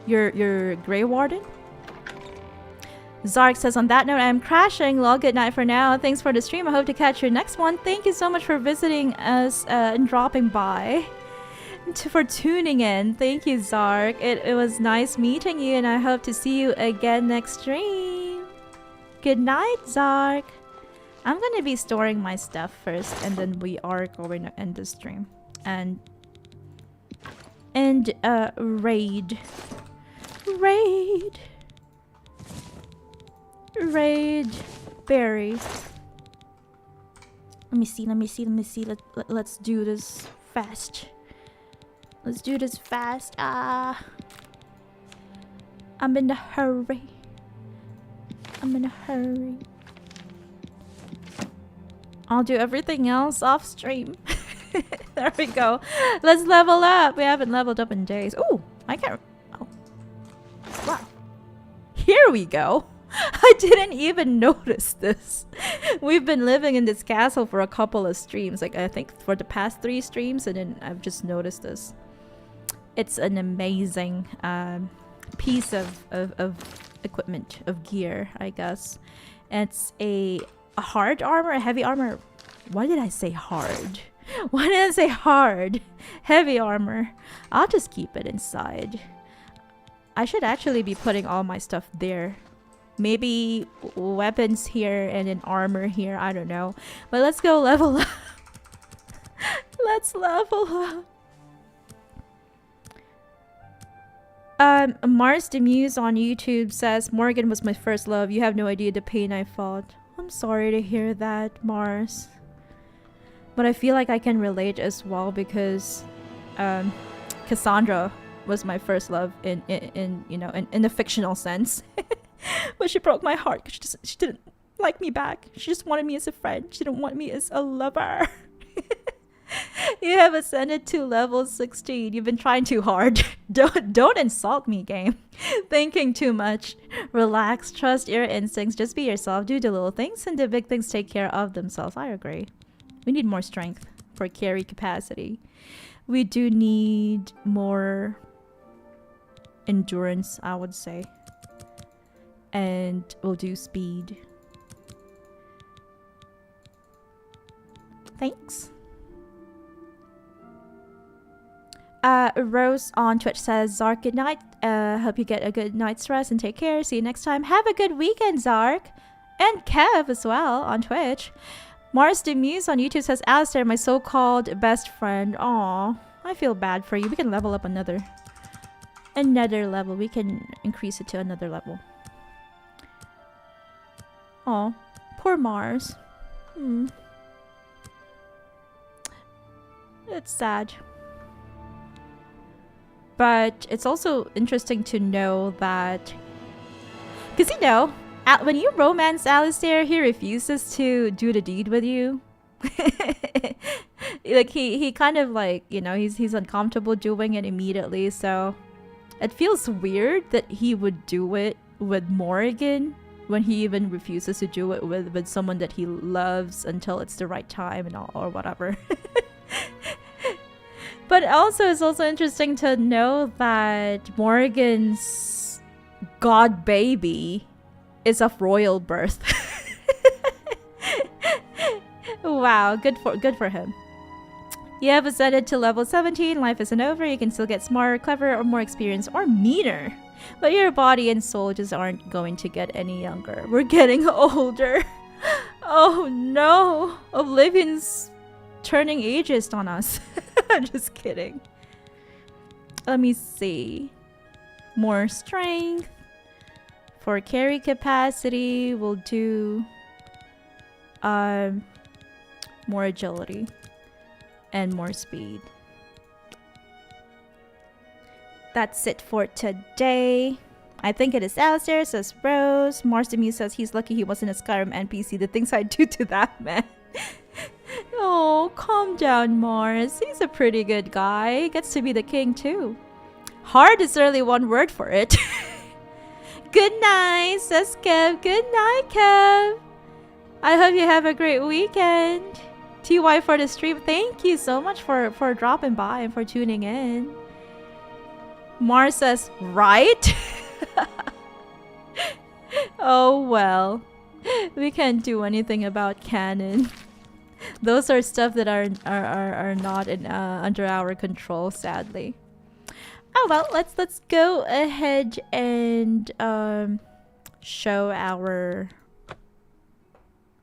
Your Grey Warden? Zark says, on that note, I am crashing. Well, good night for now. Thanks for the stream. I hope to catch your next one. Thank you so much for visiting us and dropping by. For tuning in. Thank you, Zark. It was nice meeting you, and I hope to see you again next stream. Good night, Zark. I'm going to be storing my stuff first, and then we are going to end the stream. And raid. Berry. Let me see. Let's do this fast. I'm in a hurry. I'll do everything else off stream. There we go. Let's level up. We haven't leveled up in days. Ooh, I can't. Oh. Wow. Here we go. I didn't even notice this. We've been living in this castle for a couple of streams. Like, I think for the past 3 streams, and then I've just noticed this. It's an amazing piece of equipment, of gear, I guess. It's a hard armor, a heavy armor. Why did I say hard? Why did I say hard? Heavy armor. I'll just keep it inside. I should actually be putting all my stuff there. Maybe weapons here and then armor here. I don't know. But let's go level up. Let's level up. Mars the Muse on YouTube says, Morgan was my first love. You have no idea the pain I fought. I'm sorry to hear that, Mars. But I feel like I can relate as well, because Cassandra was my first love in the fictional sense. But she broke my heart because she didn't like me back. She just wanted me as a friend. She didn't want me as a lover. You have ascended to level 16. You've been trying too hard. Don't insult me, game. Thinking too much. Relax. Trust your instincts. Just be yourself. Do the little things, and the big things take care of themselves. I agree. We need more strength for carry capacity. We do need more endurance, I would say. And we'll do speed. Thanks. Rose on Twitch says, Zark, good night. Hope you get a good night's rest and take care. See you next time. Have a good weekend, Zark. And Kev as well on Twitch. Mars Demuse on YouTube says, Alistair, my so-called best friend. Aw, I feel bad for you. We can level up another level. We can increase it to another level. Aw, poor Mars. It's sad. But it's also interesting to know that, because you know, when you romance Alistair, he refuses to do the deed with you. Like he kind of like, you know, he's uncomfortable doing it immediately. So it feels weird that he would do it with Morrigan when he even refuses to do it with someone that he loves until it's the right time and all, or whatever. But also, it's also interesting to know that Morrigan's god baby is of royal birth. Wow, good for him. You have ascended to level 17. Life isn't over. You can still get smarter, clever, or more experienced, or meaner. But your body and soul just aren't going to get any younger. We're getting older. Oh no, Oblivion's turning ageist on us. I'm just kidding. Let me see. More strength. For carry capacity, we'll do more agility and more speed. That's it for today. I think it is Alistair, says Rose. Mars Demuse says he's lucky he wasn't a Skyrim NPC. The things I do to that man. Oh, calm down, Mars. He's a pretty good guy. He gets to be the king too. Hard is only one word for it. Good night, says Kev. Good night, Kev. I hope you have a great weekend. TY for the stream. Thank you so much for dropping by and for tuning in. Mars says, right? Oh well. We can't do anything about canon. Those are stuff that are not in under our control, sadly. Oh well, let's go ahead and show our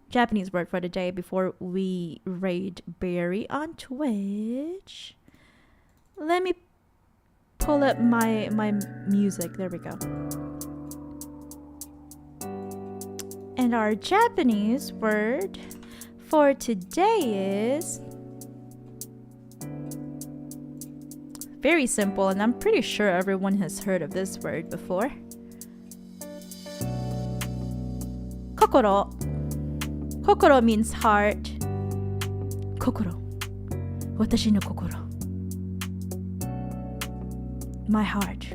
Japanese word for the day before we raid Barry on Twitch. Let me pull up my music. There we go. And our Japanese word for today is very simple, and I'm pretty sure everyone has heard of this word before. Kokoro. Kokoro means heart. Kokoro. Watashi no kokoro. My heart.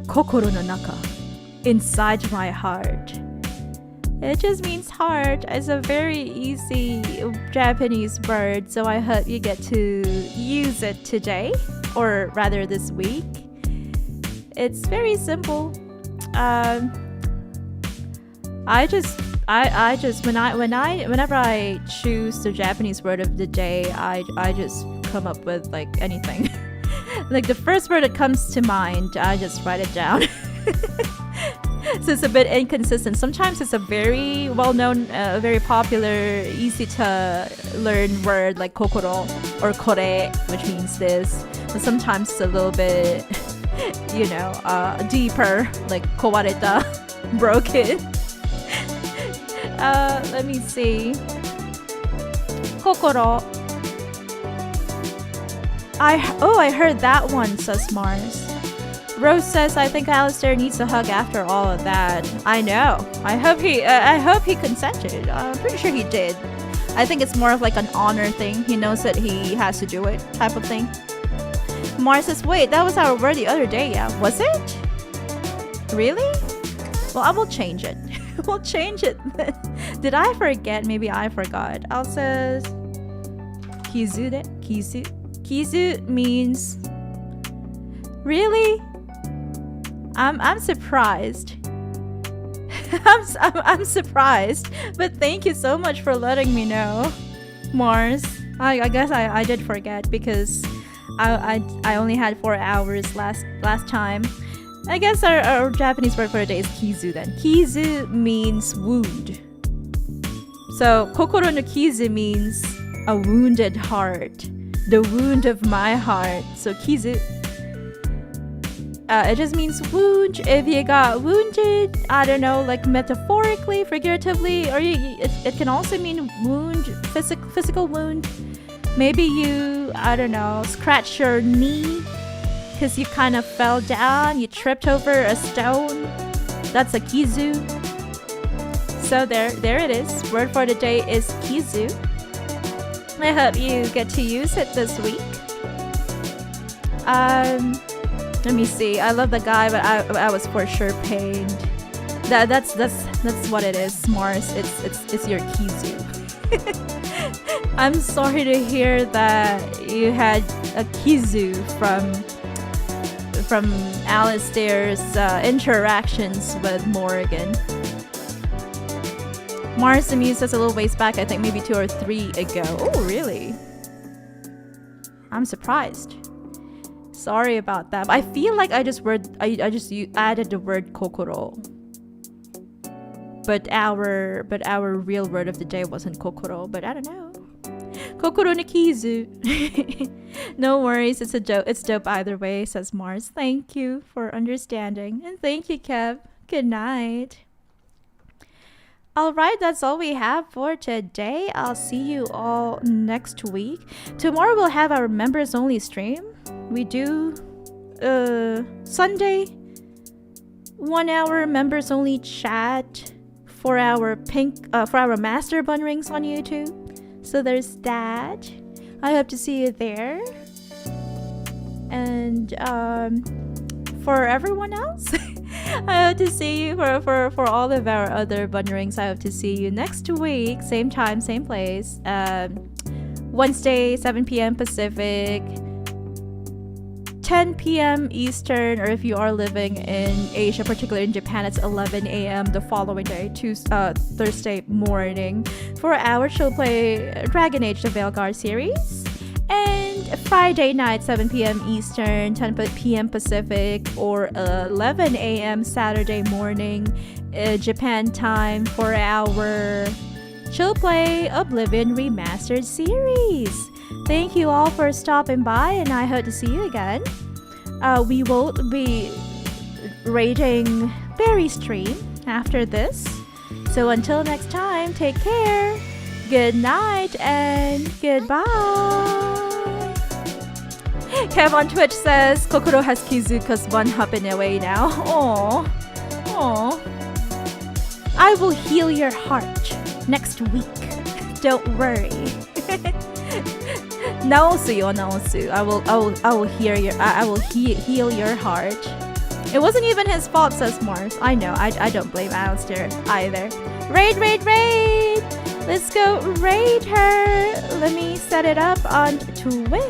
Kokoro no naka. Inside my heart. It just means heart. It's a very easy Japanese word, so I hope you get to use it today, or rather this week. It's very simple. Whenever I choose the Japanese word of the day, I just come up with like anything. Like the first word that comes to mind, I just write it down. So it's a bit inconsistent. Sometimes it's a very well-known, very popular, easy to learn word like kokoro or kore, which means this. But sometimes it's a little bit, you know, deeper, like kowareta, broken. Let me see. Kokoro. I heard that one, says Mars. Rose says, I think Alistair needs a hug after all of that. I know. I hope he consented. I'm pretty sure he did. I think it's more of like an honor thing. He knows that he has to do it type of thing. Mars says, wait, that was our word the other day, yeah. Was it? Really? Well, I will change it. We'll change it. Did I forget? Maybe I forgot. Al says, Kizu Kizu means... Really? I'm surprised. I'm surprised. But thank you so much for letting me know, Mars. I guess I did forget because I only had 4 hours last time. I guess our Japanese word for the day is kizu then. Kizu means wound. So kokoro no kizu means a wounded heart. The wound of my heart. So kizu. It just means wound. If you got wounded, I don't know, like metaphorically, figuratively, or it can also mean wound, physical wound. Maybe you, I don't know, scratch your knee because you kind of fell down, you tripped over a stone. That's a kizu. So there it is. Word for the day is kizu. I hope you get to use it this week. Let me see. I love the guy, but I was for sure pained. That's what it is, Mars. It's your kizu. I'm sorry to hear that you had a kizu from Alistair's interactions with Morrigan. Mars amused us a little ways back, I think maybe 2 or 3 ago. Oh, really? I'm surprised. Sorry about that. I feel like I just added the word kokoro. But our real word of the day wasn't kokoro, but I don't know. Kokoro no kizu. No worries, it's dope either way, says Mars. Thank you for understanding. And thank you, Kev. Good night. Alright, that's all we have for today. I'll see you all next week. Tomorrow we'll have our members only stream. We do Sunday 1 hour members only chat for our master bunnrings on YouTube. So there's that. I hope to see you there. And for everyone else, I hope to see you for all of our other bunnrings. I hope to see you next week, same time, same place. Wednesday, 7 p.m. Pacific, 10 p.m. Eastern, or if you are living in Asia, particularly in Japan, it's 11 a.m. the following day, Thursday morning, for our Chill Play Dragon Age the Veilguard series. And Friday night, 7 p.m. Eastern, 10 p.m. Pacific, or 11 a.m. Saturday morning, Japan time, for our Chill Play Oblivion Remastered series. Thank you all for stopping by, and I hope to see you again. We will be rating Barry's stream after this. So until next time, take care, good night, and goodbye. Kev on Twitch says, Kokoro has Kizuka's bunnhop in a way now. Aww. I will heal your heart next week. Don't worry. Naosu. I will heal your heart. It wasn't even his fault, says Mars. I know. I don't blame Alistair either. Raid. Let's go raid her. Let me set it up on Twitch.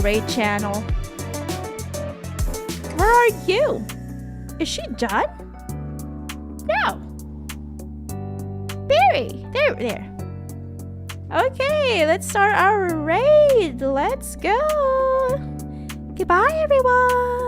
Raid channel. Where are you? Is she done? No. Barry. There. Okay, let's start our raid. Let's go. Goodbye, everyone.